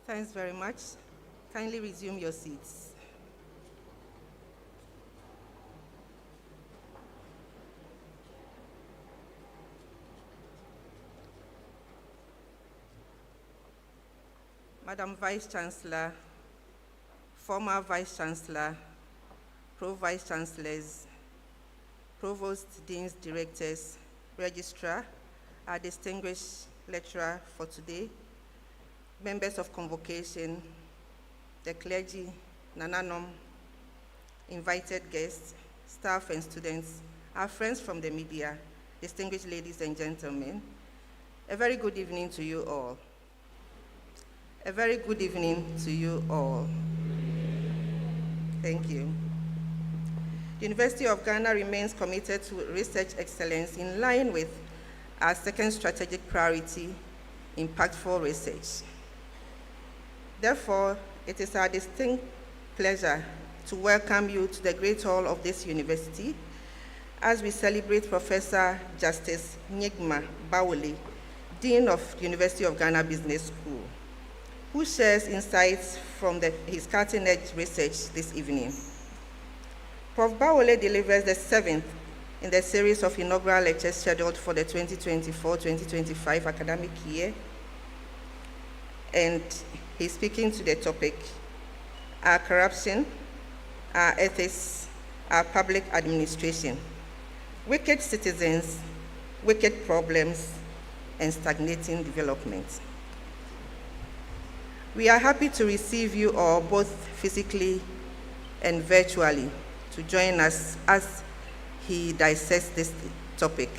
Thanks very much. Kindly resume your seats. Madam Vice Chancellor, former Vice Chancellor, Pro-Vice Chancellors, Provost, Deans, Directors, Registrar, our distinguished lecturer for today, members of convocation, the clergy, Nananom, invited guests, staff and students, our friends from the media, distinguished ladies and gentlemen, a very good evening to you all. A very good evening to you all. Thank you. The University of Ghana remains committed to research excellence in line with our second strategic priority, impactful research. Therefore, it is our distinct pleasure to welcome you to the Great Hall of this university as we celebrate Professor Justice Nyigmah Bawole, Dean of the University of Ghana Business School, who shares insights from his cutting-edge research this evening. Prof. Bawole delivers the 7th in the series of inaugural lectures scheduled for the 2024-2025 academic year, and he's speaking to the topic, our corruption, our ethics, our public administration, wicked citizens, wicked problems, and stagnating development. We are happy to receive you all, both physically and virtually, to join us as he dissects this topic.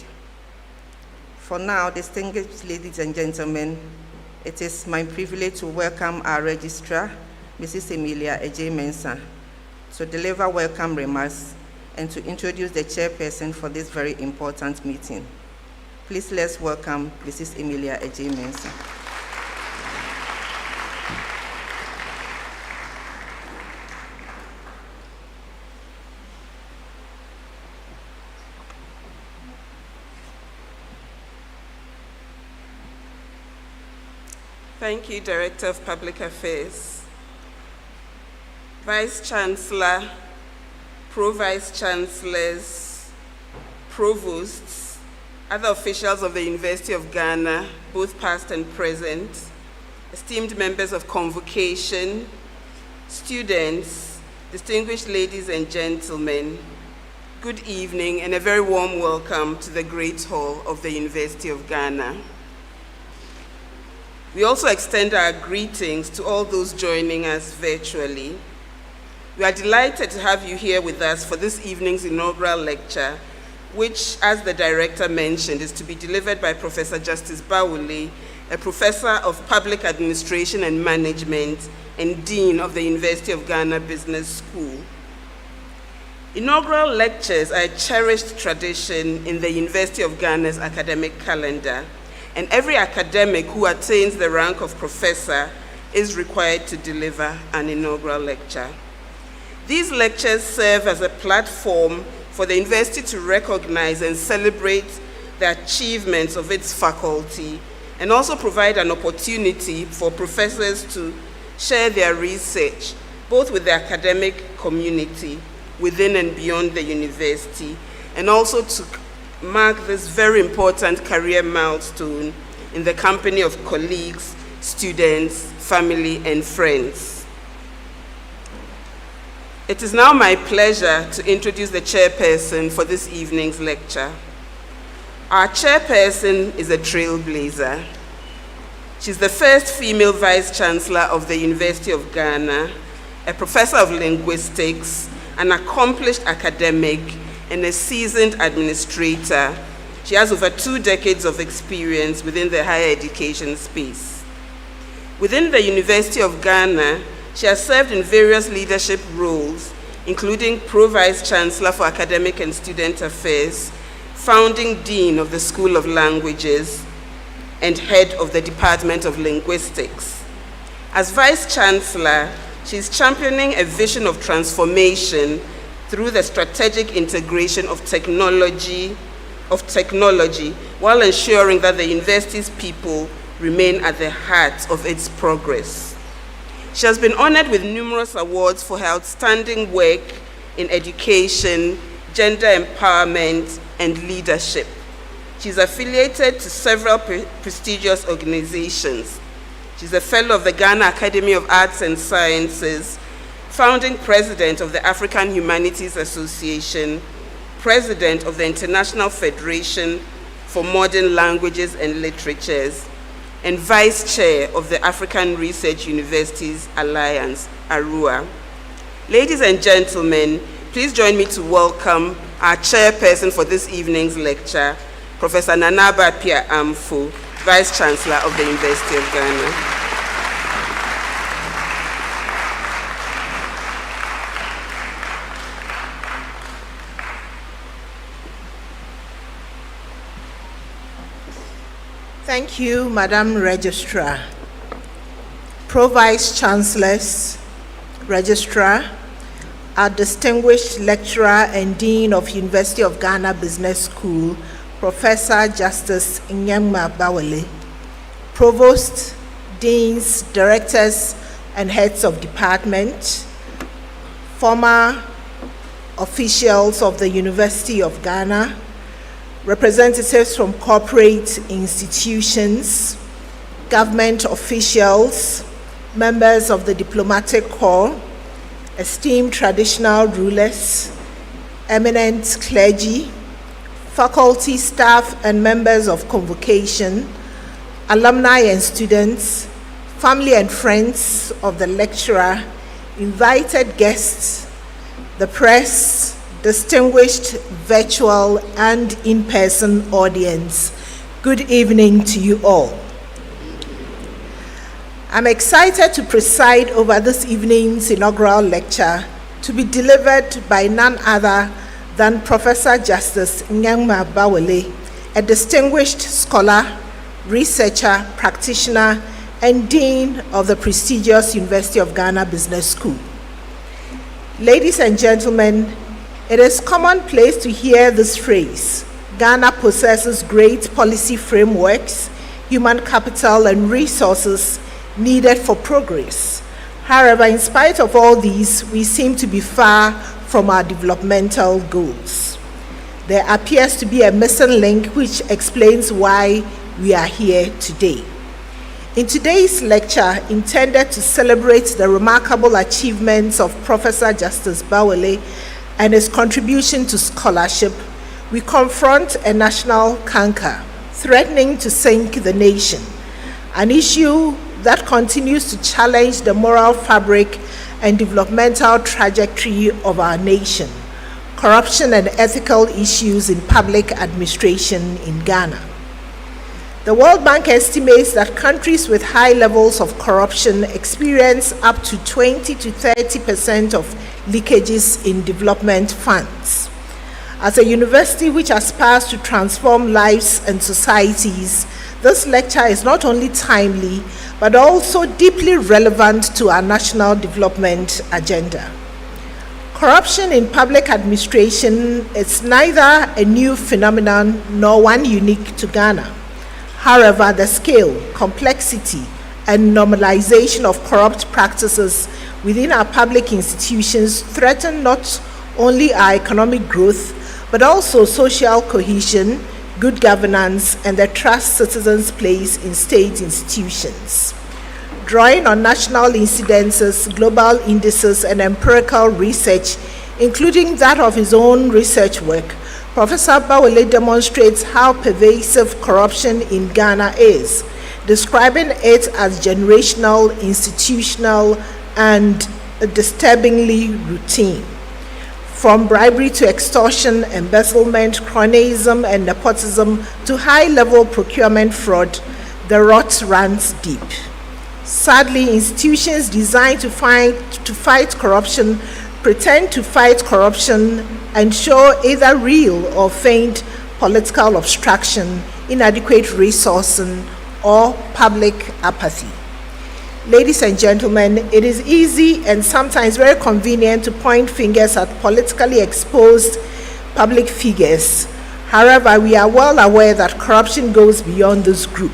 For now, distinguished ladies and gentlemen, it is my privilege to welcome our registrar, Mrs. Emilia Ejie-Mensah, to deliver welcome remarks and to introduce the chairperson for this very important meeting. Please let's welcome Mrs. Emilia Ejie-Mensah. Thank you, Director of Public Affairs. Vice Chancellor, Pro-Vice Chancellors, Provosts, other officials of the University of Ghana, both past and present, esteemed members of convocation, students, distinguished ladies and gentlemen, good evening and a very warm welcome to the Great Hall of the University of Ghana. We also extend our greetings to all those joining us virtually. We are delighted to have you here with us for this evening's inaugural lecture, which, as the director mentioned, is to be delivered by Professor Justice Bawole, a professor of public administration and management and dean of the University of Ghana Business School. Inaugural lectures are a cherished tradition in the University of Ghana's academic calendar, and every academic who attains the rank of professor is required to deliver an inaugural lecture. These lectures serve as a platform for the university to recognize and celebrate the achievements of its faculty, and also provide an opportunity for professors to share their research, both with the academic community within and beyond the university, and also to mark this very important career milestone in the company of colleagues, students, family, and friends. It is now my pleasure to introduce the chairperson for this evening's lecture. Our chairperson is a trailblazer. She's the first female vice chancellor of the University of Ghana, a professor of linguistics, an accomplished academic, and a seasoned administrator. She has over 2 decades of experience within the higher education space. Within the University of Ghana, she has served in various leadership roles, including Pro-Vice Chancellor for Academic and Student Affairs, founding Dean of the School of Languages, and Head of the Department of Linguistics. As Vice Chancellor, she is championing a vision of transformation through the strategic integration of technology, while ensuring that the university's people remain at the heart of its progress. She has been honored with numerous awards for her outstanding work in education, gender empowerment, and leadership. She's affiliated to several prestigious organizations. She's a fellow of the Ghana Academy of Arts and Sciences, founding president of the African Humanities Association, president of the International Federation for Modern Languages and Literatures, and vice chair of the African Research Universities Alliance, ARUA. Ladies and gentlemen, please join me to welcome our chairperson for this evening's lecture, Professor Nanaba Pia Amfo, Vice Chancellor of the University of Ghana. Thank you, Madam Registrar. Pro-Vice Chancellors, Registrar, our distinguished lecturer and Dean of University of Ghana Business School, Professor Justice Nyigmah Bawole, Provost, Deans, Directors, and Heads of Department, former officials of the University of Ghana, representatives from corporate institutions, government officials, members of the diplomatic corps, esteemed traditional rulers, eminent clergy, faculty, staff, and members of convocation, alumni and students, family and friends of the lecturer, invited guests, the press, distinguished virtual and in-person audience, good evening to you all. I'm excited to preside over this evening's inaugural lecture to be delivered by none other than Professor Justice Nyigmah Bawole, a distinguished scholar, researcher, practitioner, and Dean of the prestigious University of Ghana Business School. Ladies and gentlemen, it is commonplace to hear this phrase: Ghana possesses great policy frameworks, human capital, and resources needed for progress. However, in spite of all these, we seem to be far from our developmental goals. There appears to be a missing link which explains why we are here today. In today's lecture, intended to celebrate the remarkable achievements of Professor Justice Bawole and his contribution to scholarship, we confront a national canker threatening to sink the nation, an issue that continues to challenge the moral fabric and developmental trajectory of our nation: corruption and ethical issues in public administration in Ghana. The World Bank estimates that countries with high levels of corruption experience up to 20 to 30% of leakages in development funds. As a university which aspires to transform lives and societies, this lecture is not only timely, but also deeply relevant to our national development agenda. Corruption in public administration is neither a new phenomenon nor one unique to Ghana. However, the scale, complexity, and normalization of corrupt practices within our public institutions threaten not only our economic growth, but also social cohesion, good governance, and the trust citizens place in state institutions. Drawing on national incidences, global indices, and empirical research, including that of his own research work, Professor Bawole demonstrates how pervasive corruption in Ghana is, describing it as generational, institutional, and disturbingly routine. From bribery to extortion, embezzlement, cronyism, and nepotism to high-level procurement fraud, the rot runs deep. Sadly, institutions designed to fight corruption pretend to fight corruption and show either real or feigned political obstruction, inadequate resourcing, or public apathy. Ladies and gentlemen, it is easy and sometimes very convenient to point fingers at politically exposed public figures. However, we are well aware that corruption goes beyond this group.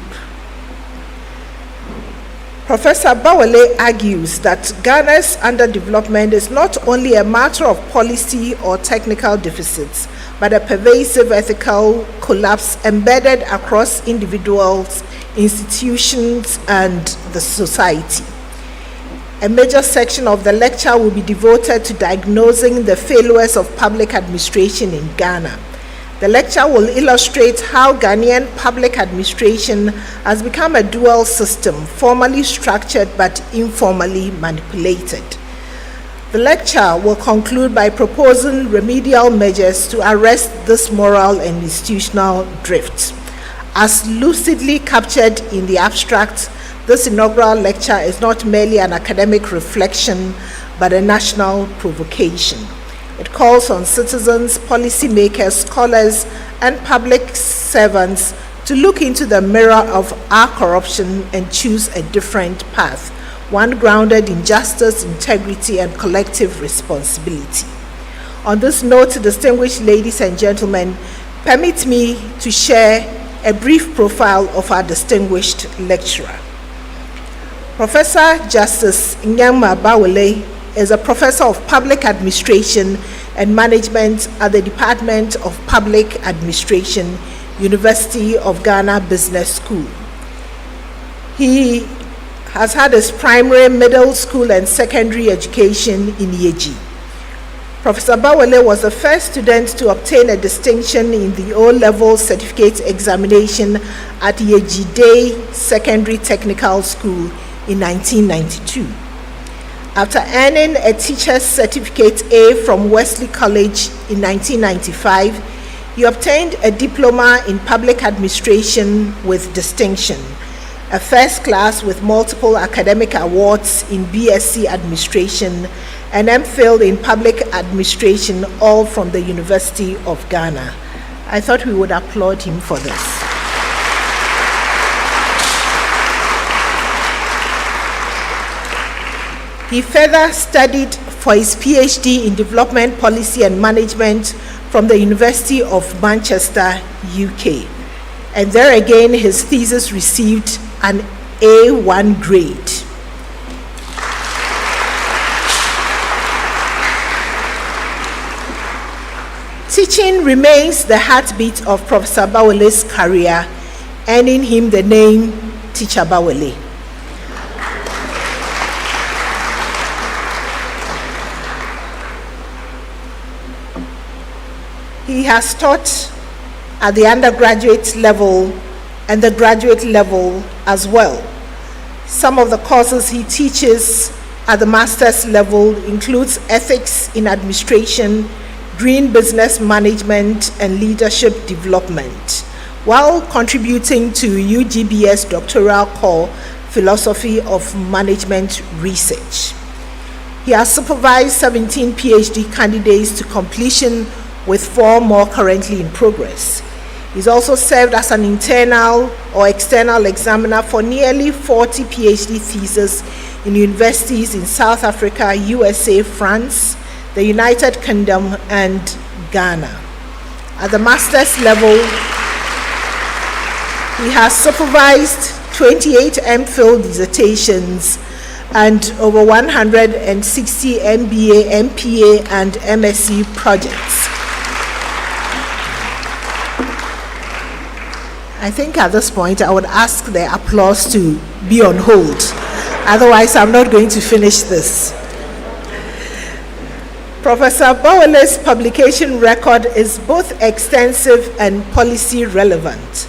Professor Bawole argues that Ghana's underdevelopment is not only a matter of policy or technical deficits, but a pervasive ethical collapse embedded across individuals, institutions, and the society. A major section of the lecture will be devoted to diagnosing the failures of public administration in Ghana. The lecture will illustrate how Ghanaian public administration has become a dual system, formally structured but informally manipulated. The lecture will conclude by proposing remedial measures to arrest this moral and institutional drift. As lucidly captured in the abstract, this inaugural lecture is not merely an academic reflection, but a national provocation. It calls on citizens, policymakers, scholars, and public servants to look into the mirror of our corruption and choose a different path, one grounded in justice, integrity, and collective responsibility. On this note, distinguished ladies and gentlemen, permit me to share a brief profile of our distinguished lecturer. Professor Justice Nyigmah Bawole is a professor of public administration and management at the Department of Public Administration, University of Ghana Business School. He has had his primary, middle school, and secondary education in Yeji. Professor Bawole was the first student to obtain a distinction in the O-level certificate examination at Yeji Day Secondary Technical School in 1992. After earning a teacher's certificate A from Wesley College in 1995, he obtained a diploma in public administration with distinction, a first class with multiple academic awards in BSc administration, and MPhil in public administration, all from the University of Ghana. I thought we would applaud him for this. He further studied for his PhD in Development Policy and Management from the University of Manchester, UK. And there again, his thesis received an A1 grade. Teaching remains the heartbeat of Professor Bawole's career, earning him the name Teacher Bawole. He has taught at the undergraduate level and the graduate level as well. Some of the courses he teaches at the master's level includes ethics in administration, green business management, and leadership development, while contributing to UGB's doctoral core, philosophy of management research. He has supervised 17 PhD candidates to completion, with 4 more currently in progress. He's also served as an internal or external examiner for nearly 40 PhD theses in universities in South Africa, USA, France, the United Kingdom, and Ghana. At the master's level, he has supervised 28 MPhil dissertations and over 160 MBA, MPA, and MSc projects. I think at this point I would ask the applause to be on hold. Otherwise, I'm not going to finish this. Professor Bawole's publication record is both extensive and policy relevant,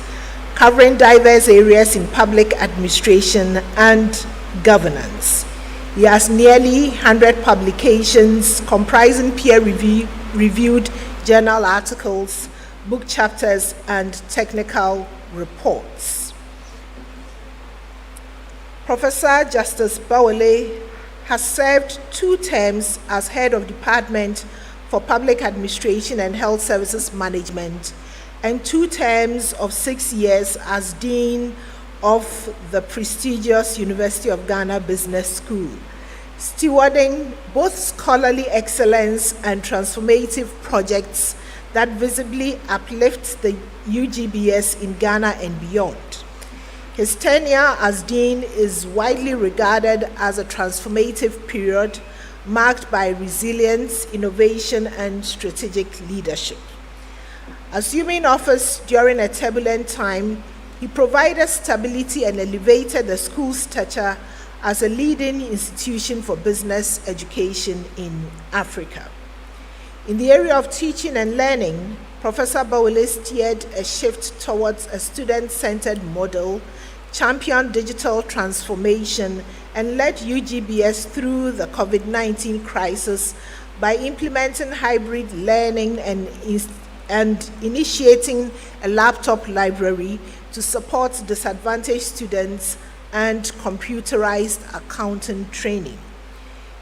covering diverse areas in public administration and governance. He has nearly 100 publications comprising peer-reviewed journal articles, book chapters, and technical reports. Professor Justice Bawole has served 2 terms as head of Department for Public Administration and Health Services Management, and 2 terms of 6 years as Dean of the prestigious University of Ghana Business School, stewarding both scholarly excellence and transformative projects that visibly uplift the UGBS in Ghana and beyond. His tenure as dean is widely regarded as a transformative period marked by resilience, innovation, and strategic leadership. Assuming office during a turbulent time, he provided stability and elevated the school's stature as a leading institution for business education in Africa. In the area of teaching and learning, Professor Bawole steered a shift towards a student-centered model, championed digital transformation, and led UGBS through the COVID-19 crisis by implementing hybrid learning and initiating a laptop library to support disadvantaged students and computerized accounting training.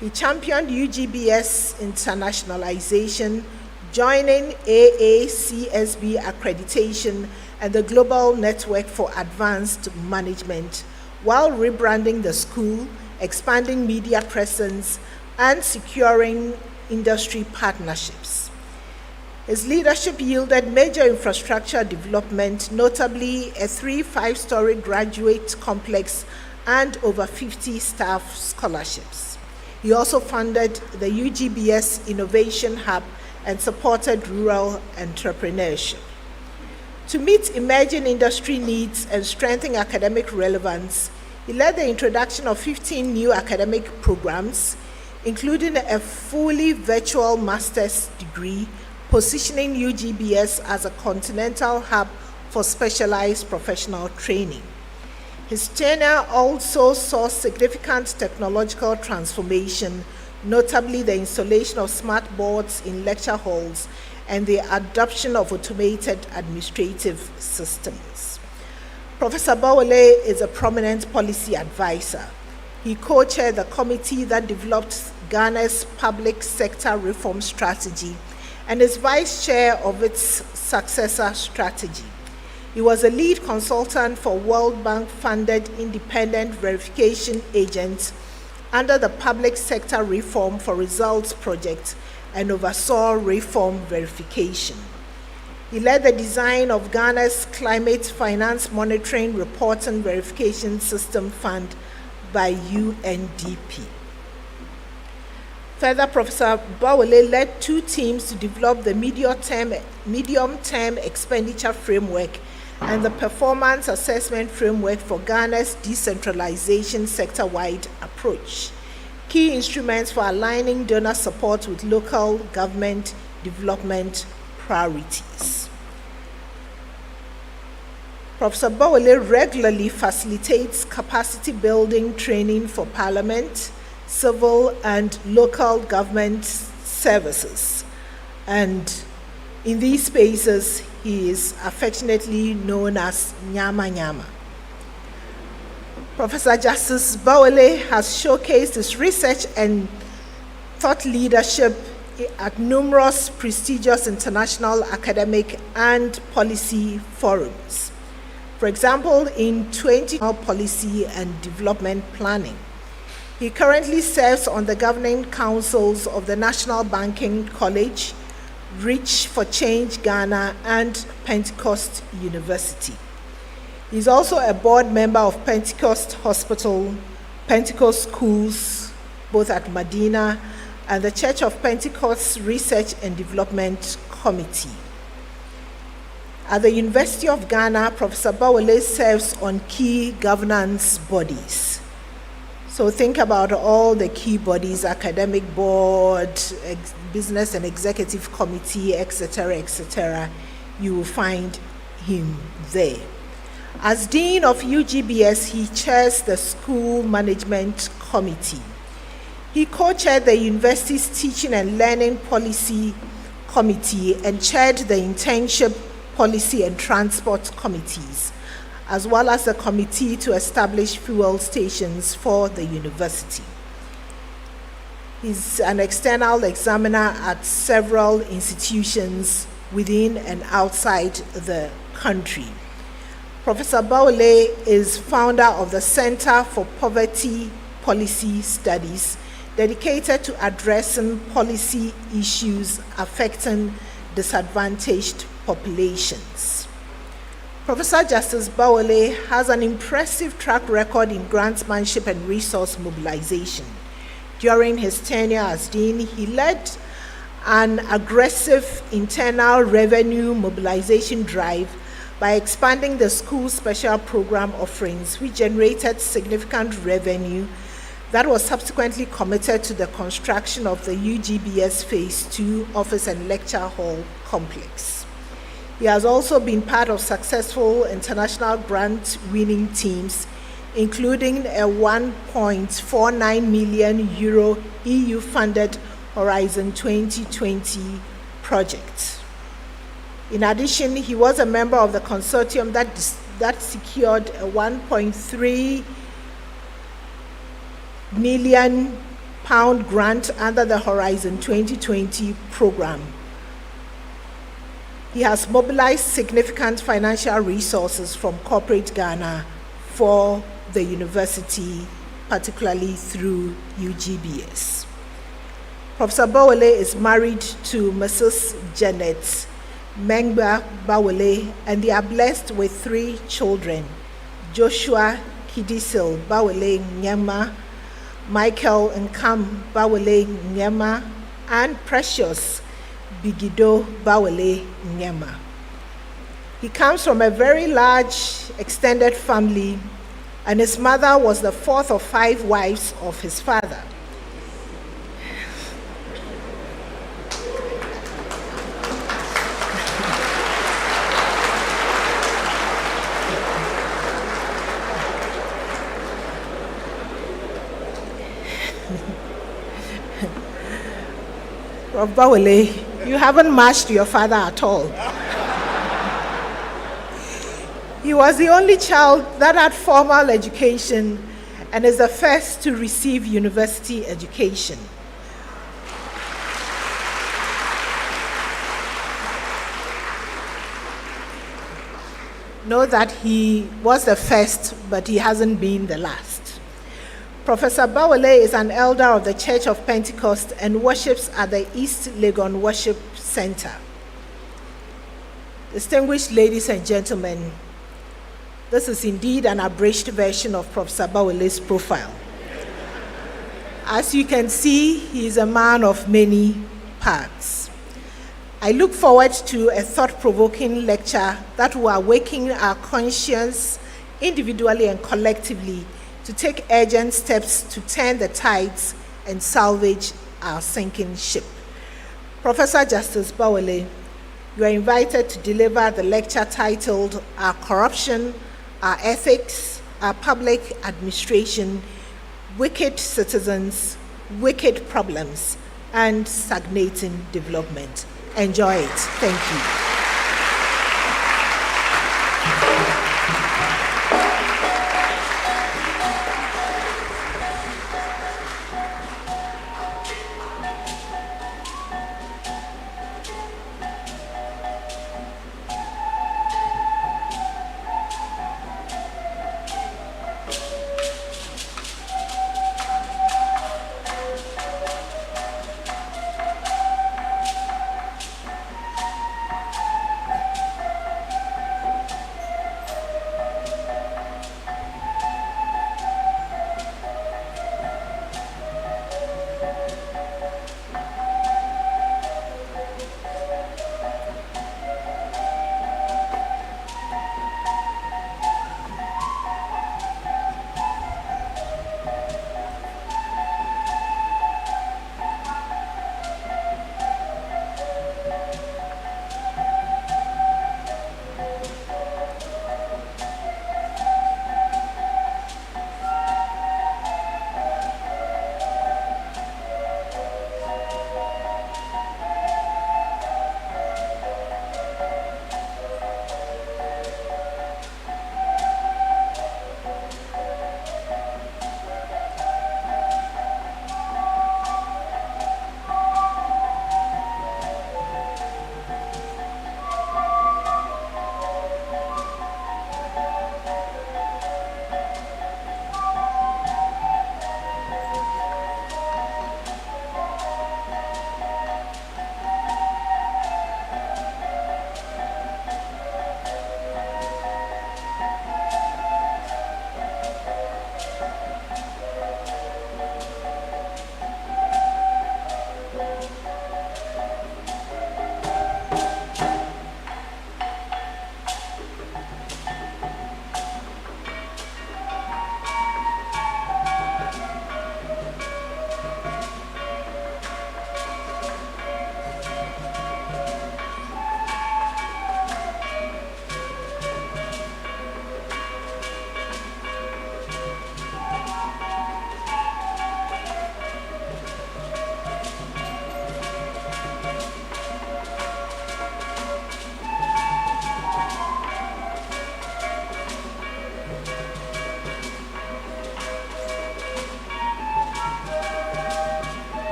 He championed UGBS internationalization, joining AACSB accreditation and the Global Network for Advanced Management, while rebranding the school, expanding media presence, and securing industry partnerships. His leadership yielded major infrastructure development, notably a 5-story graduate complex and over 50 staff scholarships. He also funded the UGBS Innovation Hub and supported rural entrepreneurship. To meet emerging industry needs and strengthen academic relevance, he led the introduction of 15 new academic programs, including a fully virtual master's degree, positioning UGBS as a continental hub for specialized professional training. His tenure also saw significant technological transformation, notably the installation of smart boards in lecture halls and the adoption of automated administrative systems. Professor Bawole is a prominent policy advisor. He co-chaired the committee that developed Ghana's public sector reform strategy and is vice chair of its successor strategy. He was a lead consultant for World Bank-funded independent verification agents under the Public Sector Reform for Results project and oversaw reform verification. He led the design of Ghana's Climate Finance Monitoring Reporting Verification System Fund by UNDP. Further, Professor Bawole led 2 teams to develop the medium-term expenditure framework and the performance assessment framework for Ghana's decentralization sector-wide approach, key instruments for aligning donor support with local government development priorities. Professor Bawole regularly facilitates capacity building training for Parliament, civil and local government services, and in these spaces he is affectionately known as Nyama Nyama. Professor Justice Bawole has showcased his research and thought leadership at numerous prestigious international academic and policy forums. For example, in 20 policy and development planning. He currently serves on the governing councils of the National Banking College, Reach for Change Ghana, and Pentecost University. He's also a board member of Pentecost Hospital, Pentecost Schools, both at Medina, and the Church of Pentecost Research and Development Committee. At the University of Ghana, Professor Bawole serves on key governance bodies. So think about all the key bodies: academic board, business and executive committee, etc., etc. You will find him there. As Dean of UGBS, he chairs the School Management Committee. He co-chaired the university's Teaching and Learning Policy Committee and chaired the Internship Policy and Transport Committees, as well as the committee to establish fuel stations for the university. He's an external examiner at several institutions within and outside the country. Professor Bawole is founder of the Center for Poverty Policy Studies, dedicated to addressing policy issues affecting disadvantaged populations. Professor Justice Bawole has an impressive track record in grantsmanship and resource mobilization. During his tenure as dean, he led an aggressive internal revenue mobilization drive by expanding the school's special program offerings, which generated significant revenue that was subsequently committed to the construction of the UGBS Phase 2 office and lecture hall complex. He has also been part of successful international grant-winning teams, including a €1.49 million EU-funded Horizon 2020 project. In addition, he was a member of the consortium that secured a £1.3 million grant under the Horizon 2020 program. He has mobilized significant financial resources from corporate Ghana for the university, particularly through UGBS. Professor Bawole is married to Mrs. Janet Nyigmah Bawole, and they are blessed with 3 children: Joshua Kidisil Bawole Nyigmah, Michael Nkam Bawole Nyigmah, and Precious Bigido Bawole Nyigmah. He comes from a very large extended family, and his mother was the 4th of 5 wives of his father. Prof. Bawole, you haven't matched your father at all. He was the only child that had formal education and is the first to receive university education. Know that he was the first, but he hasn't been the last. Professor Bawole is an elder of the Church of Pentecost and worships at the East Legon Worship Center. Distinguished ladies and gentlemen, this is indeed an abridged version of Professor Bawole's profile. As you can see, he is a man of many parts. I look forward to a thought-provoking lecture that will awaken our conscience individually and collectively to take urgent steps to turn the tides and salvage our sinking ship. Professor Justice Bawole, you are invited to deliver the lecture titled Our Corruption, Our Ethics, Our Public Administration, Wicked Citizens, Wicked Problems, and Stagnating Development. Enjoy it. Thank you.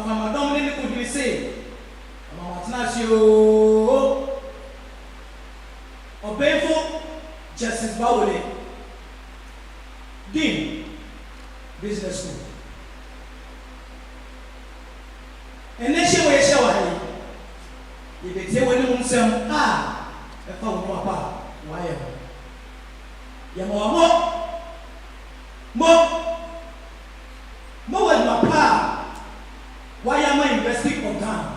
Mama Dominic could be say, Mama Tnasio, Obeyful Justice Bawole, Dean, Business School. And then she was showing. If they say when you say, ah, a phone papa, why? Yamamo, Mo was my pa. Why am I investing on time?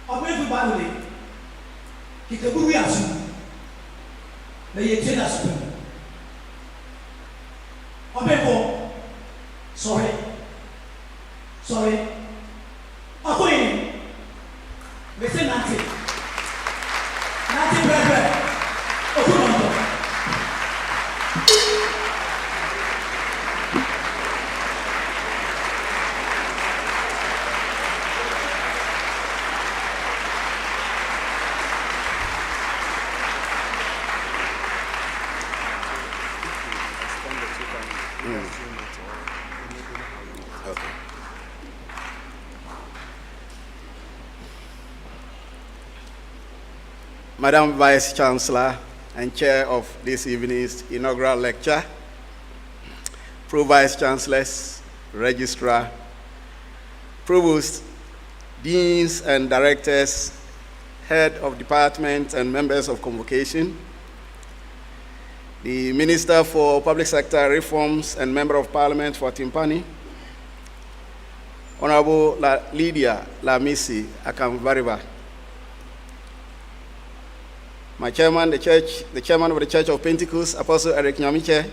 I'm going to buy it. He can be assumed. They tell us. I'm sorry. Sorry. I'm going. Listen, Nancy. Nancy, brother. Madam Vice Chancellor and Chair of this evening's inaugural lecture, Pro-Vice Chancellors, Registrar, Provost, Deans and Directors, Head of Department and members of Convocation, the Minister for Public Sector Reforms and Member of Parliament for Timpani, Honorable Lydia Lamisi Akamvariva, my chairman, the chairman of the Church of Pentecost, Apostle Eric Nyamiche,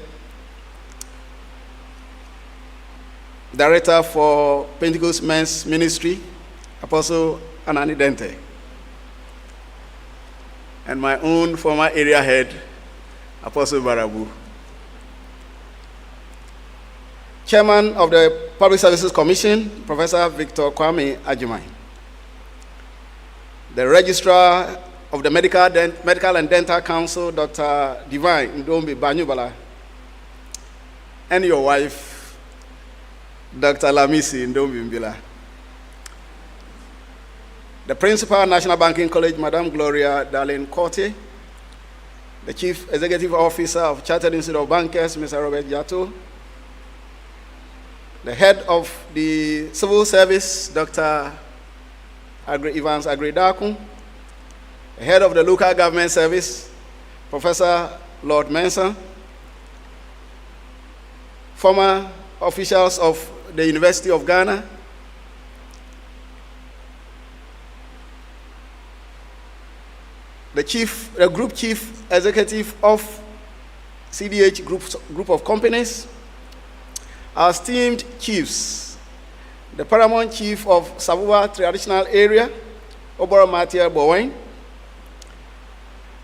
Director for Pentecost Men's Ministry, Apostle Anani Dente, and my own former area head, Apostle Barabu. Chairman of the Public Services Commission, Professor Victor Kwame Ajimai. The Registrar of the Medical and Dental Council, Dr. Divine Ndombi Banyubala, and your wife, Dr. Lamisi Ndombi Mbila. The Principal, National Banking College, Madam Gloria Darlene Corte, the Chief Executive Officer of Chartered Institute of Bankers, Mr. Robert Jato, the Head of the Civil Service, Dr. Evans Agredakun, the Head of the Local Government Service, Professor Lord Mensah, former officials of the University of Ghana, the Group Chief Executive of CDH Group of Companies, our esteemed chiefs, the Paramount Chief of Savuwa Traditional Area, Oboro Matia Bowen,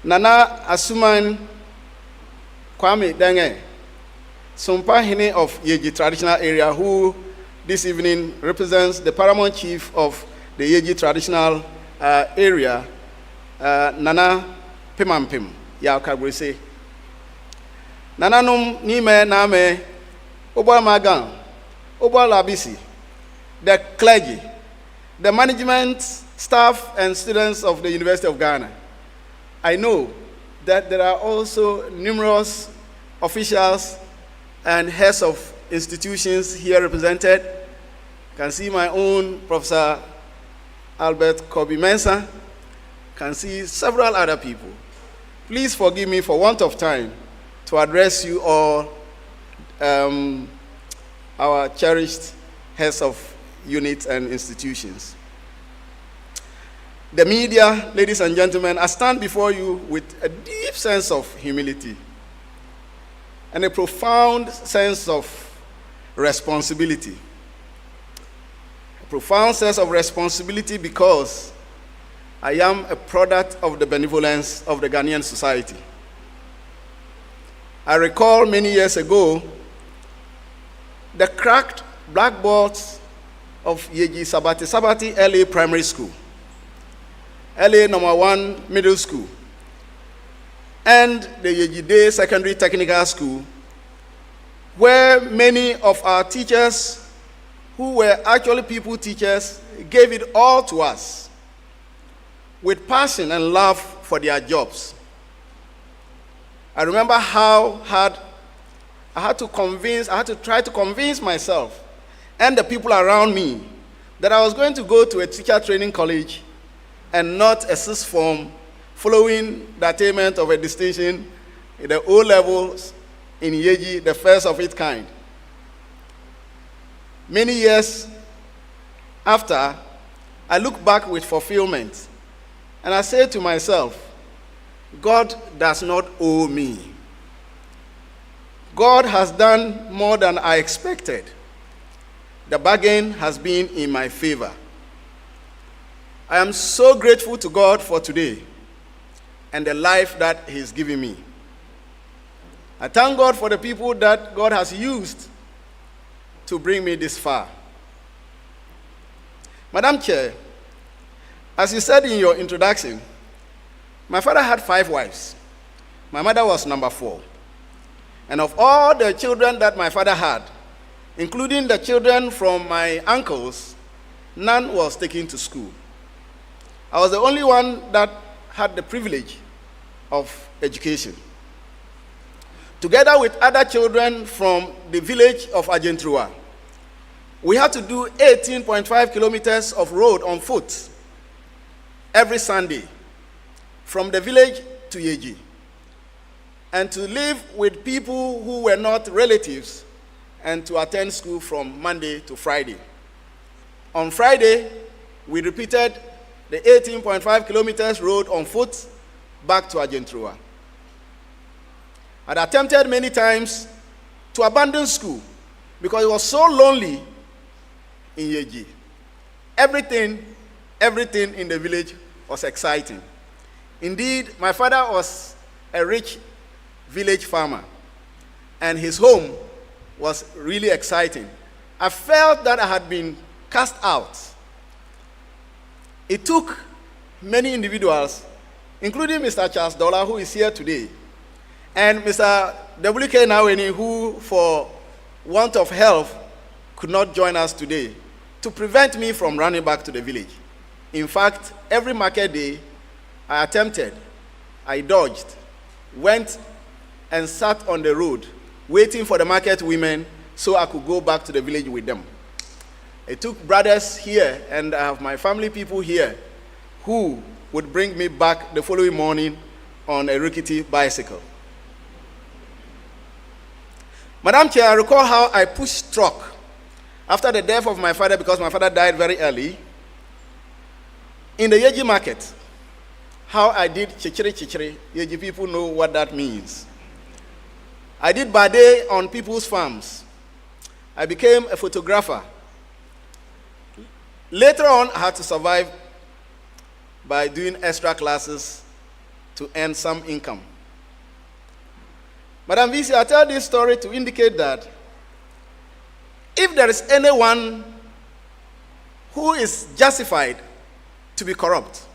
Nana Asuman Kwame Denge, Sumpa Hine of Yeji Traditional Area, who this evening represents the Paramount Chief of the Yeji Traditional Area, Nana Pimampim, Yaukagwese. Nana Num Nime Name, Obor Magan, Obor Labisi, the clergy, the management, staff, and students of the University of Ghana. I know that there are also numerous officials and heads of institutions here represented. You can see my own Professor Albert Kobe Mensah, can see several other people. Please forgive me for want of time to address you all, our cherished heads of units and institutions. The media, ladies and gentlemen, I stand before you with a deep sense of humility and a profound sense of responsibility. A profound sense of responsibility because I am a product of the benevolence of the Ghanaian society. I recall many years ago the cracked blackboards of Yeji Sabati LA Primary School, LA number 1 Middle School, and the Yeji Day Secondary Technical School, where many of our teachers who were actually people teachers, gave it all to us with passion and love for their jobs. I remember how hard I had to try to convince myself and the people around me that I was going to go to a teacher training college and not a sixth form following the attainment of a distinction in the O levels in Yeji, the first of its kind. Many years after, I look back with fulfillment and I say to myself, God does not owe me. God has done more than I expected. The bargain has been in my favor. I am so grateful to God for today and the life that He's given me. I thank God for the people that God has used to bring me this far. Madam Chair, as you said in your introduction, my father had 5 wives. My mother was number 4. And of all the children that my father had, including the children from my uncles, none was taken to school. I was the only one that had the privilege of education. Together with other children from the village of Agentrua, we had to do 18.5 kilometers of road on foot every Sunday from the village to Yeji, and to live with people who were not relatives and to attend school from Monday to Friday. On Friday, we repeated the 18.5 kilometers road on foot back to Agentrua. I'd attempted many times to abandon school because it was so lonely in Yeji. Everything in the village was exciting. Indeed, my father was a rich village farmer, and his home was really exciting. I felt that I had been cast out. It took many individuals, including Mr. Charles Dollar, who is here today, and Mr. W.K. Naweni, who, for want of health, could not join us today, to prevent me from running back to the village. In fact, every market day, I attempted, I dodged, went and sat on the road, waiting for the market women so I could go back to the village with them. It took brothers here, and I have my family people here, who would bring me back the following morning on a rickety bicycle. Madam Chair, I recall how I pushed truck after the death of my father, because my father died very early, in the Yeji market. How I did chichiri. Yeji people know what that means. I did bade on people's farms. I became a photographer. Later on, I had to survive by doing extra classes to earn some income. Madam VC, I tell this story to indicate that if there is anyone who is justified to be corrupt,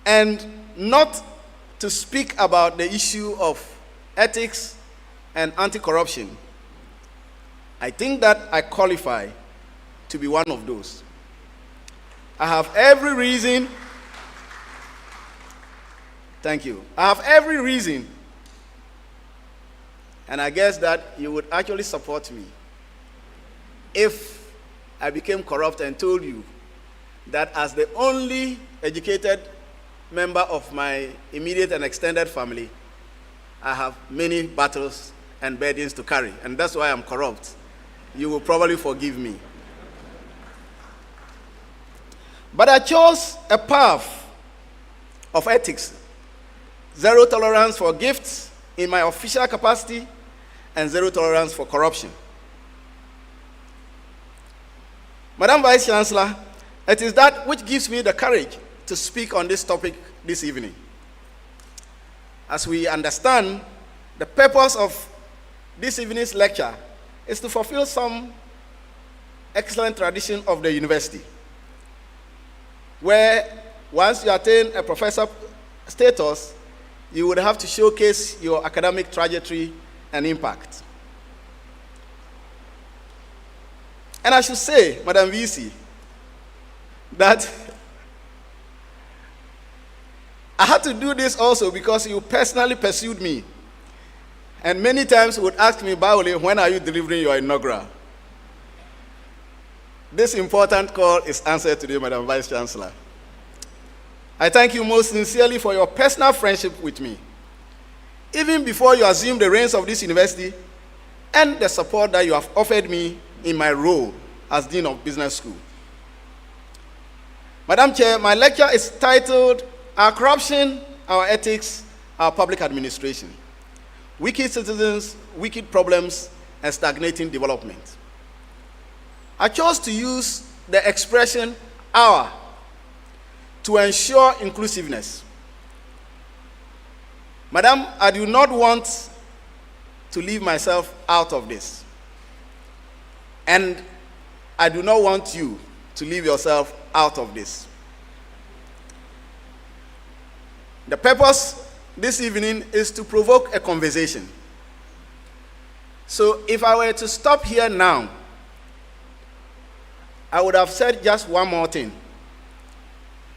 and not to speak about the issue of ethics and anti-corruption, I think that I qualify to be one of those. I have every reason, thank you, I have every reason, and I guess that you would actually support me if I became corrupt and told you that as the only educated member of my immediate and extended family, I have many battles and burdens to carry, and that's why I'm corrupt. You will probably forgive me. But I chose a path of ethics, zero tolerance for gifts in my official capacity, and zero tolerance for corruption. Madam Vice Chancellor, it is that which gives me the courage to speak on this topic this evening. As we understand, the purpose of this evening's lecture is to fulfill some excellent tradition of the university, where once you attain a professor status, you would have to showcase your academic trajectory and impact. And I should say, Madam VC, that I had to do this also because you personally pursued me. And many times would ask me, Bawole, when are you delivering your inaugural? This important call is answered today, Madam Vice Chancellor. I thank you most sincerely for your personal friendship with me, even before you assumed the reins of this university, and the support that you have offered me in my role as Dean of Business School. Madam Chair, my lecture is titled, Our Corruption, Our Ethics, Our Public Administration. Wicked Citizens, Wicked Problems, and Stagnating Development. I chose to use the expression, our, to ensure inclusiveness. Madam, I do not want to leave myself out of this. And I do not want you to leave yourself out of this. The purpose this evening is to provoke a conversation. So if I were to stop here now, I would have said just one more thing.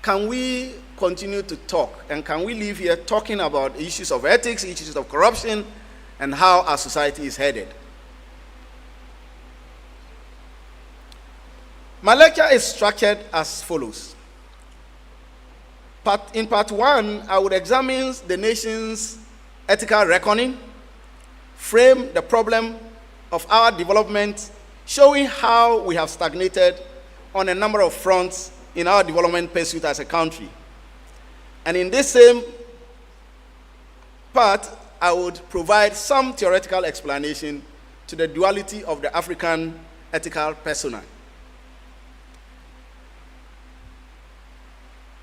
Can we continue to talk? And can we leave here talking about issues of ethics, issues of corruption, and how our society is headed? My lecture is structured as follows. In part one, I would examine the nation's ethical reckoning, frame the problem of our development, showing how we have stagnated on a number of fronts in our development pursuit as a country. And in this same part, I would provide some theoretical explanation to the duality of the African ethical persona.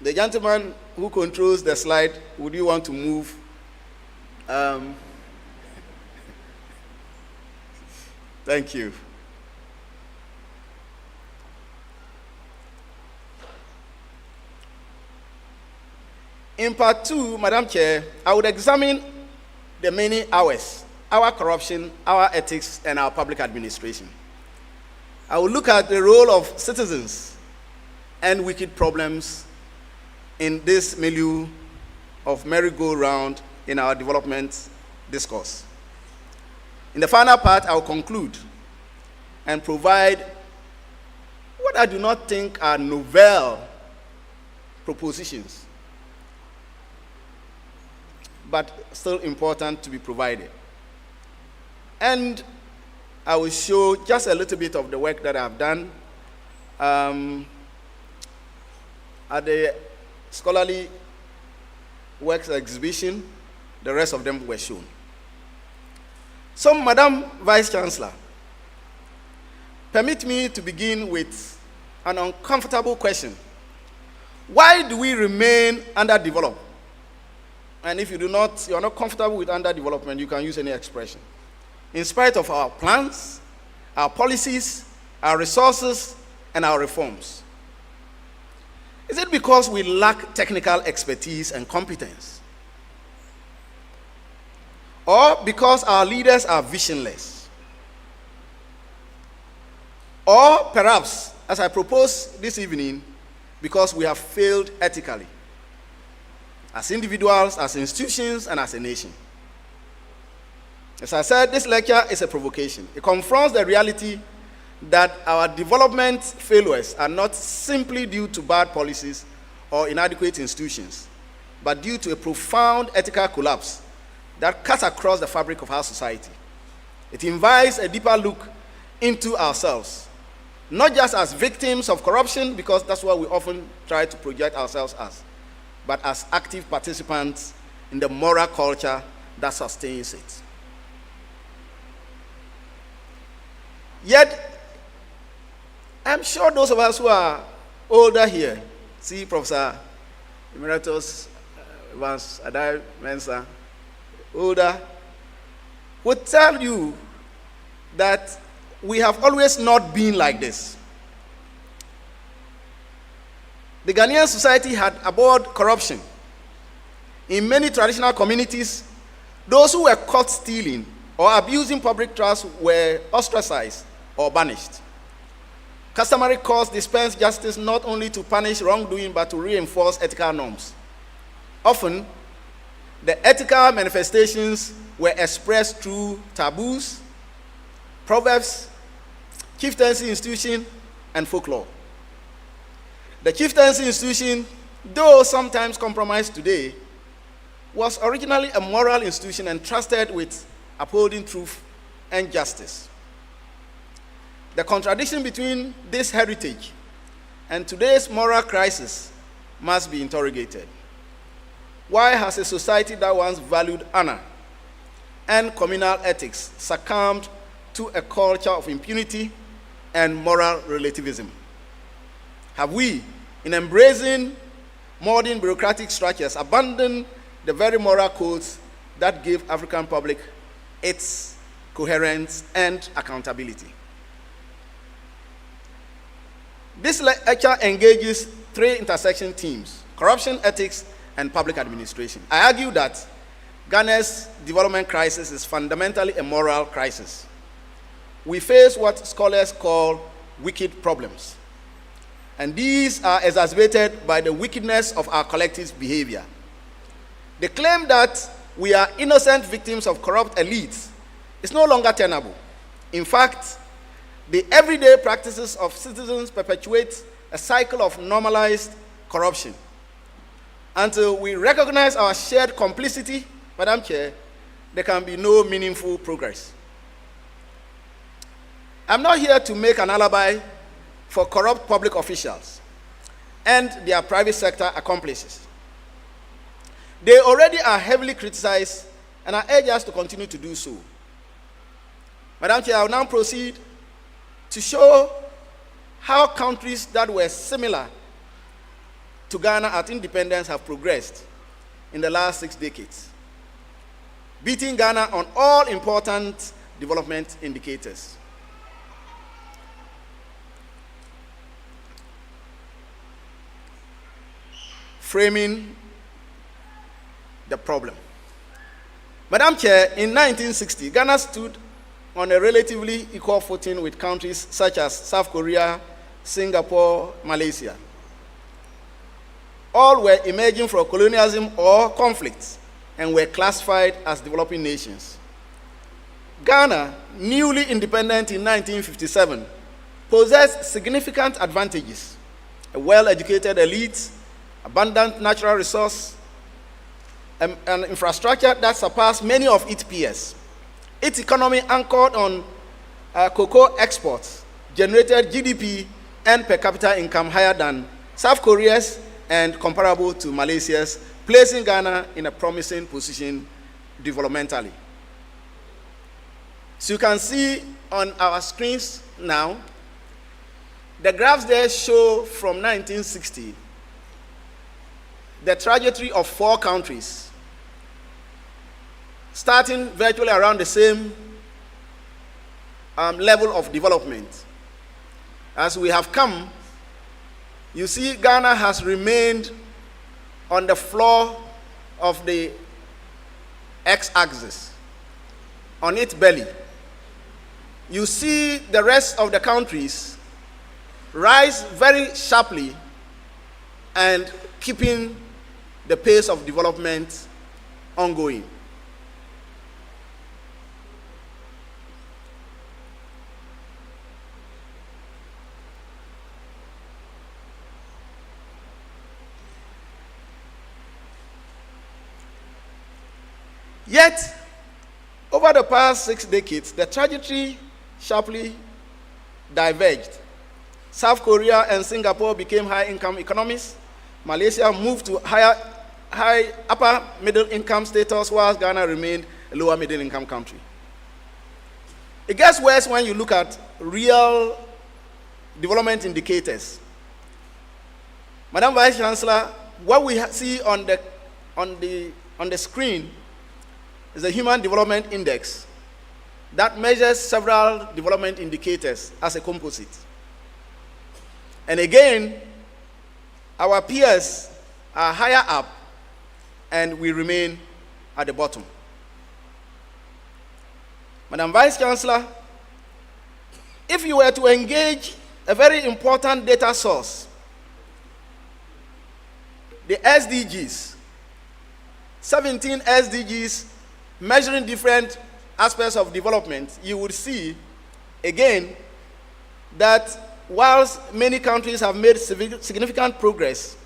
The gentleman who controls the slide, would you want to move? Thank you. In part two, Madam Chair, I would examine the many hours, our corruption, our ethics, and our public administration. I will look at the role of citizens and wicked problems in this milieu of merry-go-round in our development discourse. In the final part, I will conclude and provide what I do not think are novel propositions, but still important to be provided. And I will show just a little bit of the work that I've done at the Scholarly Works exhibition. The rest of them were shown. So, Madam Vice Chancellor, permit me to begin with an uncomfortable question. Why do we remain underdeveloped? And if you are not comfortable with underdevelopment, you can use any expression. In spite of our plans, our policies, our resources, and our reforms. Is it because we lack technical expertise and competence? Or because our leaders are visionless? Or perhaps, as I propose this evening, because we have failed ethically, as individuals, as institutions, and as a nation? As I said, this lecture is a provocation. It confronts the reality that our development failures are not simply due to bad policies or inadequate institutions, but due to a profound ethical collapse that cuts across the fabric of our society. It invites a deeper look into ourselves, not just as victims of corruption, because that's what we often try to project ourselves as, but as active participants in the moral culture that sustains it. Yet, I'm sure those of us who are older here, see Professor Emeritus Vance Adai Mensah, older, would tell you that we have always not been like this. The Ghanaian society had abhorred corruption. In many traditional communities, those who were caught stealing or abusing public trust were ostracized or banished. Customary courts dispense justice not only to punish wrongdoing but to reinforce ethical norms. Often, the ethical manifestations were expressed through taboos, proverbs, chieftaincy institution, and folklore. The chieftaincy institution, though sometimes compromised today, was originally a moral institution entrusted with upholding truth and justice. The contradiction between this heritage and today's moral crisis must be interrogated. Why has a society that once valued honor and communal ethics succumbed to a culture of impunity and moral relativism? Have we, in embracing modern bureaucratic structures, abandoned the very moral codes that gave African public its coherence and accountability? This lecture engages three intersection themes: corruption, ethics, and public administration. I argue that Ghana's development crisis is fundamentally a moral crisis. We face what scholars call wicked problems, and these are exacerbated by the wickedness of our collective behavior. The claim that we are innocent victims of corrupt elites is no longer tenable. In fact, the everyday practices of citizens perpetuate a cycle of normalized corruption. Until we recognize our shared complicity, Madam Chair, there can be no meaningful progress. I'm not here to make an alibi for corrupt public officials and their private sector accomplices. They already are heavily criticized, and I urge us to continue to do so. Madam Chair, I will now proceed to show how countries that were similar to Ghana at independence have progressed in the last 6 decades, beating Ghana on all important development indicators. Framing the problem. Madam Chair, in 1960, Ghana stood on a relatively equal footing with countries such as South Korea, Singapore, Malaysia. All were emerging from colonialism or conflict and were classified as developing nations. Ghana, newly independent in 1957, possessed significant advantages: a well-educated elite, abundant natural resource, an infrastructure that surpassed many of its peers. Its economy, anchored on cocoa exports, generated GDP and per capita income higher than South Korea's and comparable to Malaysia's, placing Ghana in a promising position developmentally. So you can see on our screens now, the graphs there show from 1960 the trajectory of 4 countries, starting virtually around the same level of development. As we have come, you see Ghana has remained on the floor of the x-axis, on its belly. You see the rest of the countries rise very sharply and keeping the pace of development ongoing. Yet, over the past 6 decades, the trajectory sharply diverged. South Korea and Singapore became high-income economies. Malaysia moved to upper middle-income status, whilst Ghana remained a lower middle-income country. It gets worse when you look at real development indicators. Madam Vice Chancellor, what we see on the screen is the Human Development Index that measures several development indicators as a composite. And again, our peers are higher up and we remain at the bottom. Madam Vice Chancellor, if you were to engage a very important data source, the SDGs, 17 SDGs measuring different aspects of development, you would see, again, that whilst many countries have made significant progress,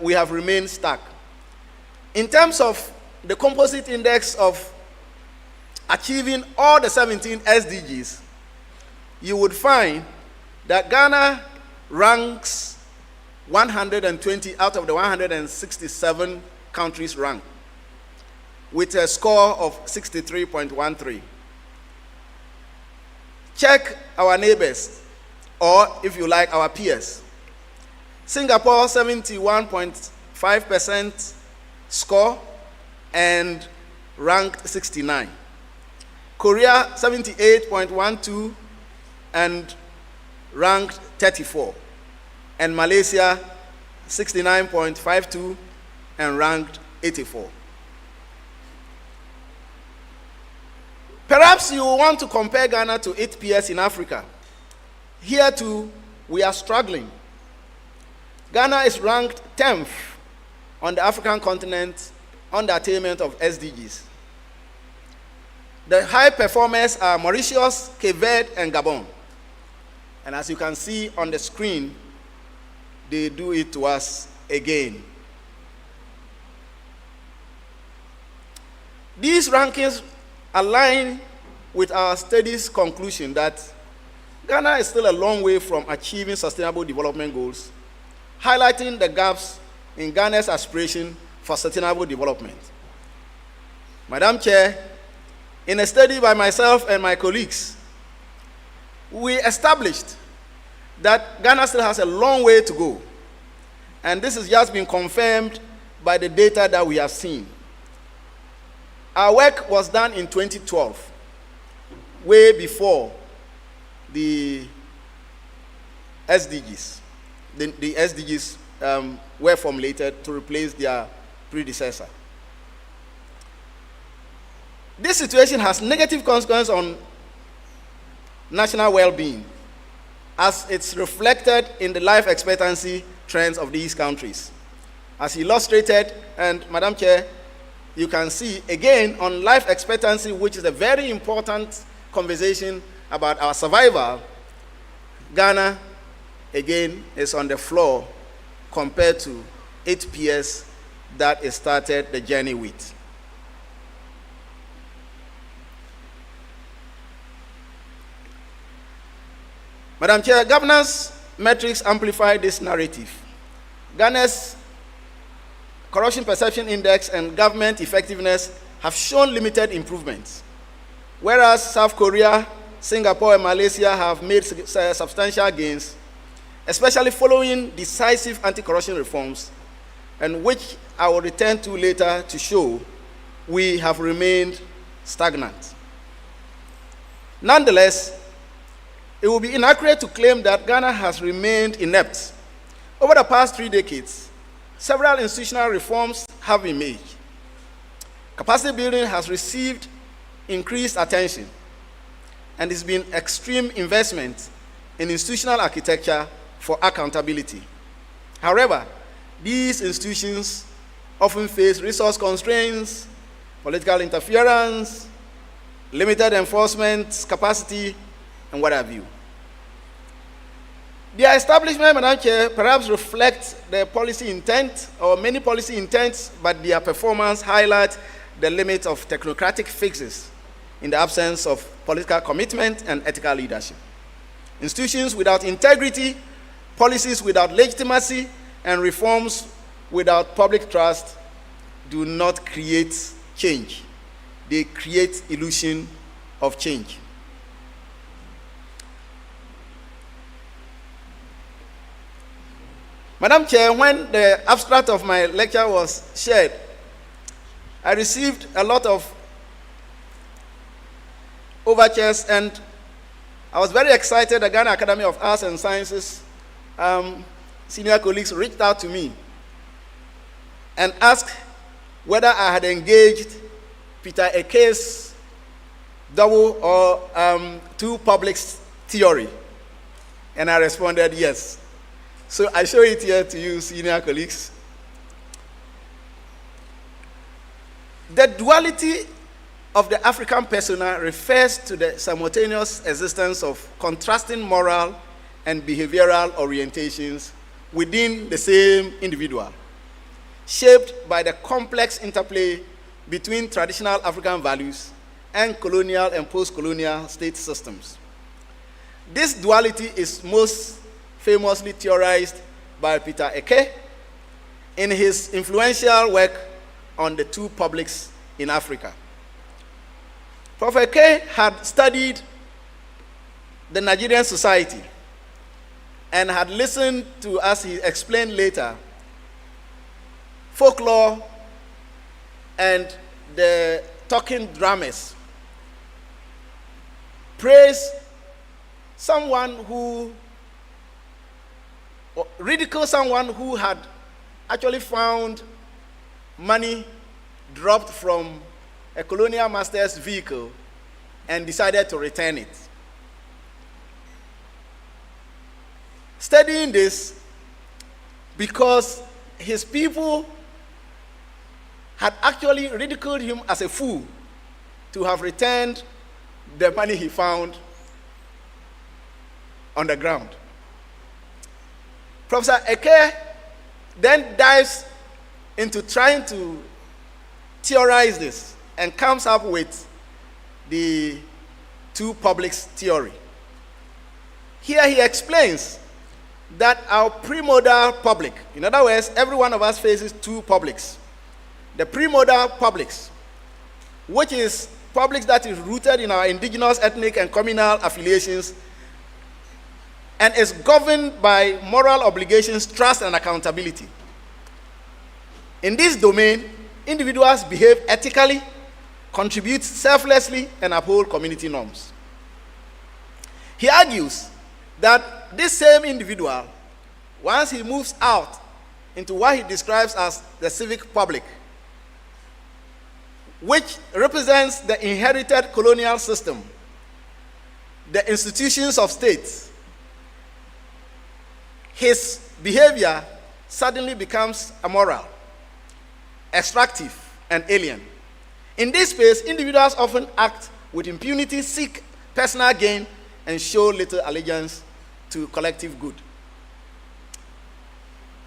we have remained stuck. In terms of the composite index of achieving all the 17 SDGs, you would find that Ghana ranks 120 out of the 167 countries ranked, with a score of 63.13. Check our neighbors, or if you like, our peers. Singapore, 71.5% score and ranked 69. Korea, 78.12 and ranked 34. And Malaysia, 69.52 and ranked 84. Perhaps you want to compare Ghana to 8 peers in Africa. Here too, we are struggling. Ghana is ranked 10th on the African continent on the attainment of SDGs. The high performers are Mauritius, Cape Verde, and Gabon. And as you can see on the screen, they do it to us again. These rankings align with our study's conclusion that Ghana is still a long way from achieving sustainable development goals, highlighting the gaps in Ghana's aspiration for sustainable development. Madam Chair, in a study by myself and my colleagues, we established that Ghana still has a long way to go, and this has just been confirmed by the data that we have seen. Our work was done in 2012, way before the SDGs. The SDGs were formulated to replace their predecessor. This situation has negative consequences on national well-being, as it's reflected in the life expectancy trends of these countries. As illustrated, and Madam Chair, you can see again on life expectancy, which is a very important conversation about our survival, Ghana again is on the floor compared to 8 peers that it started the journey with. Madam Chair, governance metrics amplify this narrative. Ghana's Corruption Perception Index and government effectiveness have shown limited improvements, whereas South Korea, Singapore, and Malaysia have made substantial gains, especially following decisive anti-corruption reforms, and which I will return to later to show we have remained stagnant. Nonetheless, it will be inaccurate to claim that Ghana has remained inept. Over the past 3 decades, several institutional reforms have been made. Capacity building has received increased attention, and there's been extreme investment in institutional architecture for accountability. However, these institutions often face resource constraints, political interference, limited enforcement capacity, and what have you. Their establishment, Madam Chair, perhaps reflects the policy intent or many policy intents, but their performance highlights the limits of technocratic fixes in the absence of political commitment and ethical leadership. Institutions without integrity, policies without legitimacy, and reforms without public trust do not create change. They create illusion of change. Madam Chair, when the abstract of my lecture was shared, I received a lot of overtures, and I was very excited. The Ghana Academy of Arts and Sciences senior colleagues reached out to me and asked whether I had engaged Peter Eke's double or two publics theory? And I responded, yes. So I show it here to you, senior colleagues. The duality of the African persona refers to the simultaneous existence of contrasting moral and behavioral orientations within the same individual, shaped by the complex interplay between traditional African values and colonial and post-colonial state systems. This duality is most famously theorized by Peter Eke in his influential work on the two publics in Africa. Prof. Eke had studied the Nigerian society and had listened to, as he explained later, folklore and the talking dramas. Praise someone who, or ridicule someone who had actually found money dropped from a colonial master's vehicle and decided to return it. Studying this because his people had actually ridiculed him as a fool to have returned the money he found on the ground. Professor Eke then dives into trying to theorize this and comes up with the two publics theory. Here he explains that our premodal public, in other words, every one of us faces two publics. The premodal publics, which is publics that is rooted in our indigenous, ethnic, and communal affiliations, and is governed by moral obligations, trust, and accountability. In this domain, individuals behave ethically, contribute selflessly, and uphold community norms. He argues that this same individual, once he moves out into what he describes as the civic public, which represents the inherited colonial system, the institutions of states, his behavior suddenly becomes immoral, extractive, and alien. In this space, individuals often act with impunity, seek personal gain, and show little allegiance to collective good.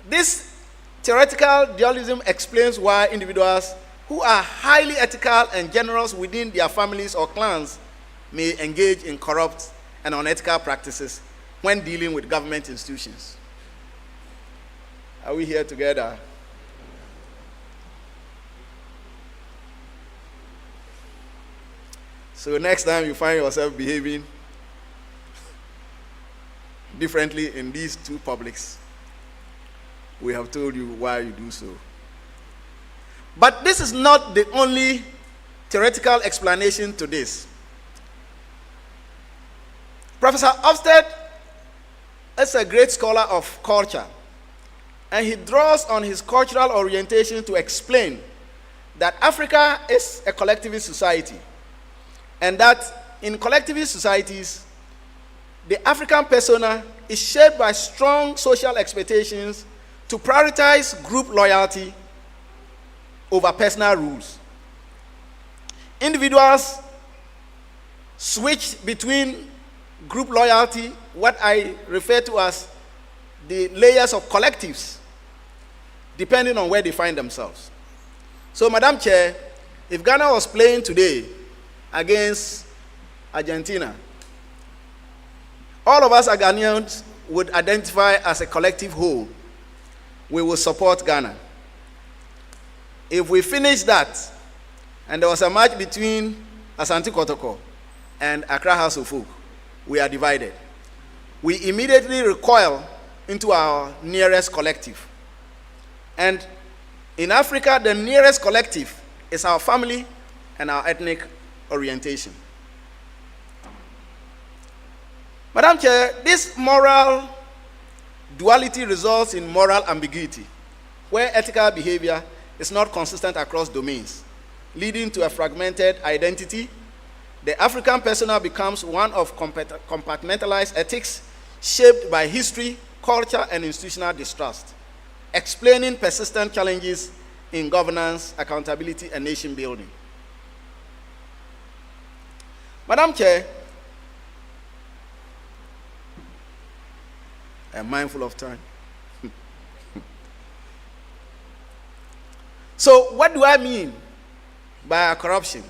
This theoretical dualism explains why individuals who are highly ethical and generous within their families or clans may engage in corrupt and unethical practices when dealing with government institutions. Are we here together? So next time you find yourself behaving differently in these two publics, we have told you why you do so. But this is not the only theoretical explanation to this. Professor Ofsted is a great scholar of culture, and he draws on his cultural orientation to explain that Africa is a collectivist society, and that in collectivist societies, the African persona is shaped by strong social expectations to prioritize group loyalty over personal rules. Individuals switch between group loyalty, what I refer to as the layers of collectives, depending on where they find themselves. So, Madam Chair, if Ghana was playing today against Argentina, all of us as Ghanaians would identify as a collective whole. We will support Ghana. If we finish that, and there was a match between Asante Kotoko and Accra House of Folk, we are divided. We immediately recoil into our nearest collective. And in Africa, the nearest collective is our family and our ethnic orientation. Madam Chair, this moral duality results in moral ambiguity, where ethical behavior is not consistent across domains, leading to a fragmented identity the African persona becomes one of compartmentalized ethics shaped by history, culture, and institutional distrust, explaining persistent challenges in governance, accountability, and nation building. Madam Chair, I am mindful of time. So, what do I mean by corruption?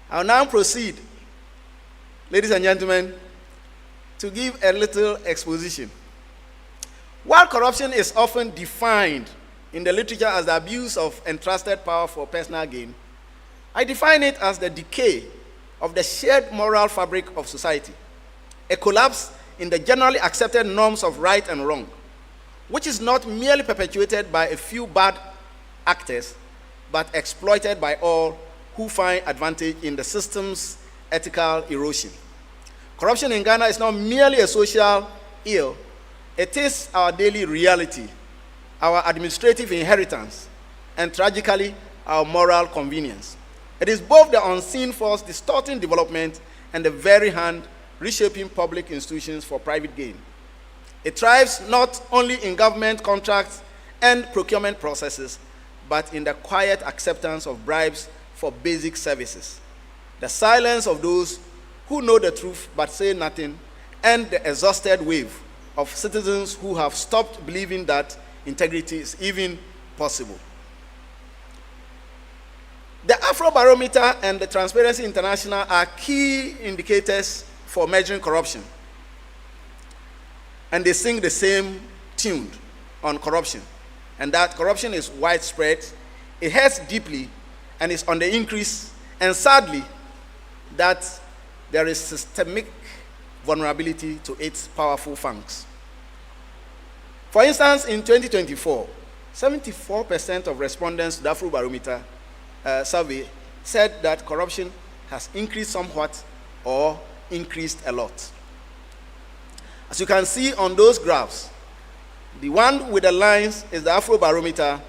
I'll now proceed, ladies and gentlemen, to give a little exposition. While corruption is often defined in the literature as the abuse of entrusted power for personal gain, I define it as the decay of the shared moral fabric of society, a collapse in the generally accepted norms of right and wrong, which is not merely perpetuated by a few bad actors, but exploited by all who find advantage in the system's ethical erosion. Corruption in Ghana is not merely a social ill, it is our daily reality, our administrative inheritance, and tragically, our moral convenience. It is both the unseen force distorting development and the very hand reshaping public institutions for private gain. It thrives not only in government contracts and procurement processes, but in the quiet acceptance of bribes for basic services, the silence of those who know the truth but say nothing, and the exhausted wave of citizens who have stopped believing that integrity is even possible. The Afrobarometer and the Transparency International are key indicators for measuring corruption, and they sing the same tune on corruption, and that corruption is widespread, it hurts deeply, and is on the increase, and sadly, that there is systemic vulnerability to its powerful fangs. For instance, in 2024, 74% of respondents to the Afrobarometer survey said that corruption has increased somewhat or increased a lot. As you can see on those graphs, the one with the lines is the Afrobarometer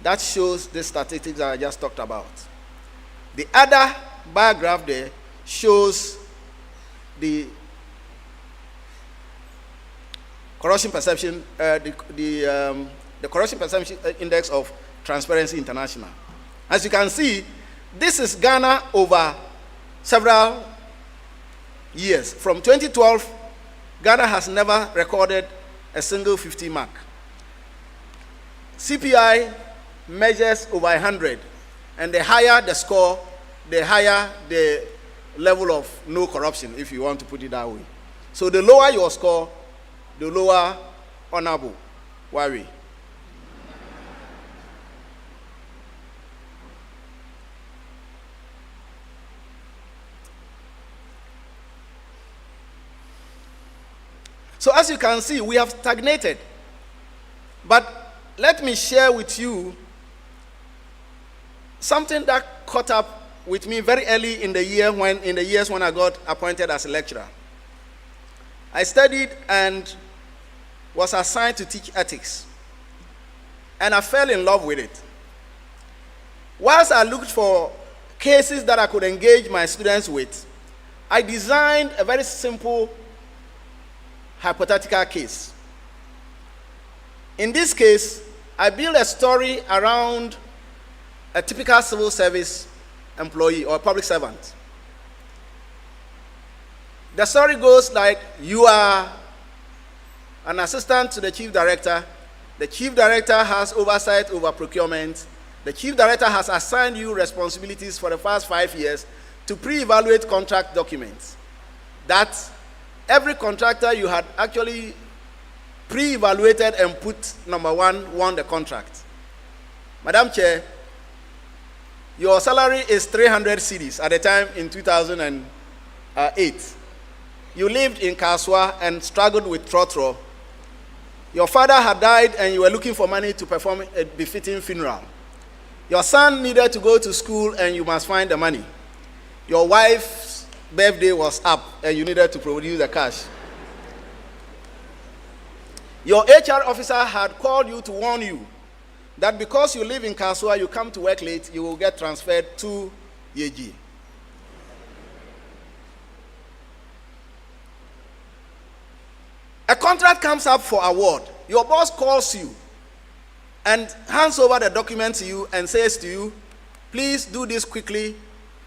that shows the statistics that I just talked about. The other bar graph there shows the corruption perception, the corruption perception index of Transparency International. As you can see, this is Ghana over several years. From 2012, Ghana has never recorded a single 50 mark. CPI measures over 100, and the higher the score, the higher the level of no corruption, if you want to put it that way. So the lower your score, the lower honorable worry. So as you can see, we have stagnated. But let me share with you something that caught up with me very early in the years when I got appointed as a lecturer. I studied and was assigned to teach ethics, and I fell in love with it. Whilst I looked for cases that I could engage my students with, I designed a very simple hypothetical case. In this case, I built a story around a typical civil service employee or public servant. The story goes like, you are an assistant to the chief director. The chief director has oversight over procurement. The chief director has assigned you responsibilities for the past 5 years to pre-evaluate contract documents. That every contractor you had actually pre-evaluated and put number one won the contract. Madam Chair, your salary is 300 cedis at the time in 2008. You lived in Kaswa and struggled with Trotro. Your father had died and you were looking for money to perform a befitting funeral. Your son needed to go to school and you must find the money. Your wife's birthday was up and you needed to produce the cash. Your HR officer had called you to warn you that because you live in Kaswa, you come to work late, you will get transferred to Yeji. contract comes up for award, your boss calls you and hands over the document to you and says to you, please do this quickly,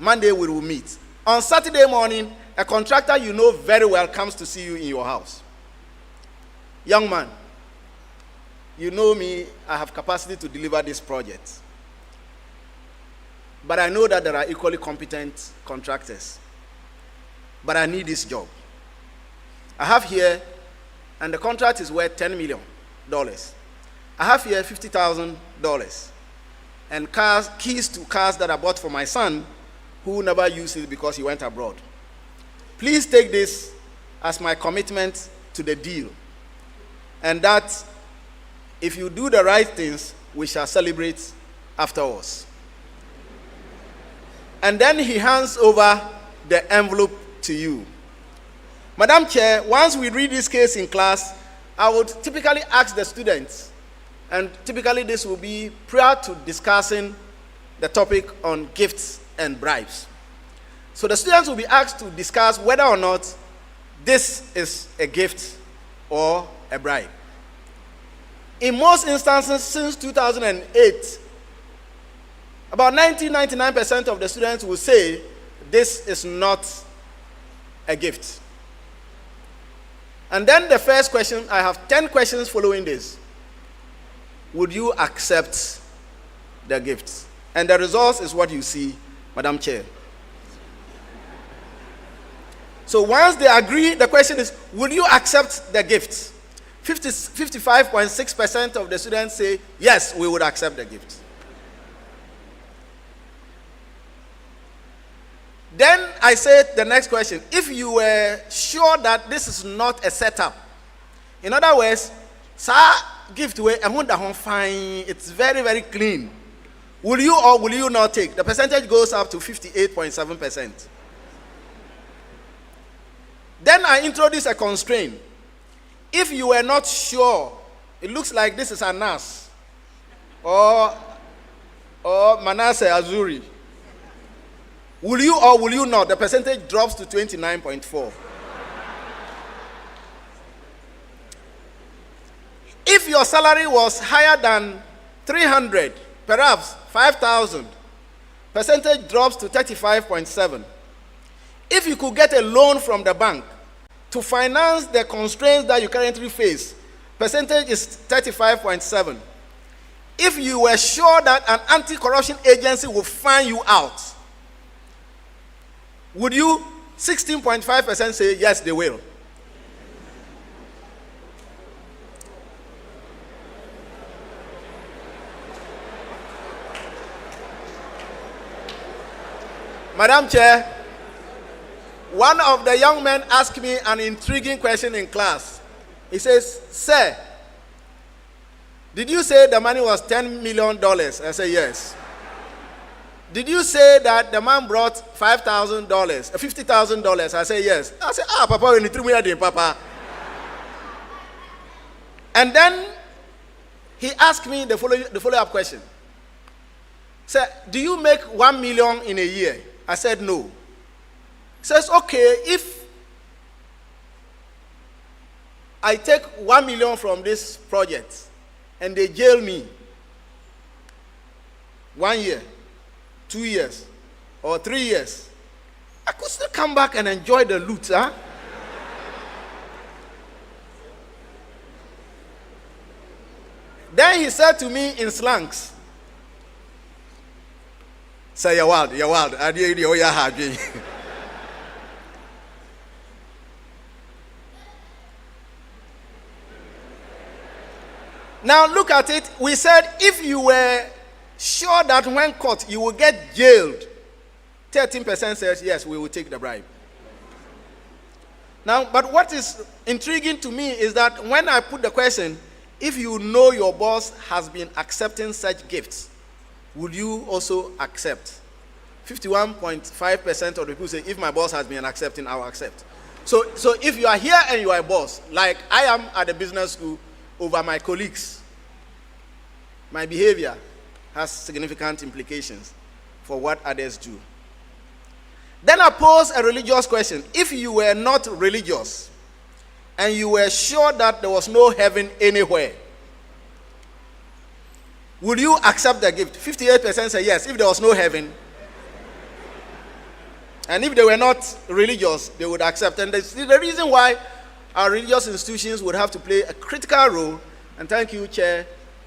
Monday we will meet. On Saturday morning, a contractor you know very well comes to see you in your house. Young man, you know me, I have capacity to deliver this project. But I know that there are equally competent contractors. But I need this job. I have here, and the contract is worth $10 million. I have here $50,000 and keys to cars that I bought for my son, who never used it because he went abroad. Please take this as my commitment to the deal, and that if you do the right things, we shall celebrate afterwards. And then he hands over the envelope to you. Madam Chair, once we read this case in class, I would typically ask the students, and typically this will be prior to discussing the topic on gifts and bribes. So the students will be asked to discuss whether or not this is a gift or a bribe. In most instances since 2008, about 99% of the students will say this is not a gift. And then the first question, I have 10 questions following this. Would you accept the gift? And the result is what you see, Madam Chair. So once they agree, the question is, will you accept the gift? 55.6% of the students say, yes, we would accept the gift. Then I said the next question, if you were sure that this is not a setup, in other words, sir, gift away, fine, it's very, very clean. Will you or will you not take? The percentage goes up to 58.7%. Then I introduce a constraint. If you were not sure, it looks like this is Anas or Manasseh Azuri. Will you or will you not? The percentage drops to 29.4. If your salary was higher than 300, perhaps 5,000, percentage drops to 35.7. If you could get a loan from the bank to finance the constraints that you currently face, percentage is 35.7. If you were sure that an anti-corruption agency will find you out, would you 16.5% say yes, they will? Madam Chair, one of the young men asked me an intriguing question in class. He says, sir, did you say the money was $10 million? I said, yes. Did you say that the man brought $5,000, $50,000? I said, yes. I said, Papa, when you threw me at the Papa. And then he asked me the follow-up question. Sir, do you make $1 million in a year? I said, no. He says, okay, if I take $1 million from this project and they jail me 1 year, 2 years, or 3 years, I could still come back and enjoy the loot, huh? Then he said to me in slangs, say, you're wild. I did you have. Now look at it. We said if you were sure that when caught you will get jailed, 13% says yes, we will take the bribe. Now, but what is intriguing to me is that when I put the question, if you know your boss has been accepting such gifts, would you also accept? 51.5% of the people say, if my boss has been accepting, I will accept. So if you are here and you are a boss, like I am at the business school over my colleagues, my behavior has significant implications for what others do. Then I pose a religious question. If you were not religious, and you were sure that there was no heaven anywhere, would you accept the gift? 58% say yes, if there was no heaven. And if they were not religious, they would accept. And the reason why our religious institutions would have to play a critical role, and thank you, Chair,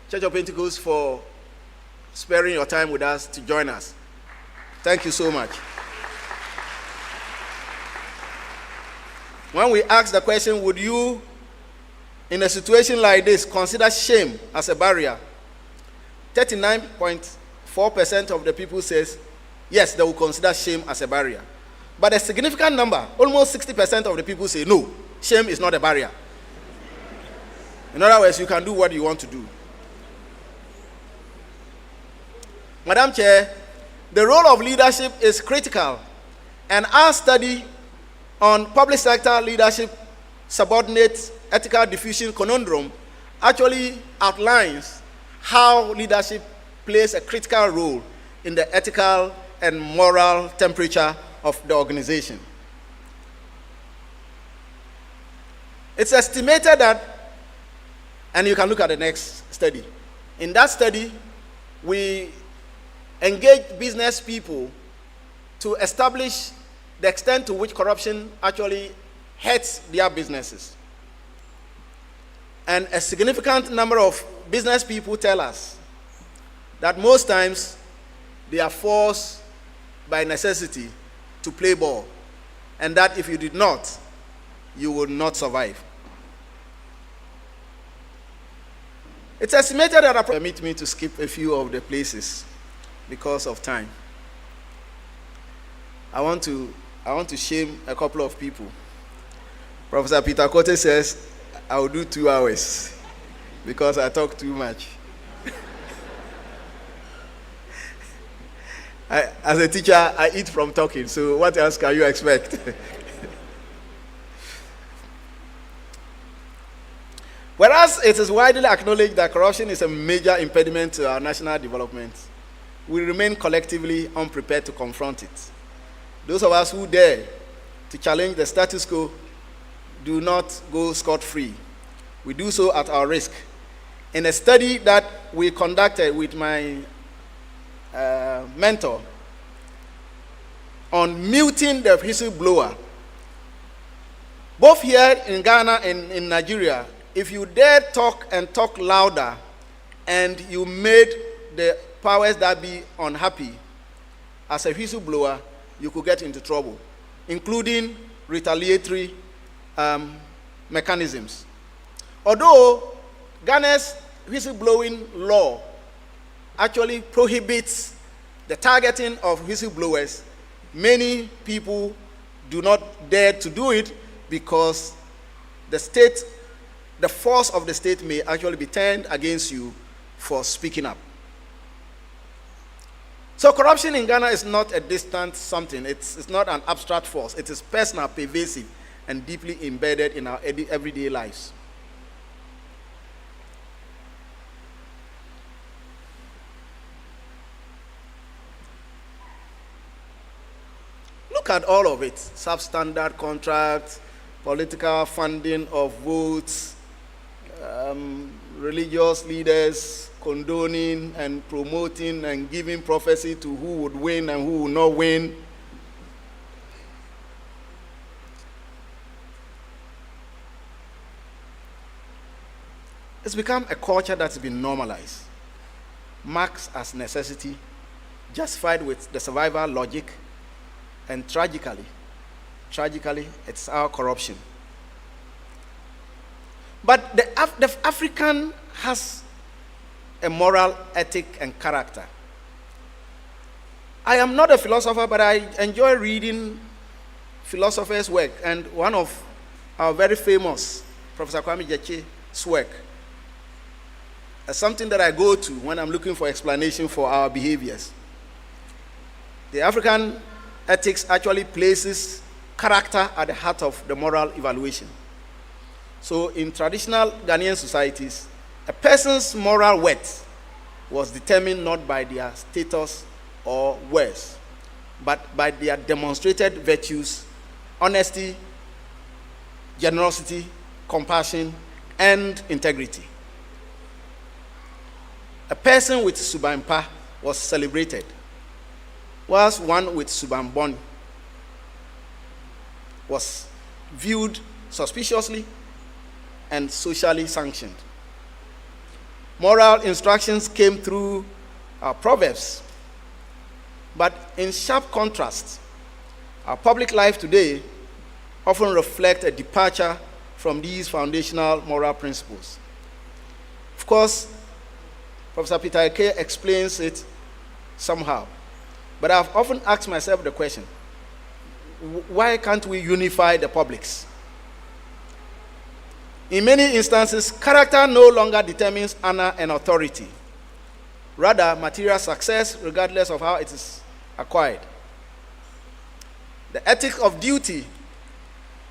Church of Pentecost, for sparing your time with us to join us. Thank you so much. When we ask the question, would you, in a situation like this, consider shame as a barrier? 39.4% of the people says, yes, they will consider shame as a barrier. But a significant number, almost 60% of the people say, no, shame is not a barrier. In other words, you can do what you want to do. Madam Chair, the role of leadership is critical, and our study on public sector leadership, subordinate ethical diffusion conundrum actually outlines how leadership plays a critical role in the ethical and moral temperature of the organization. It's estimated that, and you can look at the next study. In that study, we engage business people to establish the extent to which corruption actually hurts their businesses. And a significant number of business people tell us that most times they are forced by necessity to play ball, and that if you did not, you would not survive. It's estimated that permit me to skip a few of the places because of time. I want to shame a couple of people. Professor Peter Kote says, I will do 2 hours because I talk too much. As a teacher, I eat from talking, so what else can you expect? Whereas it is widely acknowledged that corruption is a major impediment to our national development, we remain collectively unprepared to confront it. Those of us who dare to challenge the status quo do not go scot-free. We do so at our risk. In a study that we conducted with my mentor on muting the whistleblower, both here in Ghana and in Nigeria, if you dare talk and talk louder and you made the powers that be unhappy as a whistleblower, you could get into trouble, including retaliatory mechanisms. Although Ghana's whistleblowing law actually prohibits the targeting of whistleblowers, many people do not dare to do it because the force of the state may actually be turned against you for speaking up. So corruption in Ghana is not a distant something. It's not an abstract force. It is personal, pervasive, and deeply embedded in our everyday lives. Look at all of it. Substandard contracts, political funding of votes, religious leaders condoning and promoting and giving prophecy to who would win and who would not win. It's become a culture that's been normalized, marked as necessity, justified with the survival logic, and tragically, it's our corruption. But the African has a moral ethic and character. I am not a philosopher, but I enjoy reading philosophers' work, and one of our very famous, Professor Kwame Gyekye's work, is something that I go to when I'm looking for explanation for our behaviors. The African ethics actually places character at the heart of the moral evaluation. So in traditional Ghanaian societies, a person's moral worth was determined not by their status or worth, but by their demonstrated virtues, honesty, generosity, compassion, and integrity. A person with Subampa was celebrated, whilst one with Subambon was viewed suspiciously and socially sanctioned. Moral instructions came through our Proverbs, but in sharp contrast, our public life today often reflects a departure from these foundational moral principles. Of course, Professor Peter Eke explains it somehow, but I've often asked myself the question, why can't we unify the publics? In many instances, character no longer determines honor and authority. Rather, material success, regardless of how it is acquired. The ethic of duty,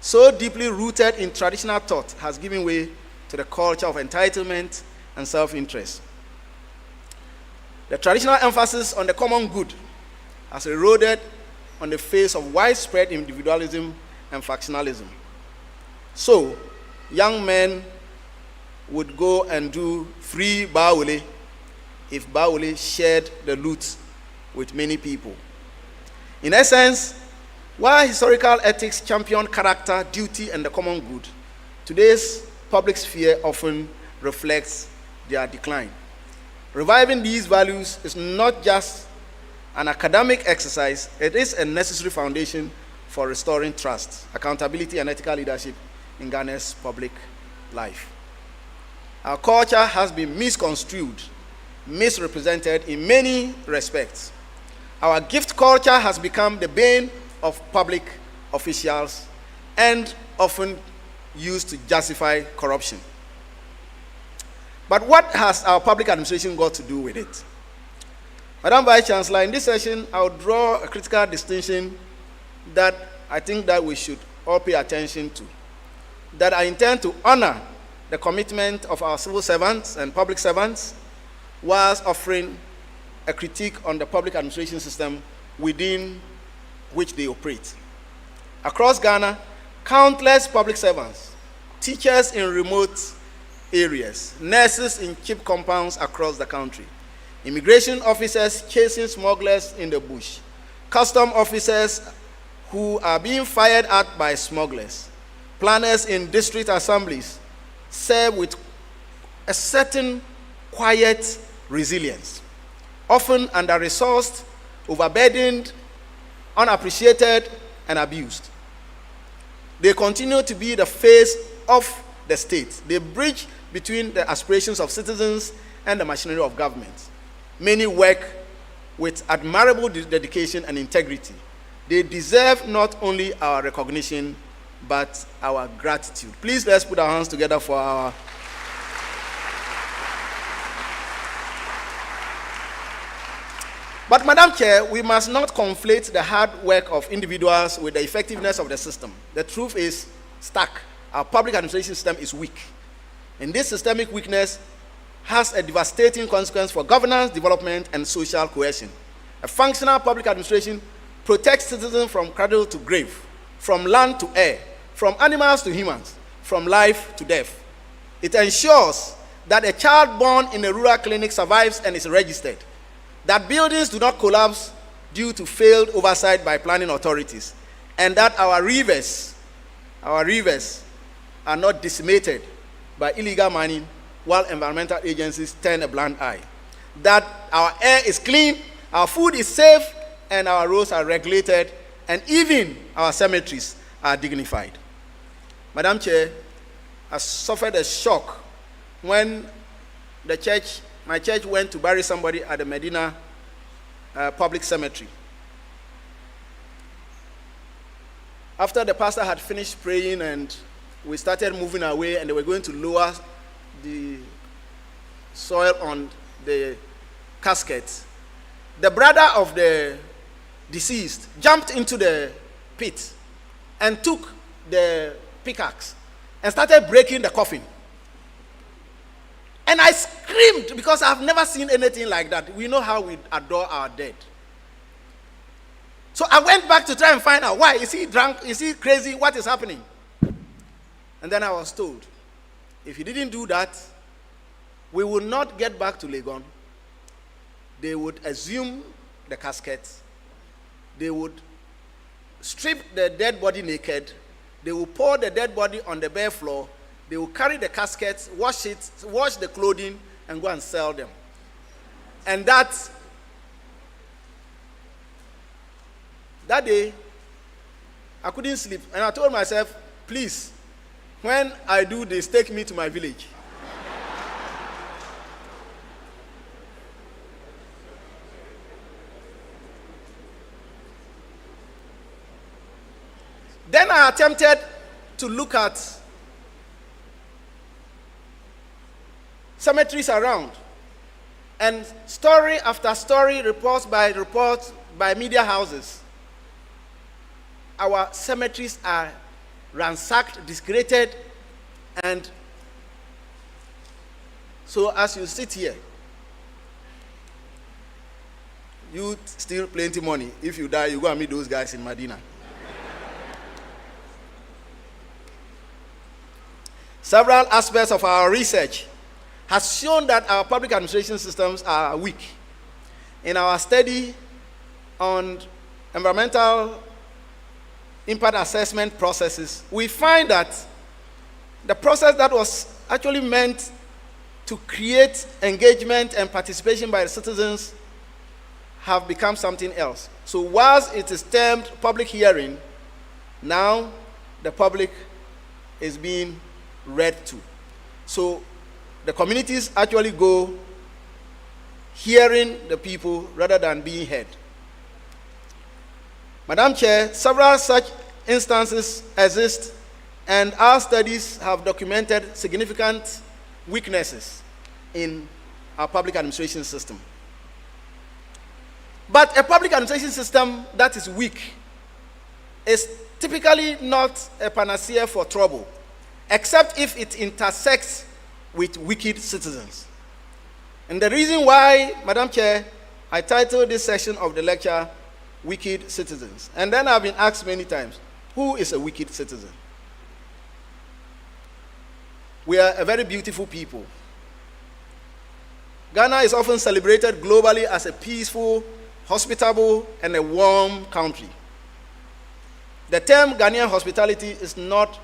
so deeply rooted in traditional thought, has given way to the culture of entitlement and self-interest. The traditional emphasis on the common good has eroded on the face of widespread individualism and factionalism. So, young men would go and do free Bawole if Bawole shared the loot with many people. In essence, while historical ethics champion character, duty, and the common good, today's public sphere often reflects their decline. Reviving these values is not just an academic exercise, it is a necessary foundation for restoring trust, accountability, and ethical leadership in Ghana's public life. Our culture has been misconstrued, misrepresented in many respects. Our gift culture has become the bane of public officials and often used to justify corruption. But what has our public administration got to do with it? Madam Vice Chancellor, in this session, I will draw a critical distinction that I think that we should all pay attention to. That I intend to honor the commitment of our civil servants and public servants, whilst offering a critique on the public administration system within which they operate. Across Ghana, countless public servants, teachers in remote areas, nurses in cheap compounds across the country, immigration officers chasing smugglers in the bush, custom officers who are being fired at by smugglers, planners in district assemblies serve with a certain quiet resilience, often under-resourced, overburdened, unappreciated, and abused. They continue to be the face of the state. They bridge between the aspirations of citizens and the machinery of government. Many work with admirable dedication and integrity. They deserve not only our recognition, but our gratitude. Please let's put our hands together for our... But Madam Chair, we must not conflate the hard work of individuals with the effectiveness of the system. The truth is stuck. Our public administration system is weak. And this systemic weakness has a devastating consequence for governance, development, and social cohesion. A functional public administration protects citizens from cradle to grave, from land to air, from animals to humans, from life to death. It ensures that a child born in a rural clinic survives and is registered, that buildings do not collapse due to failed oversight by planning authorities, and that our rivers are not decimated by illegal mining while environmental agencies turn a blind eye. That our air is clean, our food is safe, and our roads are regulated, and even our cemeteries are dignified. Madam Chair, I suffered a shock when my church went to bury somebody at the Medina public cemetery. After the pastor had finished praying and we started moving away and they were going to lower the soil on the casket, the brother of the deceased jumped into the pit and took the pickaxe and started breaking the coffin. And I screamed because I've never seen anything like that. We know how we adore our dead. So I went back to try and find out why. Is he drunk? Is he crazy? What is happening? And then I was told, if he didn't do that, we would not get back to Legon. They would assume the casket. They would strip the dead body naked. They will pour the dead body on the bare floor. They will carry the casket, wash the clothing, and go and sell them. And that day, I couldn't sleep. And I told myself, please, when I do this, take me to my village. Then I attempted to look at cemeteries around. And story after story, report by media houses, our cemeteries are ransacked, discredited, and so as you sit here, you steal plenty money. If you die, you go and meet those guys in Medina. Several aspects of our research has shown that our public administration systems are weak. In our study on environmental impact assessment processes, we find that the process that was actually meant to create engagement and participation by the citizens have become something else. So whilst it is termed public hearing, now the public is being read to. So the communities actually go hearing the people rather than being heard. Madam Chair, several such instances exist, and our studies have documented significant weaknesses in our public administration system. But a public administration system that is weak is typically not a panacea for trouble, except if it intersects with wicked citizens. And the reason why, Madam Chair, I titled this session of the lecture, Wicked Citizens. And then I've been asked many times, who is a wicked citizen? We are a very beautiful people. Ghana is often celebrated globally as a peaceful, hospitable, and a warm country. The term Ghanaian hospitality is not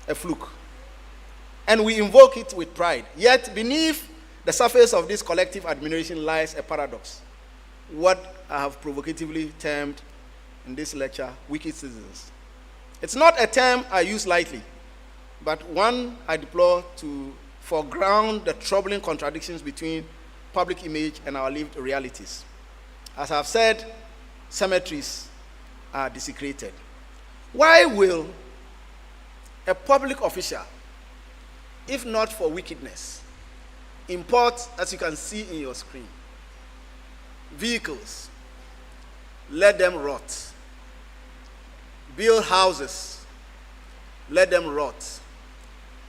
a fluke, and we invoke it with pride. Yet beneath the surface of this collective admiration lies a paradox, what I have provocatively termed in this lecture, wicked citizens. It's not a term I use lightly, but one I deploy to foreground the troubling contradictions between public image and our lived realities. As I've said, cemeteries are desecrated. Why will a public official, if not for wickedness, import, as you can see in your screen, vehicles, let them rot, build houses, let them rot?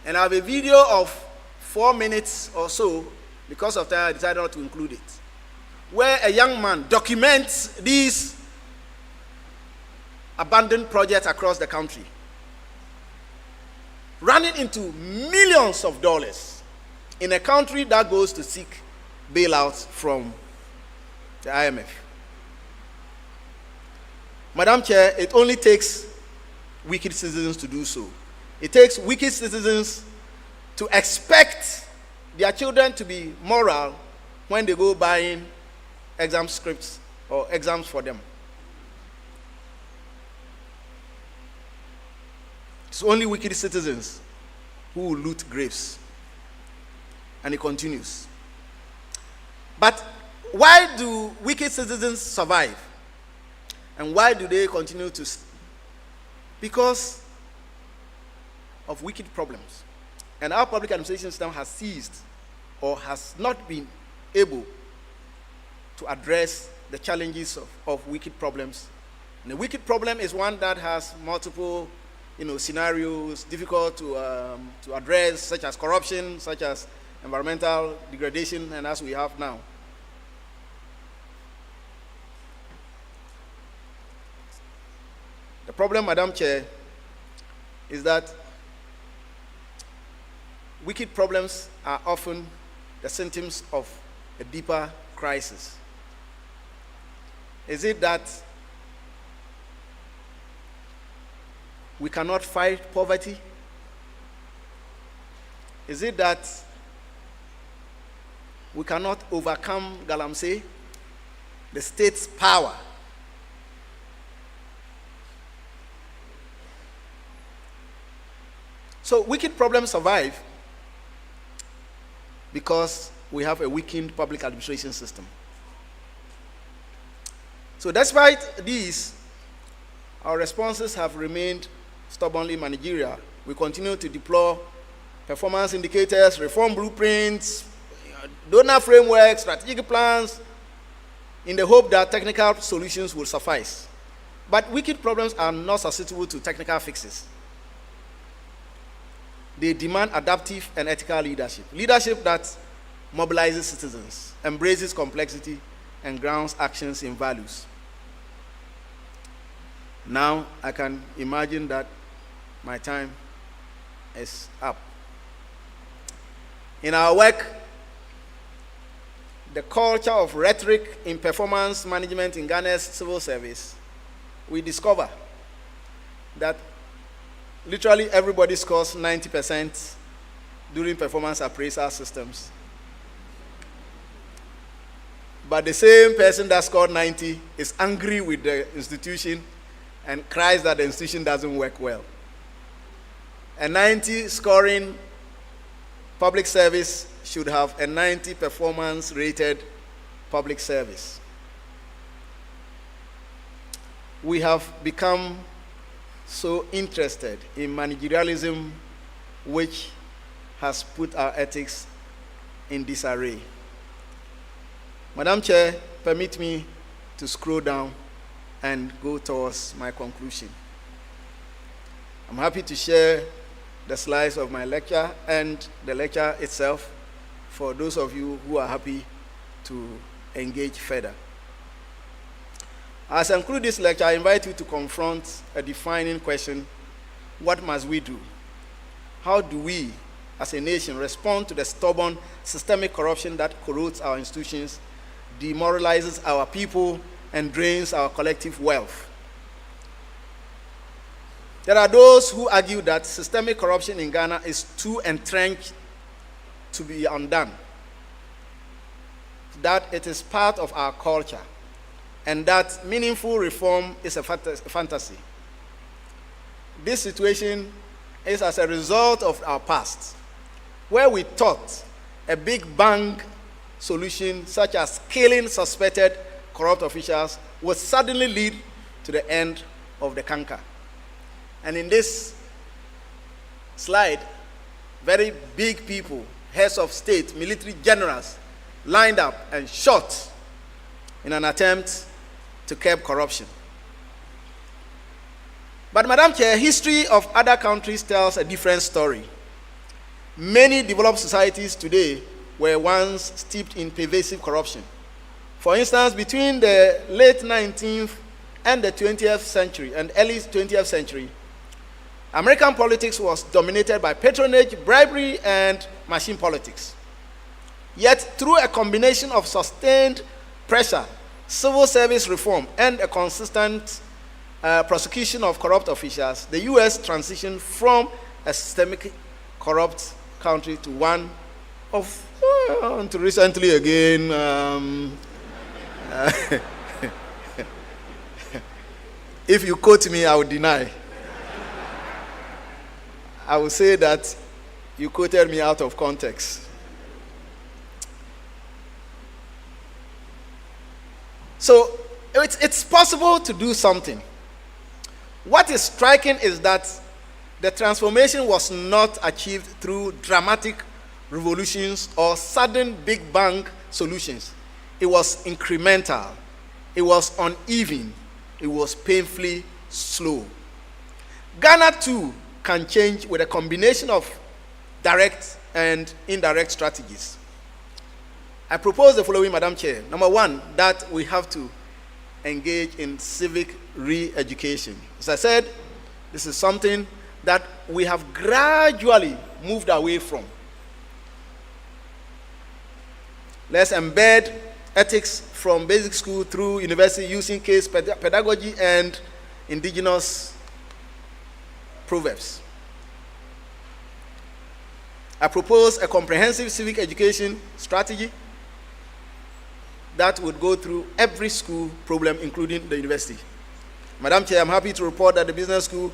And I have a video of 4 minutes or so, because of time I decided not to include it, where a young man documents these abandoned projects across the country, running into millions of dollars in a country that goes to seek bailouts from the IMF. Madam Chair, it only takes wicked citizens to do so. It takes wicked citizens to expect their children to be moral when they go buying exam scripts or exams for them. It's only wicked citizens who will loot graves. And it continues. But why do wicked citizens survive? And why do they continue to? Because of wicked problems. And our public administration system has seized or has not been able to address the challenges of wicked problems. And the wicked problem is one that has multiple scenarios, difficult to address, such as corruption, such as environmental degradation, and as we have now. The problem, Madam Chair, is that wicked problems are often the symptoms of a deeper crisis. Is it that we cannot fight poverty? Is it that we cannot overcome galamsey, the state's power? So wicked problems survive because we have a weakened public administration system. So despite these, our responses have remained stubbornly managerial. We continue to deploy performance indicators, reform blueprints, donor frameworks, strategic plans, in the hope that technical solutions will suffice. But wicked problems are not susceptible to technical fixes. They demand adaptive and ethical leadership. Leadership that mobilizes citizens, embraces complexity, and grounds actions in values. Now I can imagine that my time is up. In our work, the culture of rhetoric in performance management in Ghana's civil service, we discover that literally everybody scores 90% during performance appraisal systems. But the same person that scored 90 is angry with the institution and cries that the institution doesn't work well. A 90 scoring public service should have a 90 performance rated public service. We have become so interested in managerialism, which has put our ethics in disarray. Madam Chair, permit me to scroll down and go towards my conclusion. I'm happy to share the slides of my lecture and the lecture itself for those of you who are happy to engage further. As I conclude this lecture, I invite you to confront a defining question: what must we do? How do we, as a nation, respond to the stubborn systemic corruption that corrodes our institutions, demoralizes our people, and drains our collective wealth? There are those who argue that systemic corruption in Ghana is too entrenched to be undone, that it is part of our culture, and that meaningful reform is a fantasy. This situation is as a result of our past, where we thought a big bang solution, such as killing suspected corrupt officials, would suddenly lead to the end of the canker. And in this slide, very big people, heads of state, military generals, lined up and shot in an attempt to curb corruption. But Madam Chair, history of other countries tells a different story. Many developed societies today were once steeped in pervasive corruption. For instance, between the late 19th and the 20th century and early 20th century, American politics was dominated by patronage, bribery, and machine politics. Yet, through a combination of sustained pressure, civil service reform, and a consistent prosecution of corrupt officials, the U.S. transitioned from a systemically corrupt country to one of, until recently again, if you quote me, I will deny. I will say that you quoted me out of context. So it's possible to do something. What is striking is that the transformation was not achieved through dramatic revolutions or sudden big bang solutions. It was incremental. It was uneven. It was painfully slow. Ghana too can change with a combination of direct and indirect strategies. I propose the following, Madam Chair. Number one, that we have to engage in civic re-education. As I said, this is something that we have gradually moved away from. Let's embed ethics from basic school through university using case pedagogy and indigenous proverbs. I propose a comprehensive civic education strategy that would go through every school problem, including the university. Madam Chair, I'm happy to report that the business school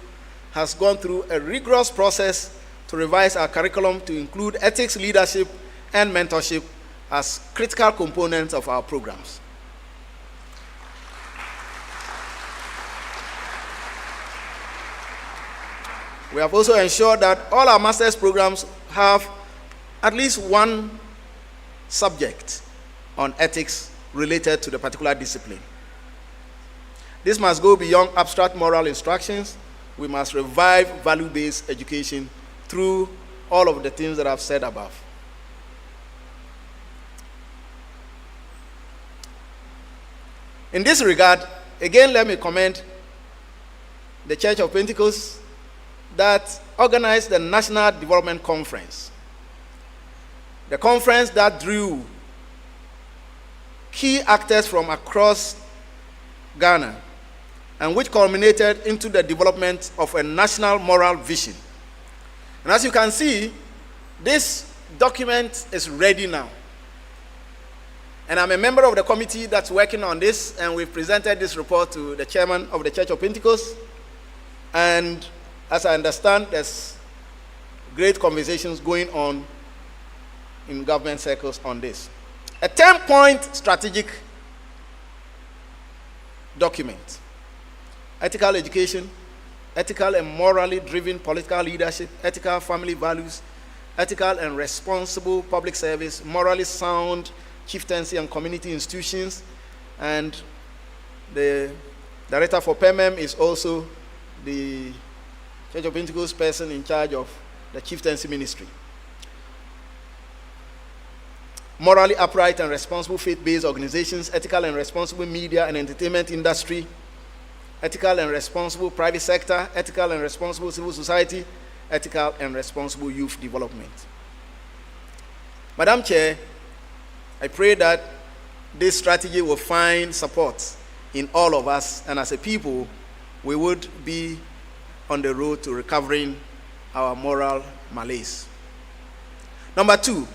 has gone through a rigorous process to revise our curriculum to include ethics, leadership, and mentorship as critical components of our programs. We have also ensured that all our master's programs have at least one subject on ethics related to the particular discipline. This must go beyond abstract moral instructions. We must revive value-based education through all of the things that I've said above. In this regard, again, let me commend the Church of Pentecost that organized the National Development Conference. The conference that drew key actors from across Ghana and which culminated into the development of a national moral vision. And as you can see, this document is ready now. And I'm a member of the committee that's working on this, and we've presented this report to the chairman of the Church of Pentecost. And as I understand, there's great conversations going on in government circles on this. A 10-point strategic document. Ethical education, ethical and morally driven political leadership, ethical family values, ethical and responsible public service, morally sound chieftaincy and community institutions, and the director for PEMEM is also the Church of Pentecost person in charge of the chieftaincy ministry. Morally upright and responsible faith-based organizations, ethical and responsible media and entertainment industry, ethical and responsible private sector, ethical and responsible civil society, ethical and responsible youth development. Madam Chair, I pray that this strategy will find support in all of us, and as a people, we would be on the road to recovering our moral malaise. Number 2,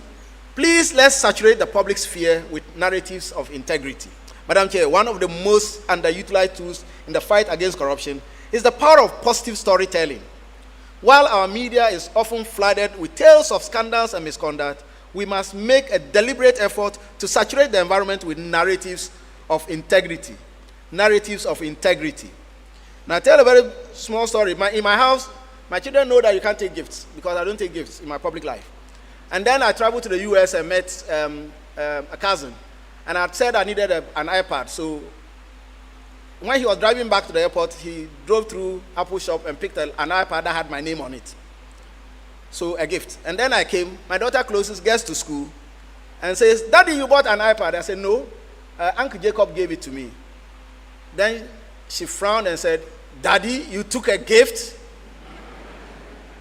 please let's saturate the public sphere with narratives of integrity. Madam Chair, one of the most underutilized tools in the fight against corruption is the power of positive storytelling. While our media is often flooded with tales of scandals and misconduct, we must make a deliberate effort to saturate the environment with narratives of integrity. Narratives of integrity. Now, I'll tell a very small story. In my house, my children know that you can't take gifts because I don't take gifts in my public life. And then I traveled to the US and met a cousin. And I said I needed an iPad. So when he was driving back to the airport, he drove through Apple shop and picked an iPad that had my name on it. So a gift. And then I came, my daughter closest gets to school and says, "Daddy, you bought an iPad?" I said, "No, Uncle Jacob gave it to me." Then she frowned and said, "Daddy, you took a gift?"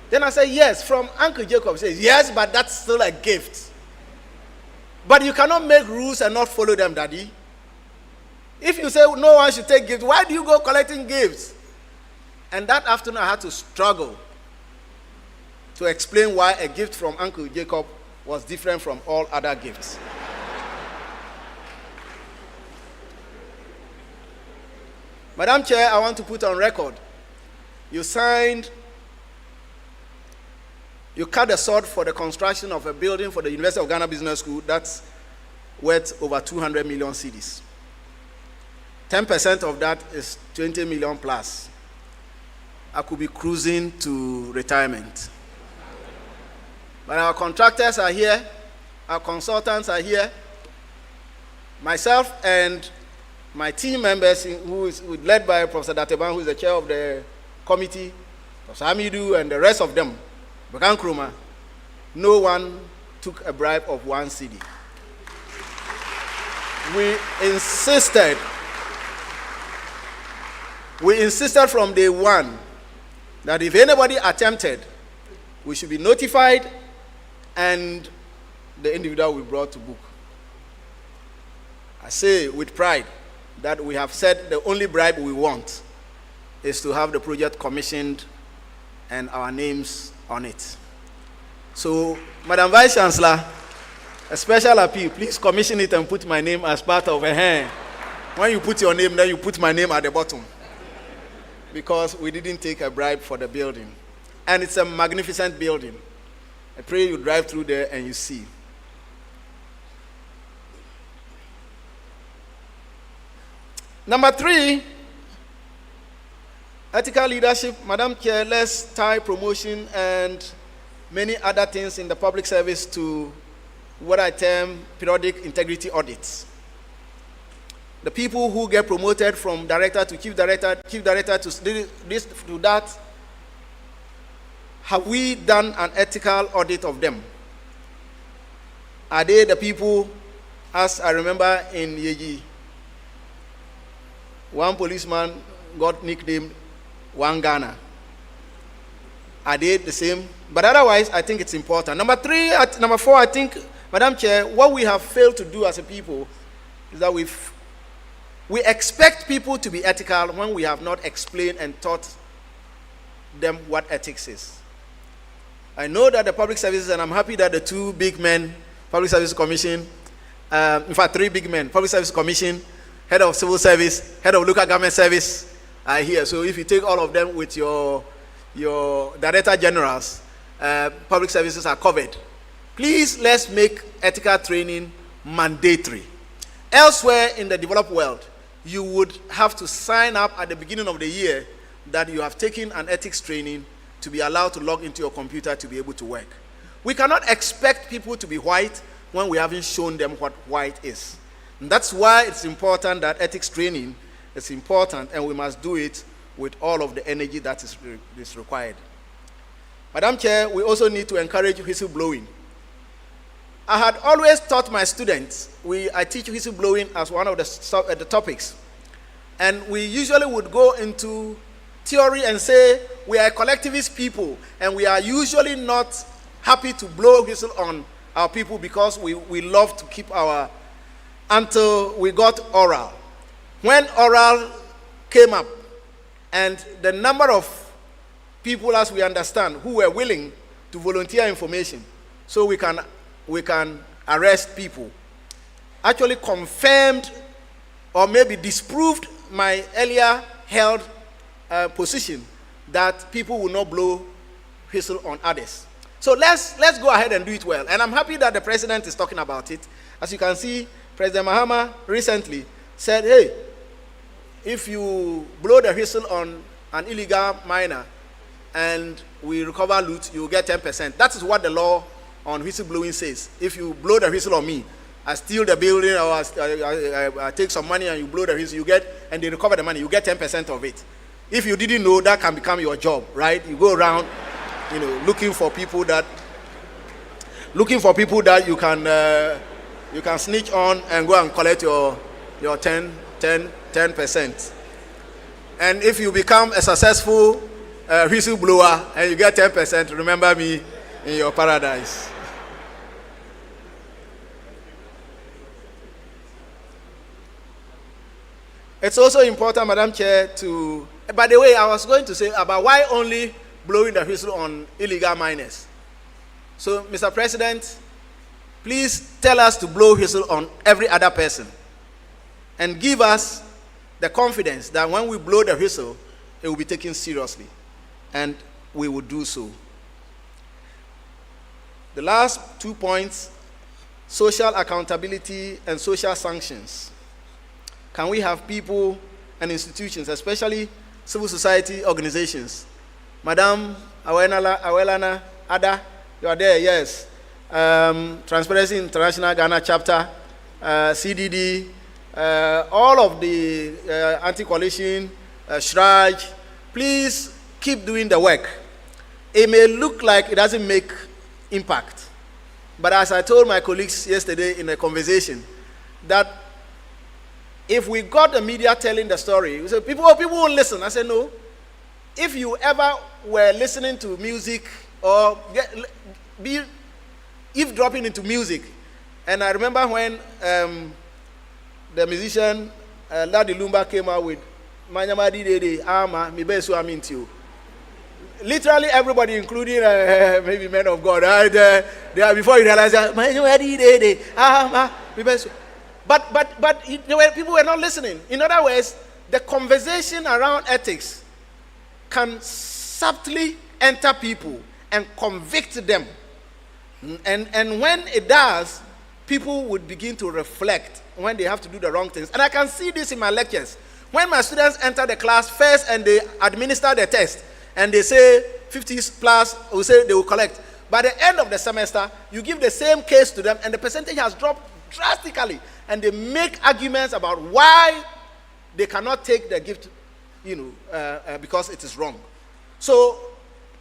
Then I said, "Yes, from Uncle Jacob." He says, "Yes, but that's still a gift. But you cannot make rules and not follow them, Daddy. If you say no one should take gifts, why do you go collecting gifts?" And that afternoon I had to struggle to explain why a gift from Uncle Jacob was different from all other gifts. Madam Chair, I want to put on record, you cut the sword for the construction of a building for the University of Ghana Business School that's worth over 200 million cedis. 10% of that is 20 million plus. I could be cruising to retirement. But our contractors are here, our consultants are here. Myself and my team members, who is led by Professor Dateban, who is the chair of the committee, Professor Hamidu, and the rest of them, Bakan Kruma, no one took a bribe of 1 cedi. We insisted from day one that if anybody attempted, we should be notified and the individual will be brought to book. I say with pride that we have said the only bribe we want is to have the project commissioned and our names on it. So, Madam Vice Chancellor, a special appeal, please commission it and put my name as part of a hand. When you put your name, then you put my name at the bottom. Because we didn't take a bribe for the building. And it's a magnificent building. I pray you drive through there and you see. Number 3, ethical leadership. Madam Chair, let's tie promotion and many other things in the public service to what I term periodic integrity audits. The people who get promoted from director to chief director to this to that, have we done an ethical audit of them? Are they the people, as I remember in Yeji, one policeman got nicknamed One Ghana. Are they the same? But otherwise, I think it's important. Number 4, I think, Madam Chair, what we have failed to do as a people is that we expect people to be ethical when we have not explained and taught them what ethics is. I know that the public services, and I'm happy that the 2 big men, Public Service Commission, in fact 3 big men, Public Service Commission, Head of Civil Service, Head of Local Government Service are here. So if you take all of them with your Director Generals, public services are covered. Please, let's make ethical training mandatory. Elsewhere in the developed world, you would have to sign up at the beginning of the year that you have taken an ethics training to be allowed to log into your computer to be able to work. We cannot expect people to be white when we haven't shown them what white is. And that's why it's important that ethics training is important, and we must do it with all of the energy that is required. Madam Chair, we also need to encourage whistleblowing. I had always taught my students, I teach whistleblowing as one of the topics, and we usually would go into theory and say we are a collectivist people, and we are usually not happy to blow whistle on our people because we love to keep our, until we got oral. When oral came up, and the number of people, as we understand, who were willing to volunteer information so we can arrest people, actually confirmed or maybe disproved my earlier held position that people will not blow whistle on others. So let's go ahead and do it well. And I'm happy that the president is talking about it. As you can see, President Mahama recently said, hey, if you blow the whistle on an illegal miner and we recover loot, you will get 10%. That is what the law on whistleblowing says. If you blow the whistle on me, I steal the building, or I take some money and you blow the whistle, you get, and they recover the money, you get 10% of it. If you didn't know, that can become your job, right? You go around, looking for people that you can snitch on and go and collect your 10%. And if you become a successful whistleblower and you get 10%, remember me in your paradise. It's also important, Madam Chair, by the way, I was going to say about why only blowing the whistle on illegal miners. So, Mr. President, please tell us to blow whistle on every other person and give us the confidence that when we blow the whistle, it will be taken seriously, and we will do so. The last 2 points, social accountability and social sanctions. Can we have people and institutions, especially civil society organizations? Madam Awelana Ada, you are there, yes. Transparency International Ghana chapter, CDD, all of the anti-coalition, SHRAJ, please keep doing the work. It may look like it doesn't make impact, but as I told my colleagues yesterday in a conversation, that if we got the media telling the story, we said, people won't listen. I said, no. if you ever were listening to music or be eavesdropping into music, and I remember when the musician Ladi Lumba came out with Manyamadi Dede Ama Mibesu Amintio. Literally everybody, including maybe men of God, they are before you realize that Manyamadi Dede Ama Mibesu. But people were not listening. In other words, the conversation around ethics can subtly enter people and convict them. And when it does, people would begin to reflect when they have to do the wrong things. And I can see this in my lectures. When my students enter the class first and they administer the test, and they say 50 plus, we say they will collect. By the end of the semester, you give the same case to them, and the percentage has dropped drastically. And they make arguments about why they cannot take the gift, because it is wrong. So,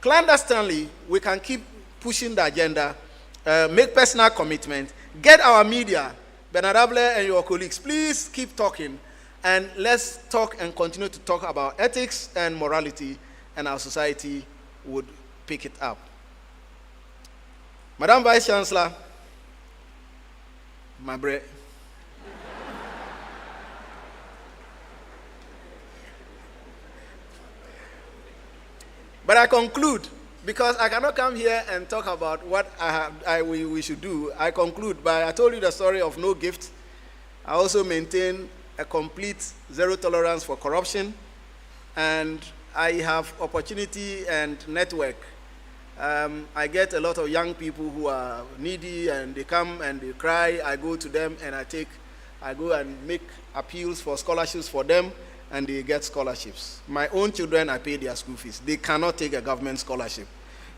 clandestinely, we can keep pushing the agenda, make personal commitment, get our media, Bernard and your colleagues, please keep talking, and let's talk and continue to talk about ethics and morality, and our society would pick it up. Madam Vice Chancellor, my bread. But I conclude, because I cannot come here and talk about what we should do. I conclude by, I told you the story of no gift. I also maintain a complete zero tolerance for corruption, and I have opportunity and network. I get a lot of young people who are needy, and they come and they cry. I go to them and I go and make appeals for scholarships for them, and they get scholarships. My own children, I pay their school fees. They cannot take a government scholarship,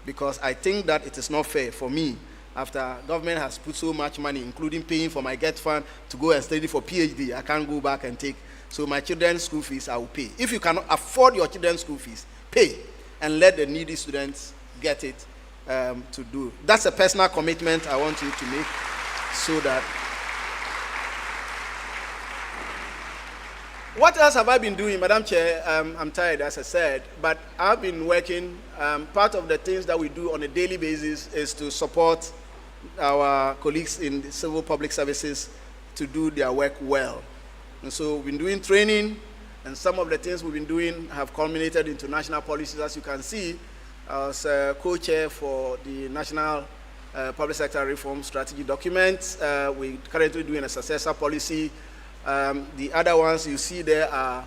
because I think that it is not fair for me, after government has put so much money, including paying for my GET fund to go and study for PhD. I can't go back and take. So my children's school fees, I will pay. If you cannot afford your children's school fees, pay, and let the needy students get it to do. That's a personal commitment I want you to make, so that. What else have I been doing, Madam Chair? I'm tired, as I said, but I've been working. Part of the things that we do on a daily basis is to support our colleagues in the civil public services to do their work well. And so we've been doing training, and some of the things we've been doing have culminated into national policies. As you can see, I was co-chair for the National Public Sector Reform Strategy document. We're currently doing a successor policy. The other ones you see there are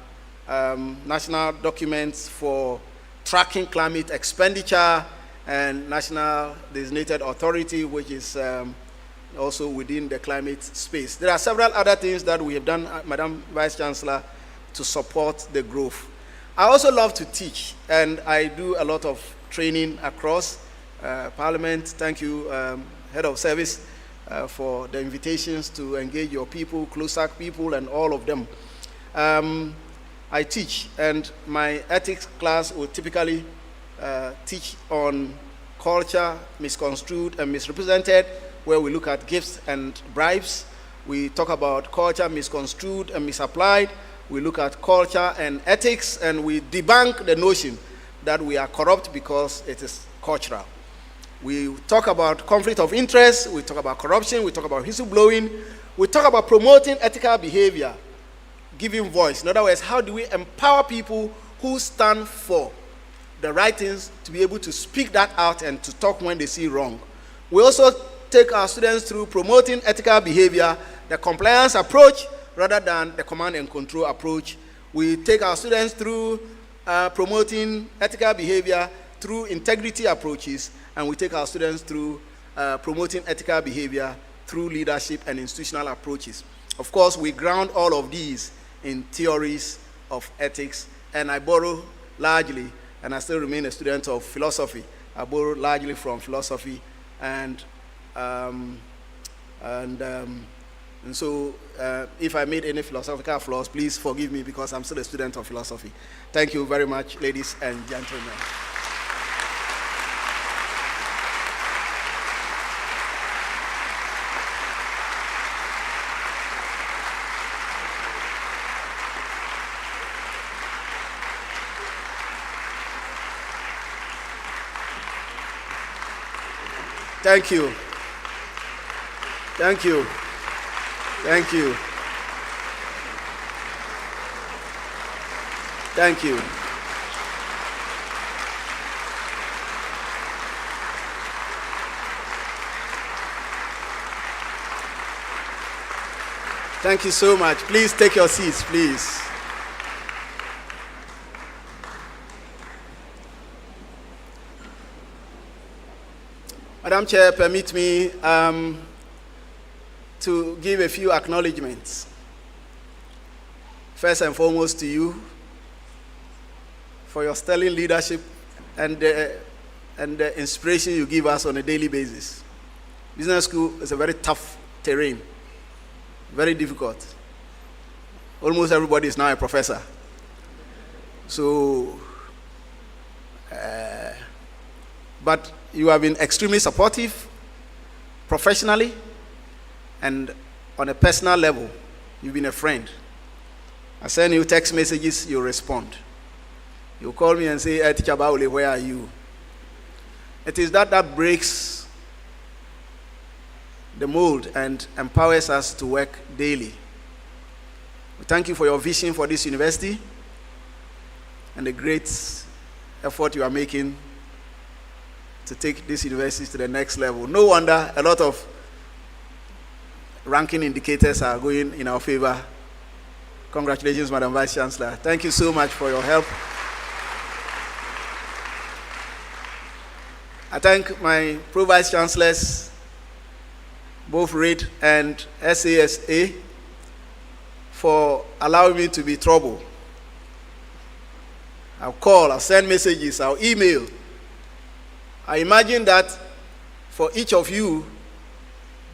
national documents for tracking climate expenditure, and National Designated Authority, which is also within the climate space. There are several other things that we have done, Madam Vice Chancellor, to support the growth. I also love to teach, and I do a lot of training across Parliament. Thank you, Head of Service, for the invitations to engage your people, CLOSAC people, and all of them. I teach, and my ethics class will typically teach on culture misconstrued and misrepresented, where we look at gifts and bribes. We talk about culture misconstrued and misapplied. We look at culture and ethics, and we debunk the notion that we are corrupt because it is cultural. We talk about conflict of interest, we talk about corruption, we talk about whistleblowing, we talk about promoting ethical behavior, giving voice. In other words, how do we empower people who stand for the right things to be able to speak that out and to talk when they see wrong. We also take our students through promoting ethical behavior, the compliance approach rather than the command and control approach. We take our students through promoting ethical behavior through integrity approaches, and we take our students through promoting ethical behavior through leadership and institutional approaches. Of course, we ground all of these in theories of ethics, and I borrow largely, and I still remain a student of philosophy. I borrow largely from philosophy, and so if I made any philosophical flaws, please forgive me, because I'm still a student of philosophy. Thank you very much, ladies and gentlemen. Thank you. Thank you. Thank you. Thank you. Thank you so much. Please take your seats, please. Madam Chair, permit me to give a few acknowledgements. First and foremost to you for your sterling leadership and the inspiration you give us on a daily basis. Business school is a very tough terrain, very difficult. Almost everybody is now a professor. So, but you have been extremely supportive, professionally, and on a personal level, you've been a friend. I send you text messages, you respond. You call me and say, hey, Teacher Bawole, where are you? It is that breaks the mold and empowers us to work daily. We thank you for your vision for this university and the great effort you are making to take this university to the next level. No wonder a lot of ranking indicators are going in our favor. Congratulations, Madam Vice Chancellor. Thank you so much for your help. I thank my Pro-Vice Chancellors, both REIT and SASA, for allowing me to be trouble. I'll call, I'll send messages, I'll email. I imagine that for each of you,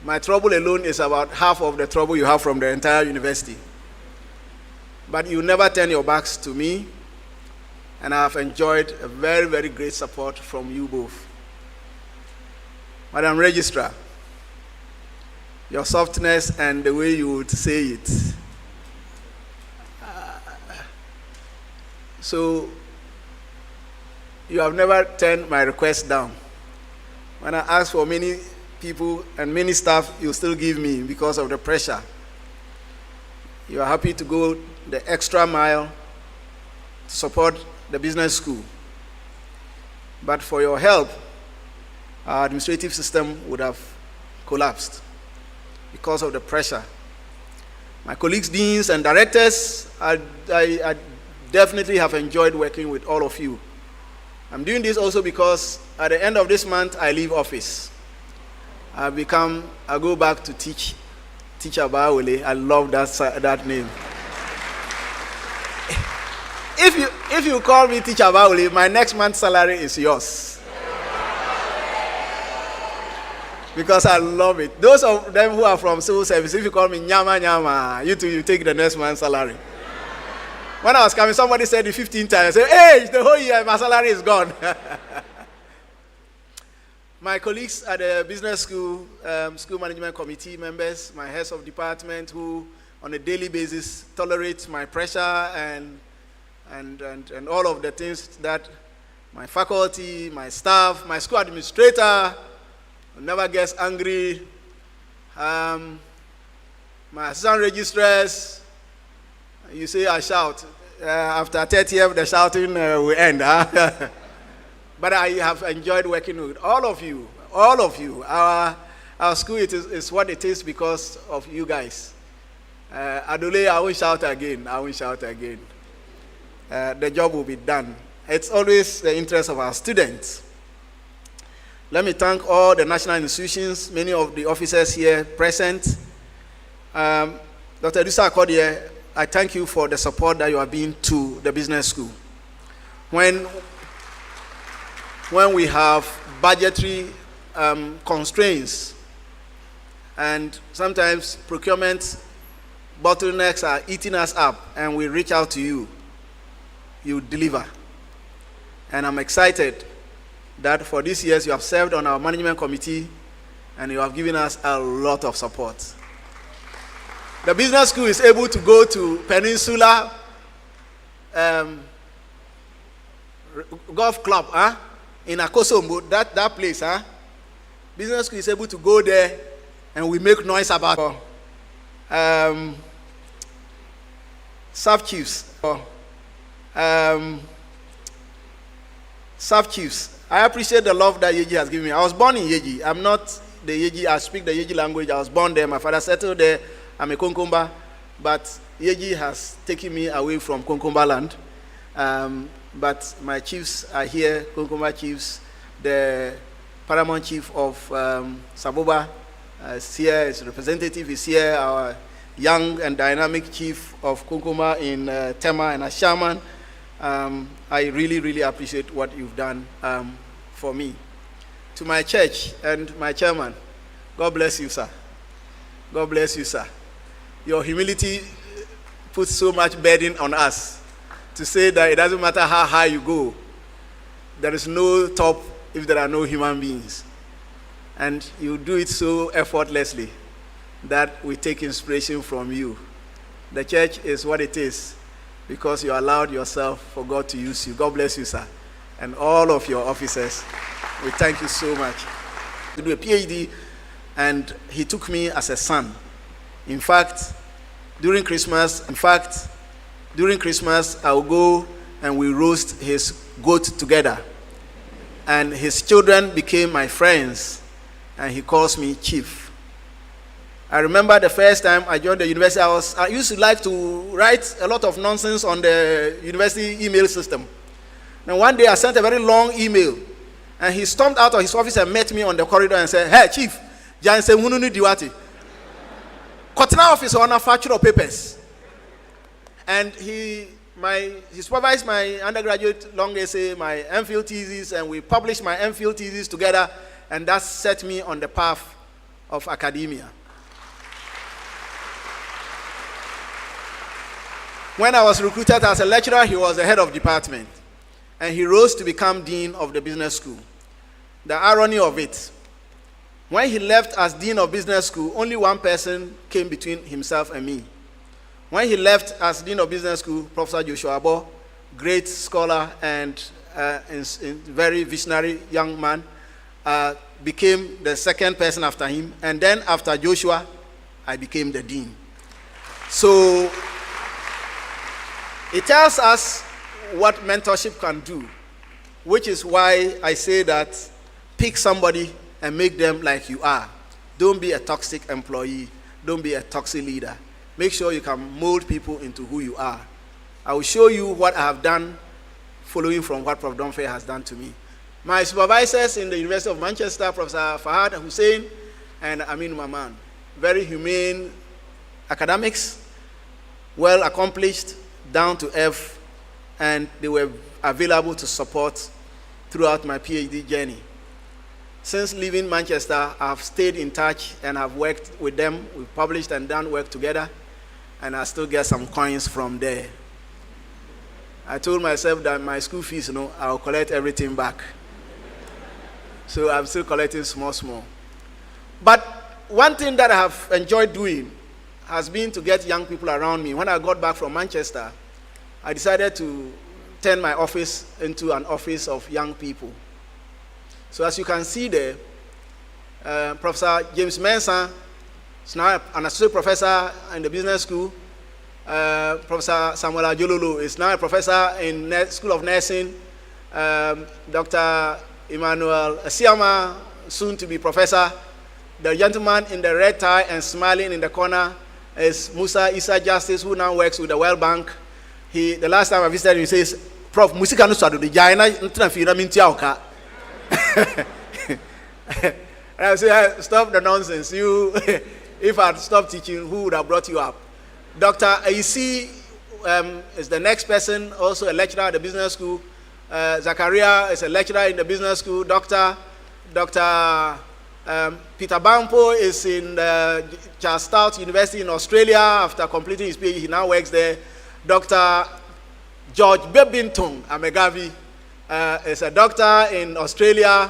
my trouble alone is about half of the trouble you have from the entire university. But you never turn your backs to me, and I have enjoyed a very, very great support from you both. Madam Registrar, your softness and the way you would say it. So, you have never turned my request down. When I ask for many people and many staff, you still give me because of the pressure. You are happy to go the extra mile to support the business school. But for your help, our administrative system would have collapsed because of the pressure. My colleagues, deans, and directors, I definitely have enjoyed working with all of you. I'm doing this also because at the end of this month, I leave office. I go back to teach Teacher Bawole. I love that name. If you call me Teacher Bawole, my next month's salary is yours. Because I love it. Those of them who are from civil service, if you call me Nyama Nyama, you take the next month's salary. When I was coming, somebody said it 15 times. I said, hey, the whole year, my salary is gone. My colleagues at the business school, school management committee members, my heads of department who on a daily basis tolerate my pressure and all of the things that my faculty, my staff, my school administrator never gets angry. My assistant registrars, you say I shout. After 30 years, the shouting will end. Huh? But I have enjoyed working with all of you. All of you. Our school is what it is because of you guys. Adole, I won't shout again. I won't shout again. The job will be done. It's always the interest of our students. Let me thank all the national institutions, many of the officers here present. Dr. Dusa Akodie, I thank you for the support that you have been to the business school. When we have budgetary constraints and sometimes procurement bottlenecks are eating us up and we reach out to you, you deliver. And I'm excited that for these years you have served on our management committee and you have given us a lot of support. The business school is able to go to Peninsula Golf Club in Akosombo, that place. business school is able to go there and we make noise about sub-chiefs. Sub-chiefs. I appreciate the love that Yeji has given me. I was born in Yeji. I'm not the Yeji, I speak the Yeji language. I was born there. My father settled there. I'm a Konkomba. But Yeji has taken me away from Konkomba land. But my chiefs are here, Konkomba chiefs. The paramount chief of Saboba is here, his representative is here, our young and dynamic chief of Konkomba in Tema and Ashaman. I really, really appreciate what you've done for me. To my church and my chairman, God bless you, sir. God bless you, sir. Your humility puts so much burden on us to say that it doesn't matter how high you go, there is no top if there are no human beings. And you do it so effortlessly that we take inspiration from you. The church is what it is because you allowed yourself for God to use you. God bless you, sir. And all of your officers, we thank you so much. To do a PhD, and he took me as a son. In fact, during Christmas, I'll go and we roast his goat together. And his children became my friends, and he calls me chief. I remember the first time I joined the university, I used to like to write a lot of nonsense on the university email system. And one day I sent a very long email, and he stormed out of his office and met me on the corridor and said, "Hey, chief, Jan said, Hununu Diwati. Kotna office on a facture of papers." And he supervised my undergraduate long essay, my MPhil thesis, and we published my MPhil thesis together, and that set me on the path of academia. When I was recruited as a lecturer, he was the head of department, and he rose to become dean of the business school. The irony of it, when he left as dean of business school, only one person came between himself and me. When he left as dean of business school, Professor Joshua Abo, great scholar and very visionary young man, became the second person after him. And then after Joshua, I became the dean. So it tells us what mentorship can do, which is why I say that pick somebody and make them like you are. Don't be a toxic employee. Don't be a toxic leader. Make sure you can mold people into who you are. I will show you what I have done following from what Prof. Domfe has done to me. My supervisors in the University of Manchester, Professor Fahad Hussein and Amin Maman, very humane academics, well accomplished, down to earth, and they were available to support throughout my PhD journey. Since leaving Manchester, I've stayed in touch and I've worked with them. We've published and done work together, and I still get some coins from there. I told myself that my school fees, I'll collect everything back. So I'm still collecting small. But one thing that I have enjoyed doing has been to get young people around me. When I got back from Manchester, I decided to turn my office into an office of young people. So as you can see there, Professor James Mensah is now an associate professor in the business school. Professor Samuel Ajololo is now a professor in School of Nursing. Dr. Emmanuel Asiama, soon to be professor. The gentleman in the red tie and smiling in the corner is Musa Issa Justice, who now works with the World Bank. The last time I visited him, he says, "Prof, musika no swado de jaina ntina fi na minti awka." And I say, "Stop the nonsense. You, if I'd stopped teaching, who would have brought you up?" Dr. Aisi is the next person, also a lecturer at the business school. Zakaria is a lecturer in the business school. Dr. Peter Bampo is in Charles Sturt University in Australia. After completing his PhD, he now works there. Dr. George Bebinton Amegavi is a doctor in Australia.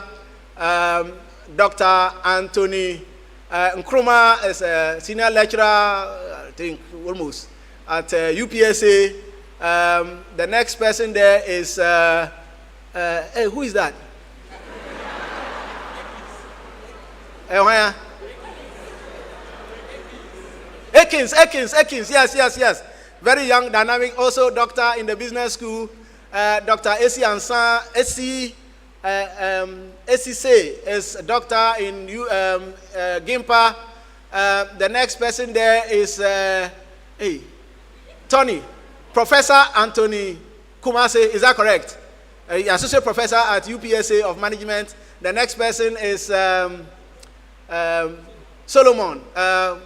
Dr. Anthony Nkrumah is a senior lecturer, I think almost, at UPSA. The next person there is, hey, who is that? Atkins, yes. Very young, dynamic, also doctor in the business school. Dr. Esi Ansan, Esi Say is a doctor in Gimpa. The next person there is Tony, Professor Anthony Kumase, is that correct? Associate Professor at UPSA of Management. The next person is Solomon,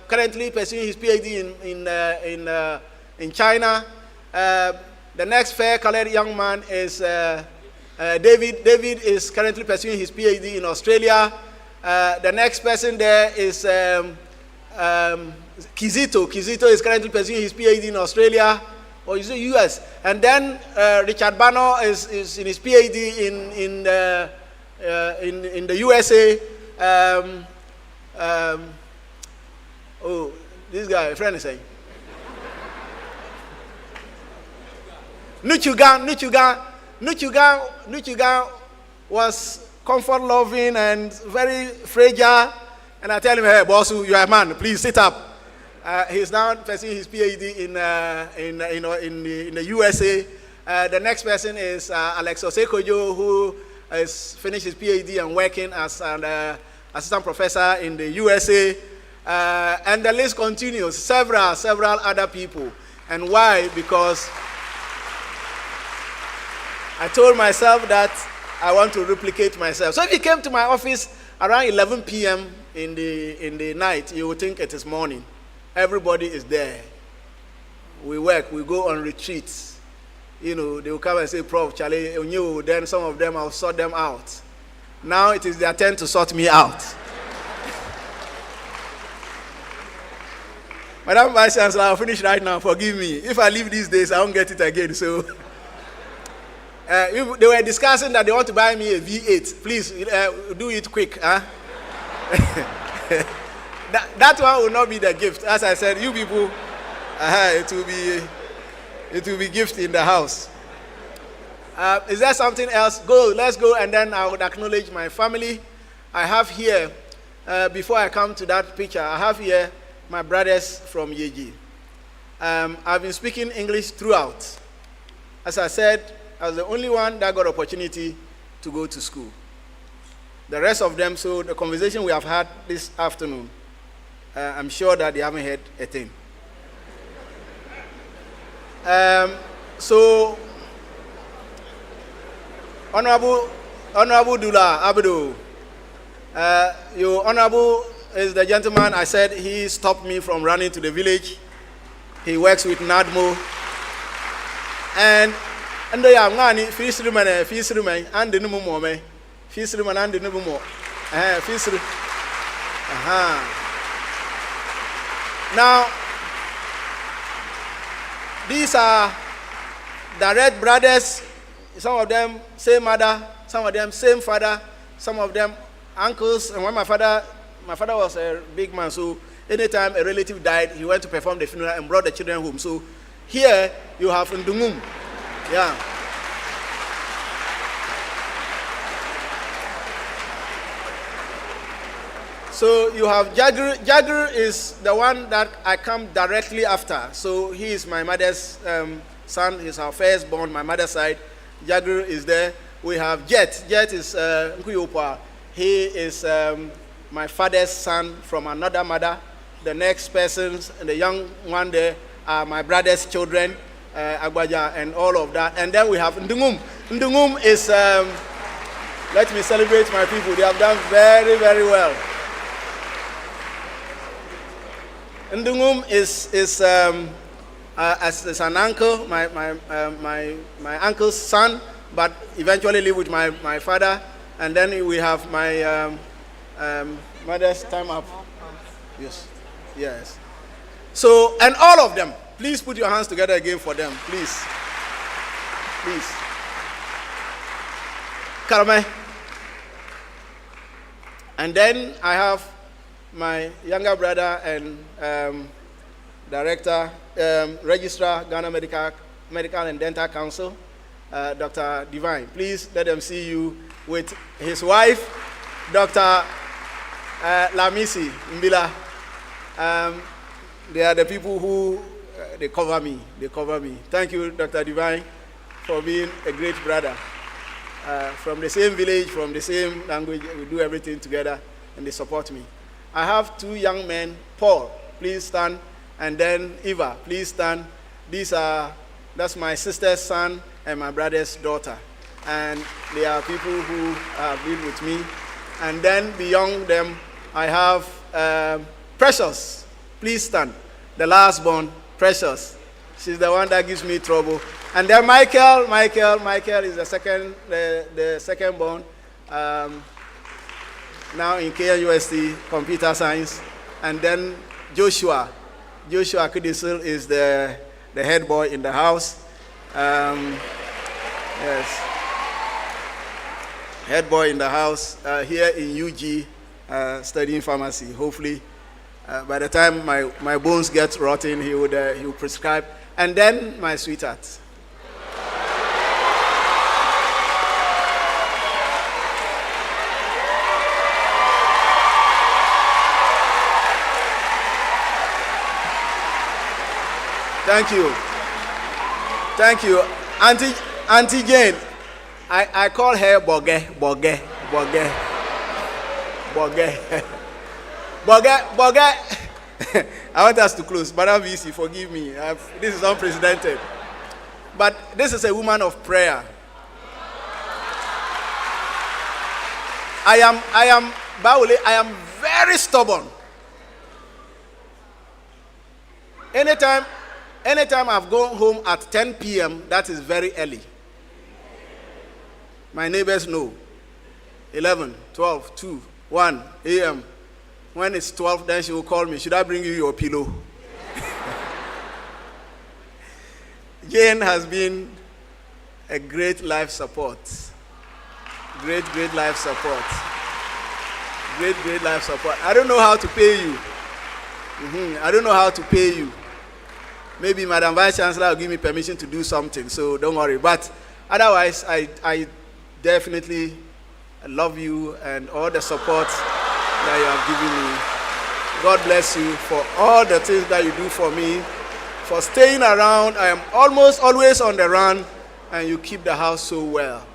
currently pursuing his PhD in China. The next fair-colored young man is David. David is currently pursuing his PhD in Australia. The next person there is Kizito. Kizito is currently pursuing his PhD in Australia, or is it US? And then Richard Bano is in his PhD in the USA. This guy, a friend is saying. Nuchugan was comfort-loving and very fragile. And I tell him, hey, boss, you are a man, please sit up. He's now pursuing his PhD in the USA. The next person is Alex Osekojo, who has finished his PhD and working as an assistant professor in the USA. And the list continues, several other people. And why? Because I told myself that I want to replicate myself. So if you came to my office around 11 p.m. in the night, you would think it is morning. Everybody is there. We work, we go on retreats. They will come and say, Prof, Charlie, then some of them, I'll sort them out. Now it is their turn to sort me out. Madam Vice Chancellor, I'll finish right now. Forgive me. If I leave these days, I won't get it again. So, they were discussing that they want to buy me a V8. Please do it quick. Huh? that one will not be the gift. As I said, you people, it will be gift in the house. Is there something else? Let's go, and then I would acknowledge my family. I have here, before I come to that picture, I have here my brothers from Yeji. I've been speaking English throughout. As I said, I was the only one that got opportunity to go to school. The rest of them, so the conversation we have had this afternoon, I'm sure that they haven't heard a thing. So, Honorable Dula Abdu, your Honorable is the gentleman I said he stopped me from running to the village. He works with NADMO. And they are money, fees room and the no more. Fees room and the no more. Fees room. Now, these are direct brothers. Some of them same mother, some of them same father, some of them uncles. And when my father was a big man, so anytime a relative died, he went to perform the funeral and brought the children home. So here you have Ndungum. Yeah. So you have Jagger. Jagger is the one that I come directly after. So he is my mother's son. He's our firstborn, my mother's side. Jagger is there. We have Jet. Jet is Nkuyopa. He is my father's son from another mother. The next persons, and the young one there, are my brother's children, Agbaja, and all of that. And then we have Ndungum. Ndungum is, let me celebrate my people. They have done very, very well. Ndungum is as an uncle, my uncle's son, but eventually live with my father. And then we have my mother's time up. Yes. So, and all of them, please put your hands together again for them, please. Karame. And then I have my younger brother and director, Registrar, Ghana Medical and Dental Council, Dr. Divine. Please let them see you with his wife, Dr. Lamisi, Mbila. They are the people who they cover me. They cover me. Thank you, Dr. Divine, for being a great brother. From the same village, from the same language, we do everything together, and they support me. I have two young men. Paul, please stand, and then Eva, please stand. That's my sister's son and my brother's daughter, and they are people who have been with me. And then beyond them, I have Precious. Please stand. The last born, Precious. She's the one that gives me trouble. And then Michael is the second born. Now in KNUST Computer Science. And then Joshua Kudisil is the head boy in the house. Yes. Head boy in the house here in UG, studying pharmacy. Hopefully, by the time my bones get rotten, he will prescribe. And then my sweetheart. Thank you, Auntie Jane. I call her Boge. I want us to close. Madam VC, forgive me. This is unprecedented. But this is a woman of prayer. I am Bawole. I am very stubborn. Anytime I've gone home at 10 p.m., that is very early. My neighbors know. 11, 12, 2, 1 a.m. When it's 12, then she will call me. Should I bring you your pillow? Jane has been a great life support. Great life support. Great life support. I don't know how to pay you. I don't know how to pay you. Maybe Madam Vice Chancellor will give me permission to do something, so don't worry. But otherwise, I definitely love you and all the support that you have given me. God bless you for all the things that you do for me, for staying around. I am almost always on the run, and you keep the house so well.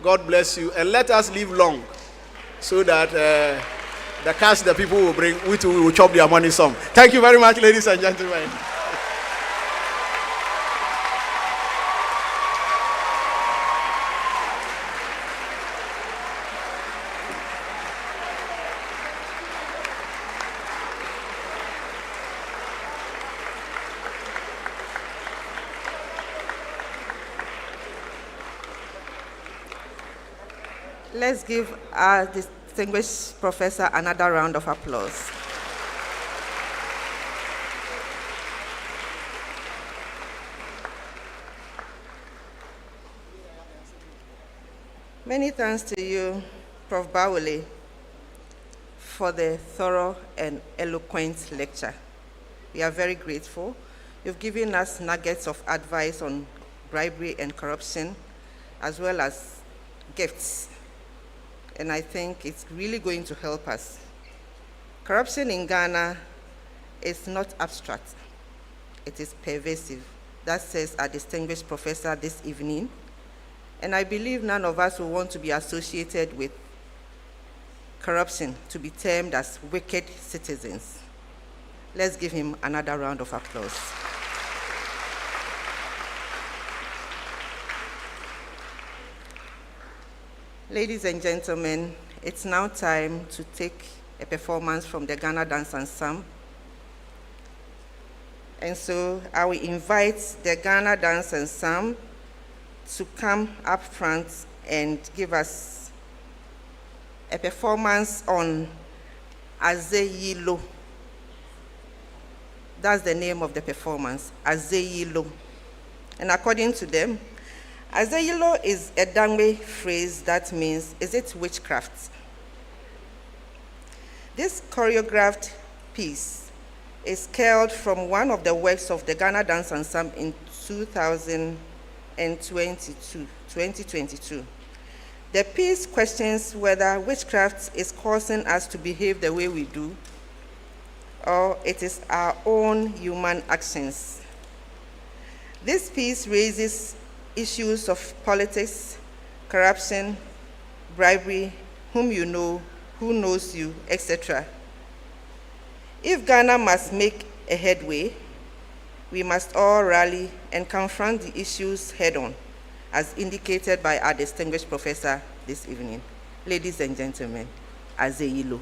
God bless you, and let us live long, so that the cash that people will bring, we will chop their money some. Thank you very much, ladies and gentlemen. Let's give our distinguished professor another round of applause. Many thanks to you, Prof. Bawole, for the thorough and eloquent lecture. We are very grateful. You've given us nuggets of advice on bribery and corruption, as well as gifts. And I think it's really going to help us. Corruption in Ghana is not abstract. It is pervasive. That says our distinguished professor this evening. And I believe none of us will want to be associated with corruption, to be termed as wicked citizens. Let's give him another round of applause. Ladies and gentlemen, it's now time to take a performance from the Ghana Dance Ensemble. And so I will invite the Ghana Dance Ensemble to come up front and give us a performance on Azeyilo. That's the name of the performance, Azeyilo. And according to them, Azeyilo is a Dangme phrase that means, is it witchcraft? This choreographed piece is scaled from one of the works of the Ghana Dance Ensemble in 2022. The piece questions whether witchcraft is causing us to behave the way we do, or it is our own human actions. This piece raises issues of politics, corruption, bribery, whom you know, who knows you, etc. If Ghana must make a headway, we must all rally and confront the issues head-on, as indicated by our distinguished professor this evening. Ladies and gentlemen, Azeyilo.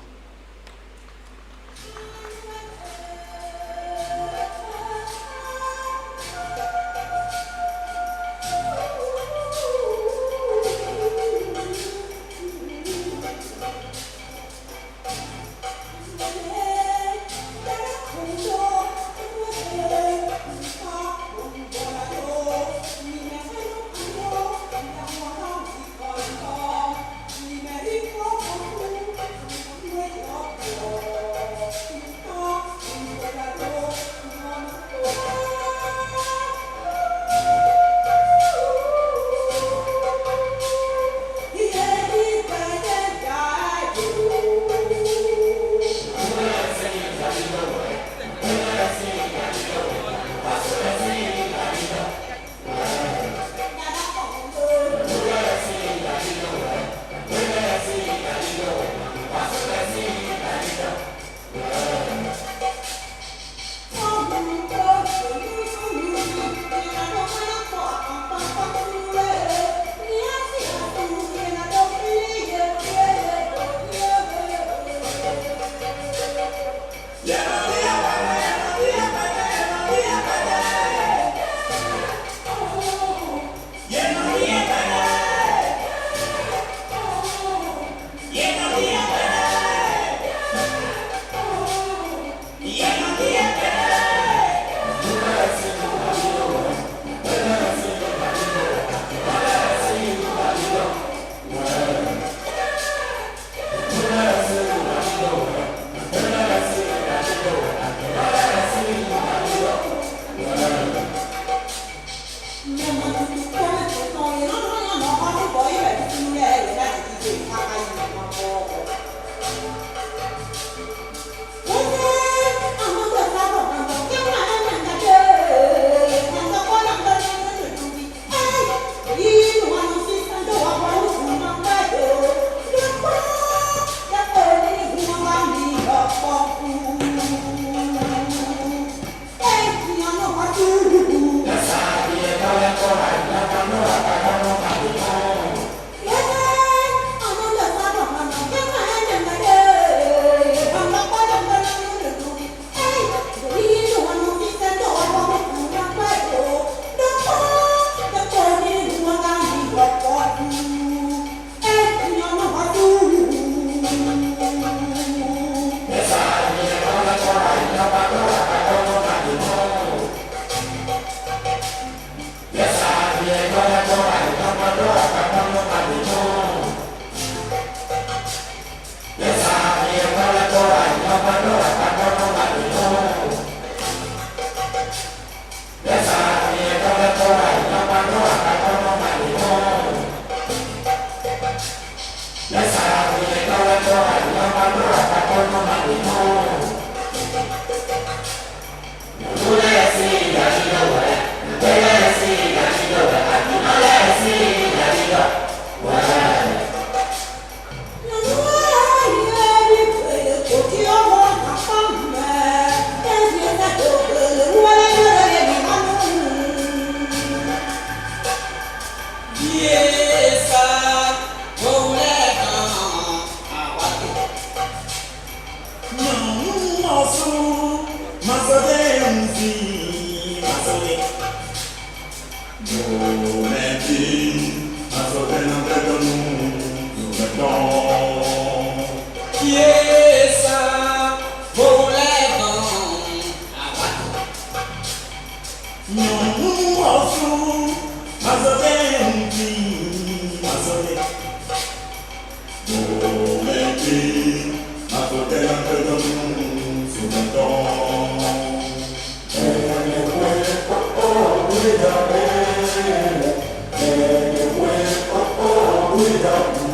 Cuidado.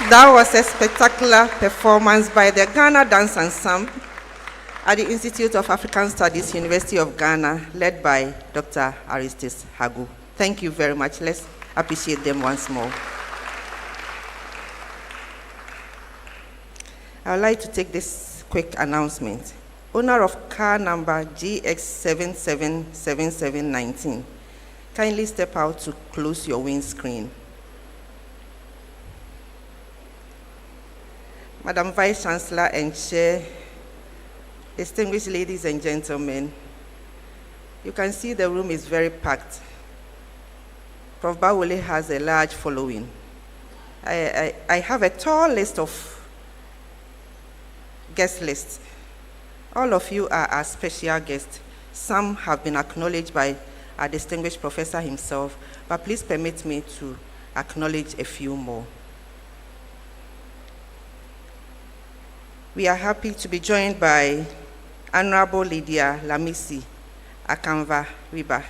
That was a spectacular performance by the Ghana Dance Ensemble at the Institute of African Studies, University of Ghana, led by Dr. Aristis Hagu. Thank you very much. Let's appreciate them once more. I would like to take this quick announcement. Owner of car number GX777719, kindly step out to close your windscreen. Madam Vice Chancellor and Chair, distinguished ladies and gentlemen, you can see the room is very packed. Prof. Bawole has a large following. I have a tall list of guest lists. All of you are our special guests. Some have been acknowledged by our distinguished professor himself, but please permit me to acknowledge a few more. We are happy to be joined by Honorable Lydia Lamisi Akanva Riba,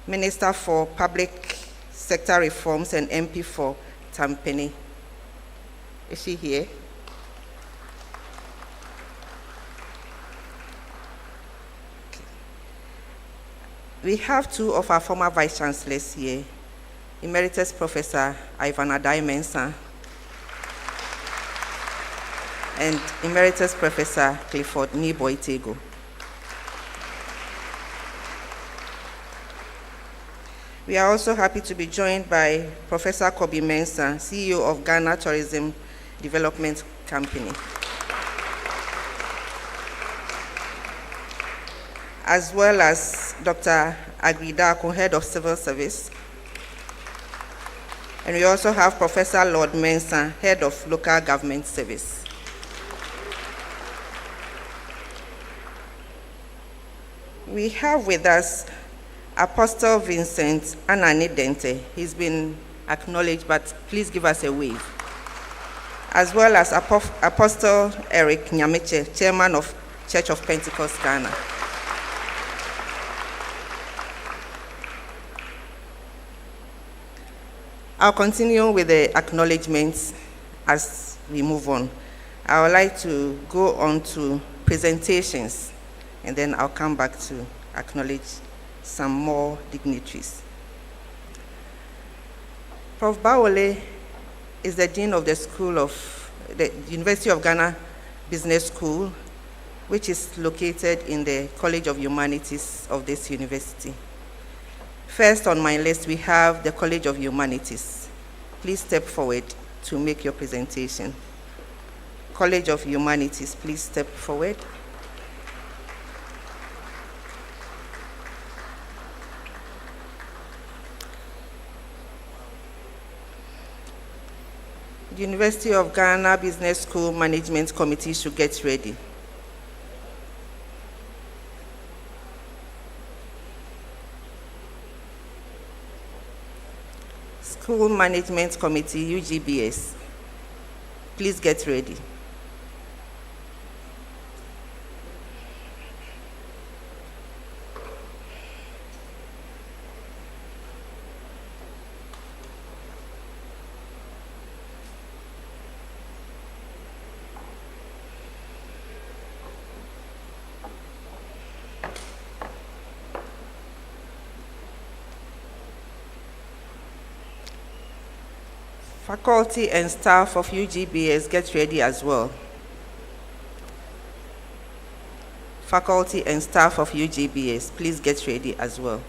Minister for Public Sector Reforms and MP for Tampere. Is she here? Okay. We have two of our former Vice Chancellors here, Emeritus Professor Ivan Adai-Mensah and Emeritus Professor Clifford Niboitego. We are also happy to be joined by Professor Kobi Mensah, CEO of Ghana Tourism Development Company, as well as Dr. Agridako, Head of Civil Service. And we also have Professor Lord Mensah, Head of Local Government Service. We have with us Apostle Vincent Anani Dente. He's been acknowledged, but please give us a wave. As well as Apostle Eric Nyameche, Chairman of Church of Pentecost Ghana. I'll continue with the acknowledgements as we move on. I would like to go on to presentations, and then I'll come back to acknowledge some more dignitaries. Prof. Bawole is the Dean of the University of Ghana Business School, which is located in the College of Humanities of this university. First on my list, we have the College of Humanities. Please step forward to make your presentation. College of Humanities, please step forward. The University of Ghana Business School Management Committee should get ready. School Management Committee, UGBS, please get ready. Faculty and staff of UGBS, get ready as well. Faculty and staff of UGBS, please get ready as well.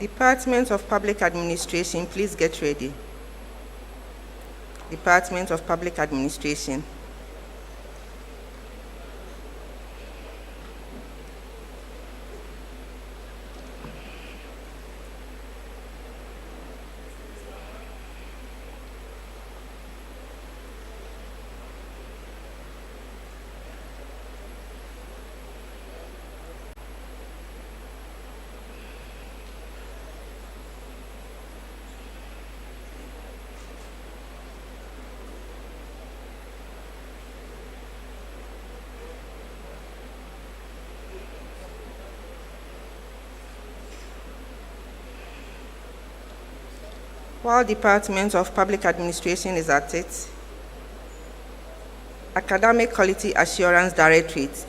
Department of Public Administration, please get ready. Department of Public Administration. While Department of Public Administration is at it, Academic Quality Assurance Directorate.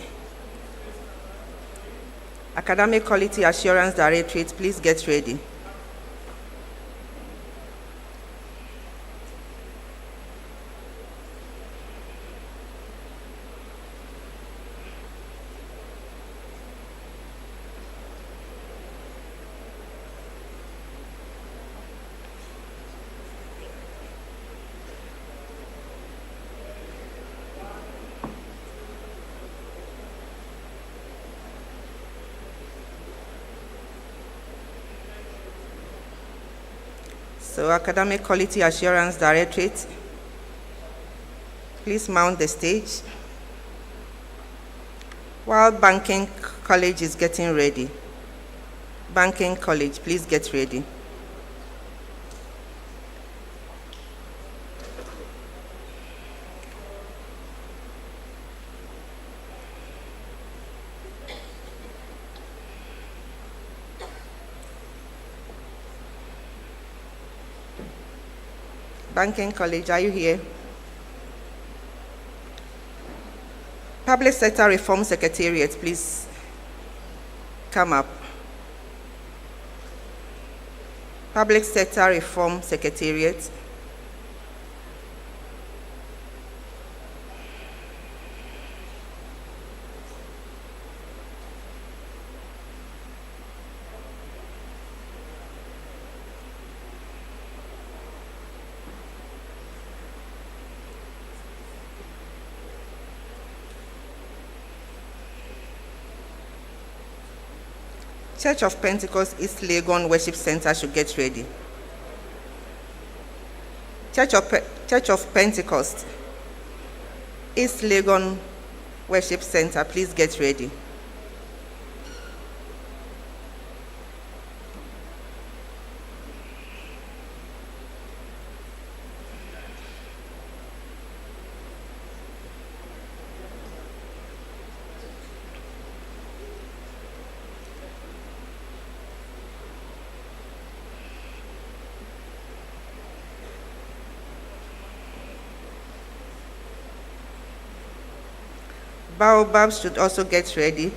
Academic Quality Assurance Directorate, please get ready. So, Academic Quality Assurance Directorate, please mount the stage. While Banking College is getting ready, Banking College, please get ready. Banking College, are you here? Public Sector Reform Secretariat, please come up. Public Sector Reform Secretariat. Church of Pentecost East Legon Worship Center should get ready. Church of Pentecost East Legon Worship Center, please get ready. Baobab should also get ready.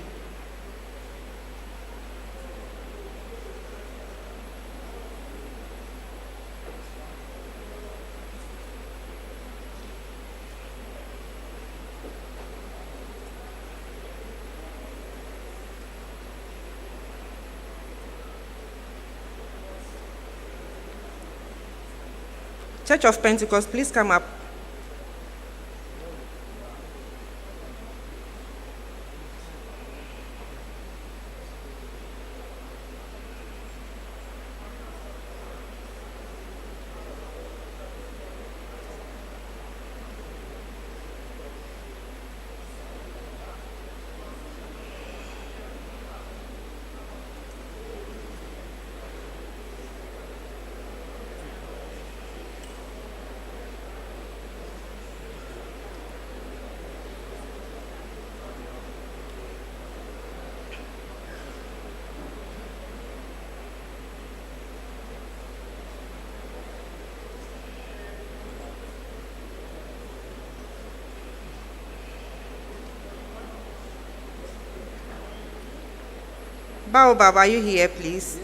Church of Pentecost, please come up. Baobab, are you here, please?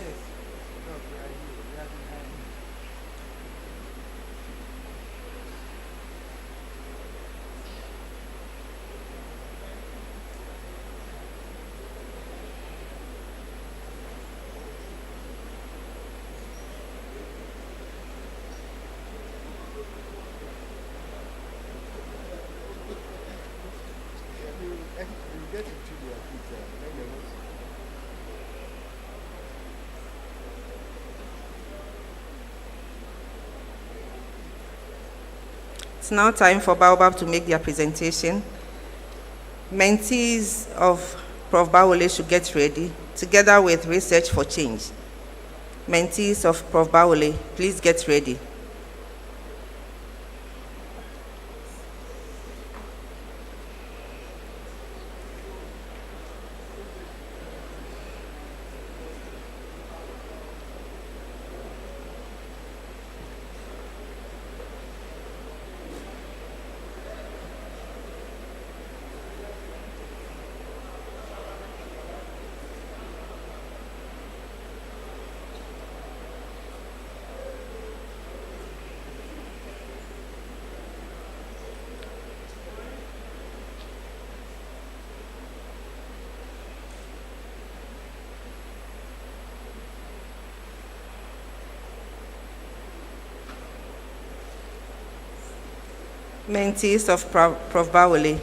It's now time for Baobab to make their presentation. Mentees of Prof. Bawole should get ready, together with Research for Change. Mentees of Prof. Bawole, please get ready. Mentees of Prof. Bawole.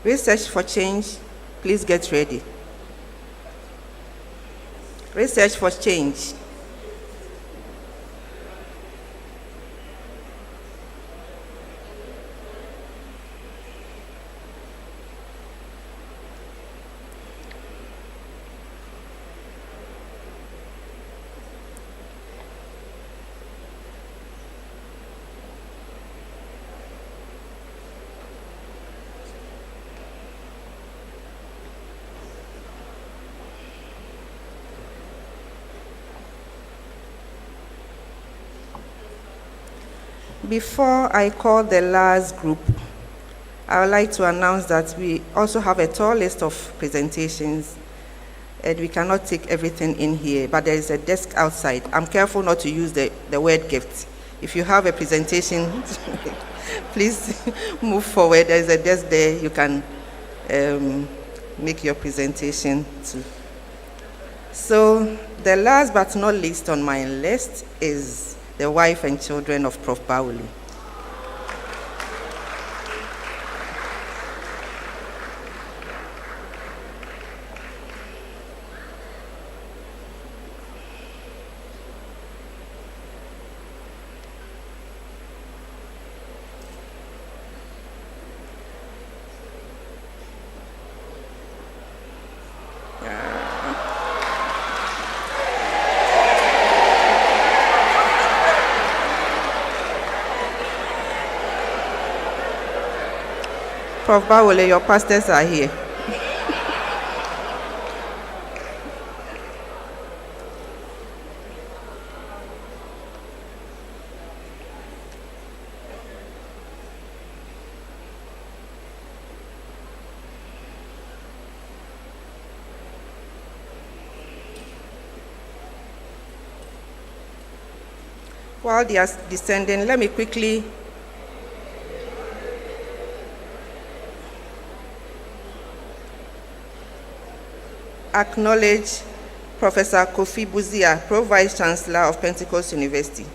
Research for Change, please get ready. Research for Change. Before I call the last group, I would like to announce that we also have a tall list of presentations, and we cannot take everything in here, but there is a desk outside. I'm careful not to use the word gift. If you have a presentation, please move forward. There's a desk there. You can make your presentation too. So the last but not least on my list is the wife and children of Prof. Bawole. Prof. Bawole, your pastors are here. While they are descending, let me quickly acknowledge Professor Kofi Buzia, Pro Vice Chancellor of Pentecost University.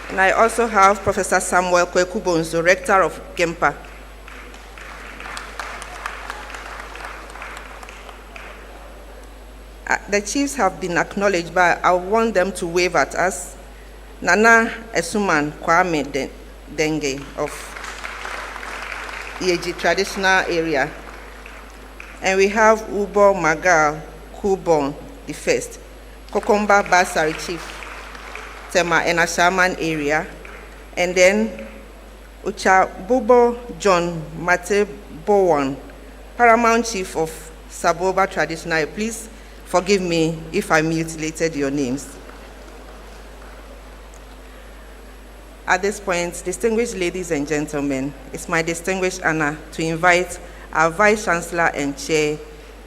And I also have Professor Samuel Kwekubonzo, Rector of Kempa. The chiefs have been acknowledged, but I want them to wave at us. Nana Esuman Kwame Denge of Yeji traditional area. And we have Ubo Magal Kubon the first, Kokomba Basari Chief, Tema and Ashaman area. And then Ucha Bubo John Mate Bowen, Paramount Chief of Saboba Traditional. Please forgive me if I mutilated your names. At this point, distinguished ladies and gentlemen, it's my distinguished honor to invite our Vice Chancellor and Chair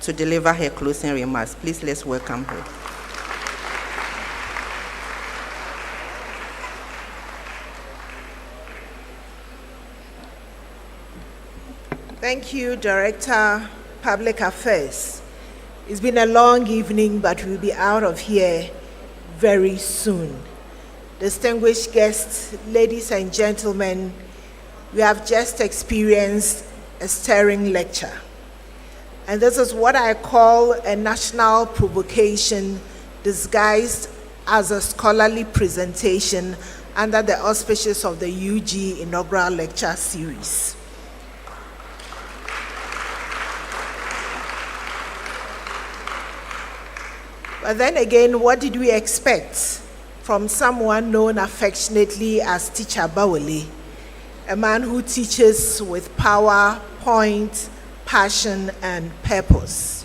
to deliver her closing remarks. Please let's welcome her. Thank you, Director, Public Affairs. It's been a long evening, but we'll be out of here very soon. Distinguished guests, ladies and gentlemen, we have just experienced a stirring lecture. And this is what I call a national provocation disguised as a scholarly presentation under the auspices of the UG Inaugural Lecture Series. But then again, what did we expect from someone known affectionately as Teacher Bawole, a man who teaches with power, point, passion, and purpose?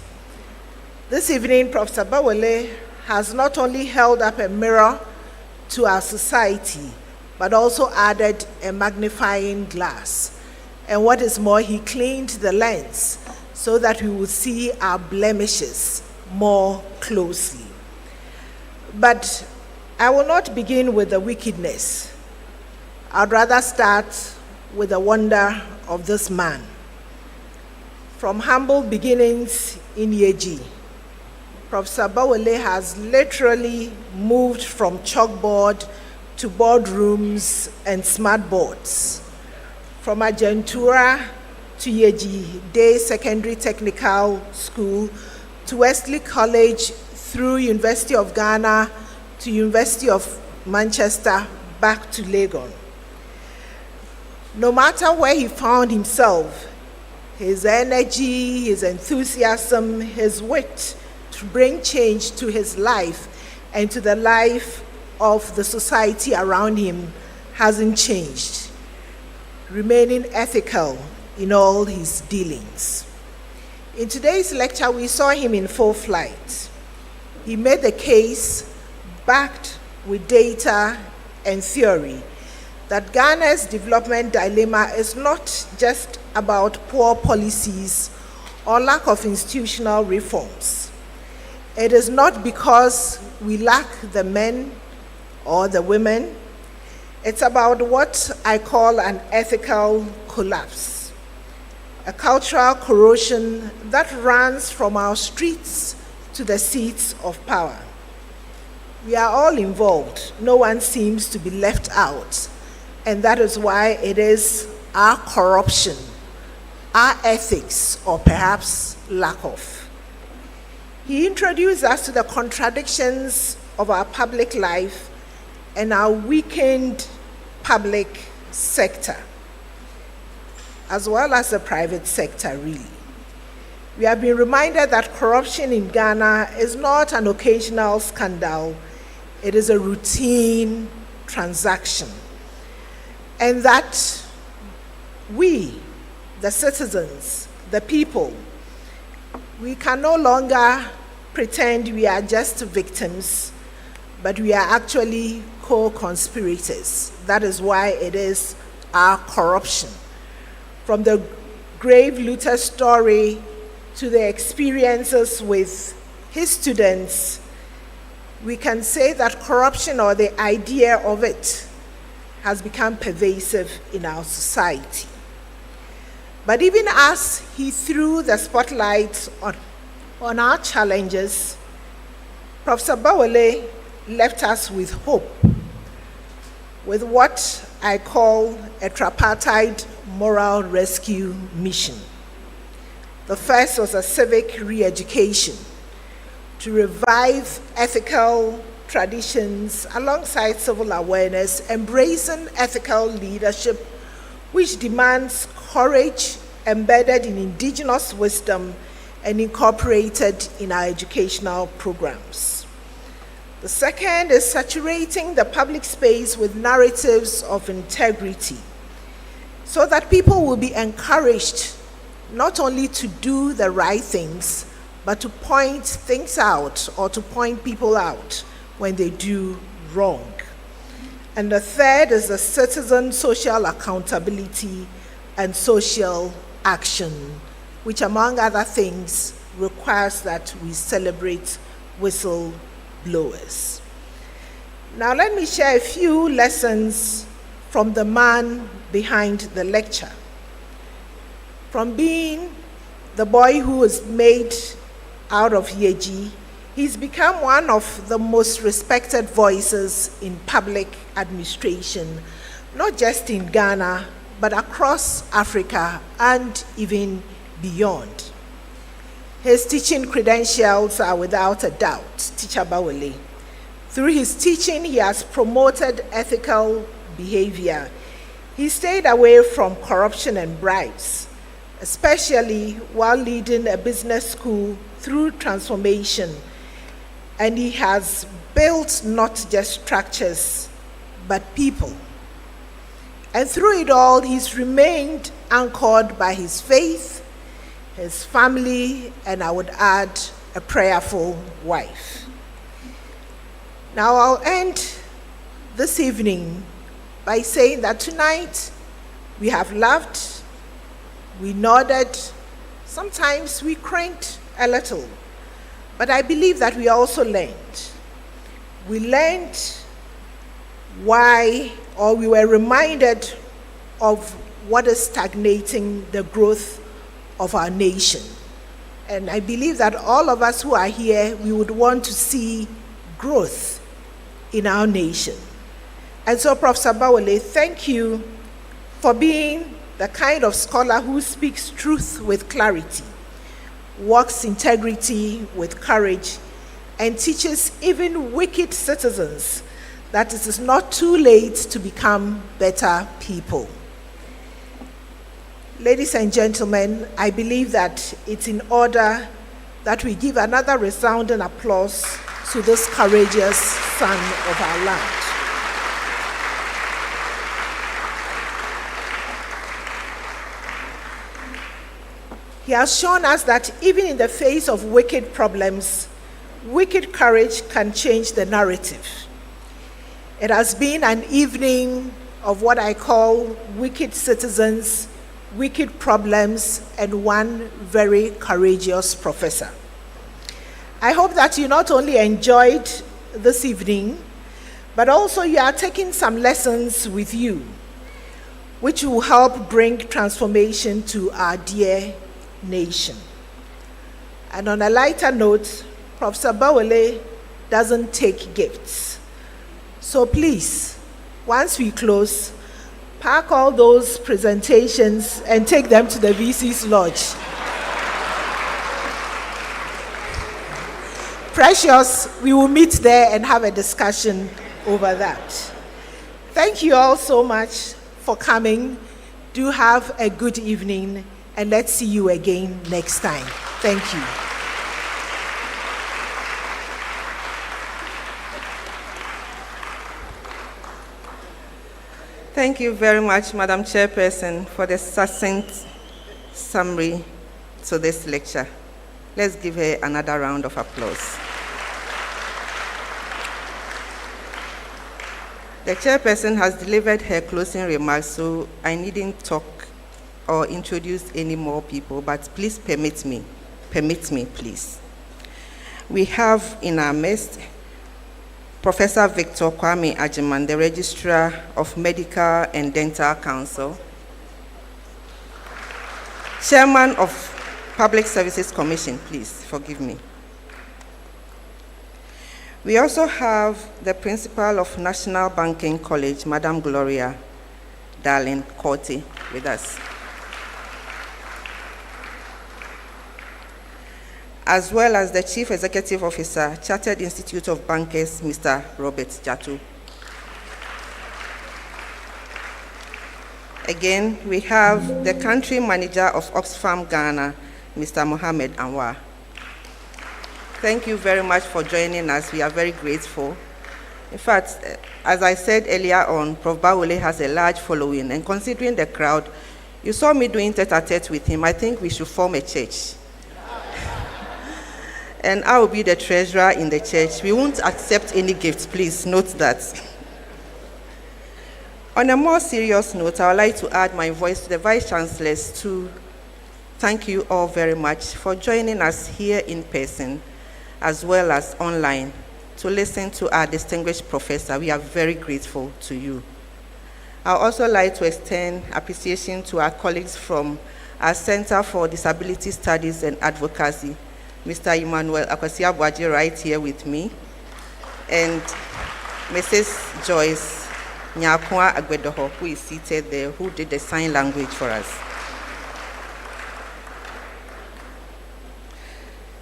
This evening, Professor Bawole has not only held up a mirror to our society, but also added a magnifying glass. And what is more, he cleaned the lens so that we will see our blemishes more closely. But I will not begin with the wickedness. I'd rather start with the wonder of this man. From humble beginnings in Yeji, Professor Bawole has literally moved from chalkboard to boardrooms and smart boards. From Agentura to Yeji Day Secondary Technical School to Wesley College, through University of Ghana to University of Manchester, back to Legon. No matter where he found himself, his energy, his enthusiasm, his wit to bring change to his life and to the life of the society around him hasn't changed, remaining ethical in all his dealings. In today's lecture, we saw him in full flight. He made the case, backed with data and theory, that Ghana's development dilemma is not just about poor policies or lack of institutional reforms. It is not because we lack the men or the women. It's about what I call an ethical collapse, a cultural corrosion that runs from our streets to the seats of power. We are all involved. No one seems to be left out. And that is why it is our corruption, our ethics, or perhaps lack of. He introduced us to the contradictions of our public life and our weakened public sector, as well as the private sector, really. We have been reminded that corruption in Ghana is not an occasional scandal, it is a routine transaction. And that we, the citizens, the people, we can no longer pretend we are just victims, but we are actually co-conspirators. That is why it is our corruption. From the grave Luther story to the experiences with his students, we can say that corruption, or the idea of it, has become pervasive in our society. But even as he threw the spotlight on our challenges, Professor Bawole left us with hope, with what I call a tripartite moral rescue mission. The first was a civic re-education to revive ethical traditions alongside civil awareness, embracing ethical leadership, which demands courage embedded in indigenous wisdom and incorporated in our educational programs. The second is saturating the public space with narratives of integrity so that people will be encouraged not only to do the right things, but to point things out or to point people out when they do wrong. And the third is the citizen social accountability and social action, which among other things requires that we celebrate whistleblowers. Now let me share a few lessons from the man behind the lecture. From being the boy who was made out of Yeji, he's become one of the most respected voices in public administration, not just in Ghana, but across Africa and even beyond. His teaching credentials are without a doubt, Teacher Bawole. Through his teaching, he has promoted ethical behavior. He stayed away from corruption and bribes, especially while leading a business school through transformation. And he has built not just structures, but people. And through it all, he's remained anchored by his faith, his family, and I would add, a prayerful wife. Now I'll end this evening by saying that tonight we have laughed, we nodded, sometimes we cranked a little, but I believe that we also learned. We learned why, or we were reminded of what is stagnating the growth of our nation. And I believe that all of us who are here, we would want to see growth in our nation. And so, Professor Bawole, thank you for being the kind of scholar who speaks truth with clarity, walks integrity with courage, and teaches even wicked citizens that it is not too late to become better people. Ladies and gentlemen, I believe that it's in order that we give another resounding applause to this courageous son of our land. He has shown us that even in the face of wicked problems, wicked courage can change the narrative. It has been an evening of what I call wicked citizens, wicked problems, and one very courageous professor. I hope that you not only enjoyed this evening, but also you are taking some lessons with you, which will help bring transformation to our dear nation. And on a lighter note, Professor Bawole doesn't take gifts. So please, once we close, pack all those presentations and take them to the VC's lodge. Precious, we will meet there and have a discussion over that. Thank you all so much for coming. Do have a good evening, and let's see you again next time. Thank you. Thank you very much, Madam Chairperson, for the succinct summary to this lecture. Let's give her another round of applause. The Chairperson has delivered her closing remarks, so I needn't talk or introduce any more people, but please permit me, please. We have in our midst Professor Victor Kwame Ajiman, the Registrar of Medical and Dental Council, Chairman of Public Services Commission, please forgive me. We also have the Principal of National Banking College, Madam Gloria Darlin Korte, with us, as well as the Chief Executive Officer, Chartered Institute of Bankers, Mr. Robert Jatu. Again, we have the Country Manager of Oxfam Ghana, Mr. Mohammed Anwar. Thank you very much for joining us. We are very grateful. In fact, as I said earlier on, Prof. Bawole has a large following, and considering the crowd, you saw me doing tete-a-tete with him. I think we should form a church. And I will be the treasurer in the church. We won't accept any gifts, please note that. On a more serious note, I would like to add my voice to the Vice Chancellors to thank you all very much for joining us here in person, as well as online, to listen to our distinguished professor. We are very grateful to you. I would also like to extend appreciation to our colleagues from our Center for Disability Studies and Advocacy, Mr. Emmanuel Akwasi-Abuaji right here with me, and Mrs. Joyce Nyakwa Agbedoho, who is seated there, who did the sign language for us.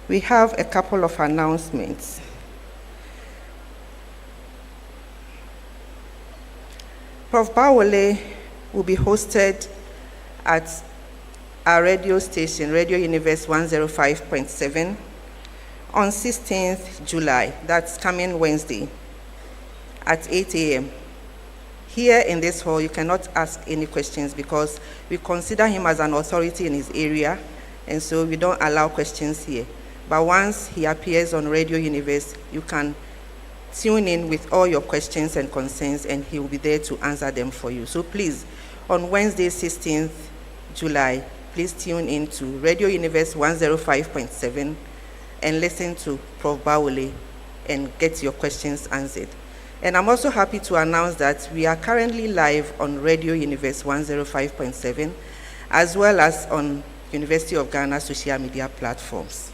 We have a couple of announcements. Prof. Bawole will be hosted at our radio station, Radio Universe 105.7, on 16th July, that's coming Wednesday, at 8 a.m. Here in this hall, you cannot ask any questions because we consider him as an authority in his area, and so we don't allow questions here. But once he appears on Radio Universe, you can tune in with all your questions and concerns, and he will be there to answer them for you. So please, on Wednesday, 16th July, please tune in to Radio Universe 105.7 and listen to Prof. Bawole and get your questions answered. And I'm also happy to announce that we are currently live on Radio Universe 105.7, as well as on University of Ghana social media platforms.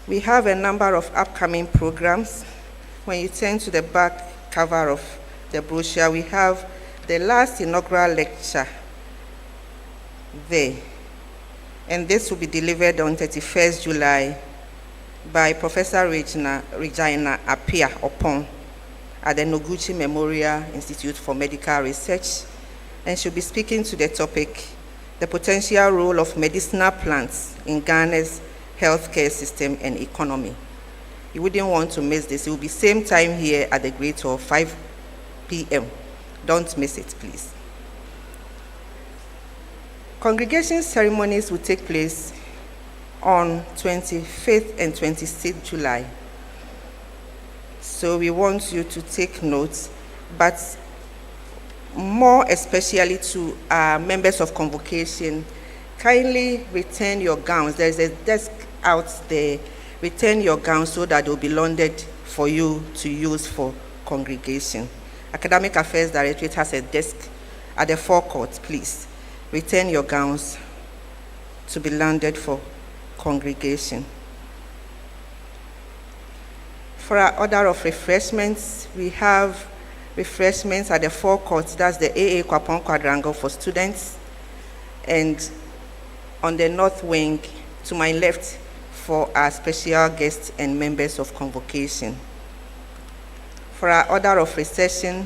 We have a number of upcoming programs. When you turn to the back cover of the brochure, we have the last inaugural lecture there. And this will be delivered on 31st July by Professor Regina Apia Opon at the Noguchi Memorial Institute for Medical Research. And she'll be speaking to the topic, the potential role of medicinal plants in Ghana's healthcare system and economy. You wouldn't want to miss this. It will be same time here at the Great Hall, 5 p.m. Don't miss it, please. Congregation ceremonies will take place on 25th and 26th July. So we want you to take notes, but more especially to our members of convocation, kindly return your gowns. There's a desk out there. Return your gowns so that they'll be loaned for you to use for congregation. Academic Affairs Directorate has a desk at the forecourt. Please return your gowns to be landed for congregation. For our order of refreshments, we have refreshments at the forecourt. That's the AA Kwapon Quadrangle for students, and on the north wing to my left for our special guests and members of convocation. For our order of recession,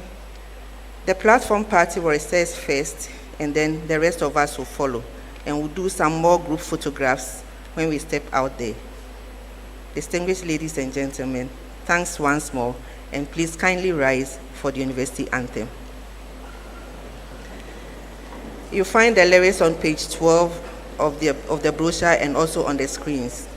the platform party will recess first, and then the rest of us will follow, and we'll do some more group photographs when we step out there. Distinguished ladies and gentlemen, thanks once more, and please kindly rise for the university anthem. You'll find the lyrics on page 12 of the brochure and also on the screens.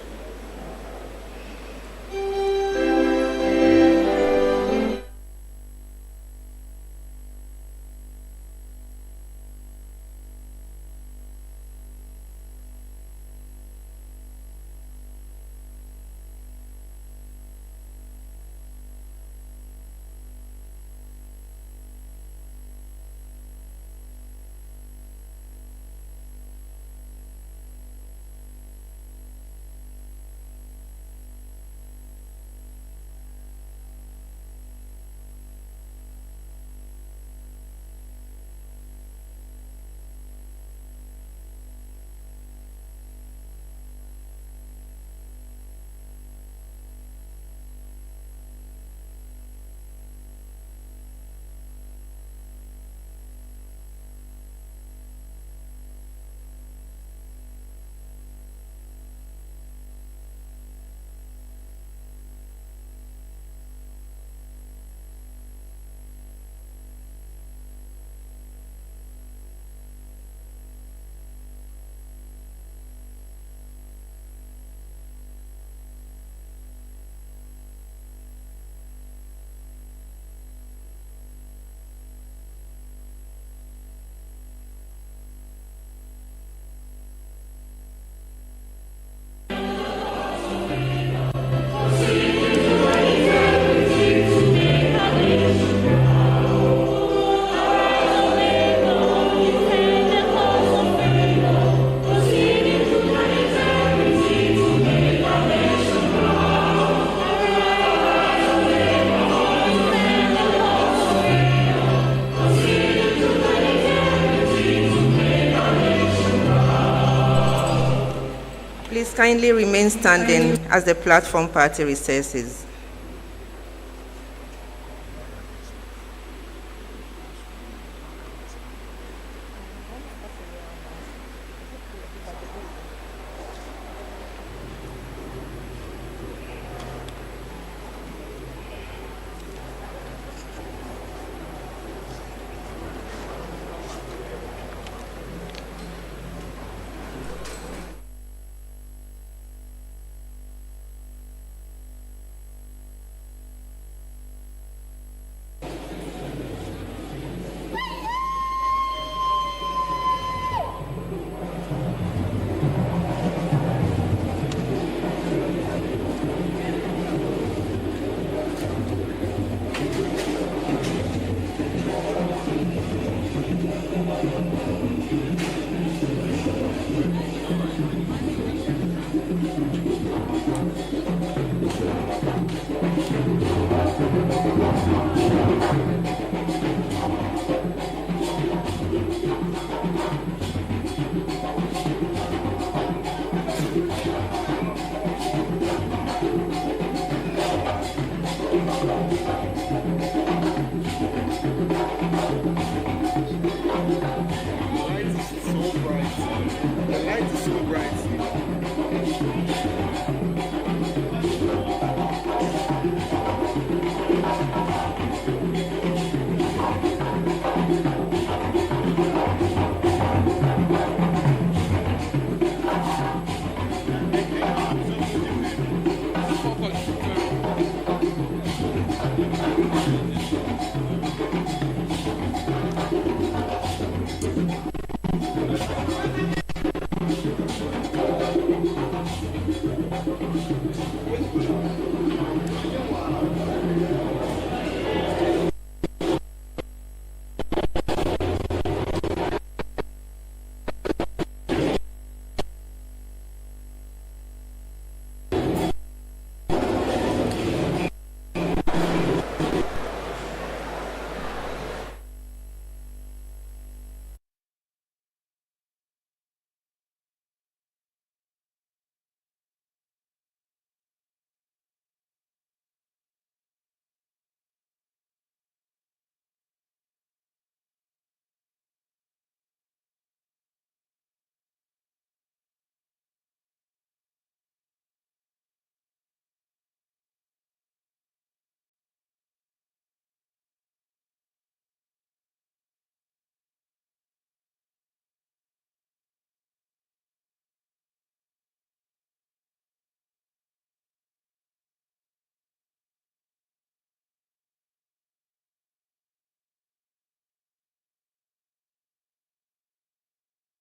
Please kindly remain standing as the platform party recesses.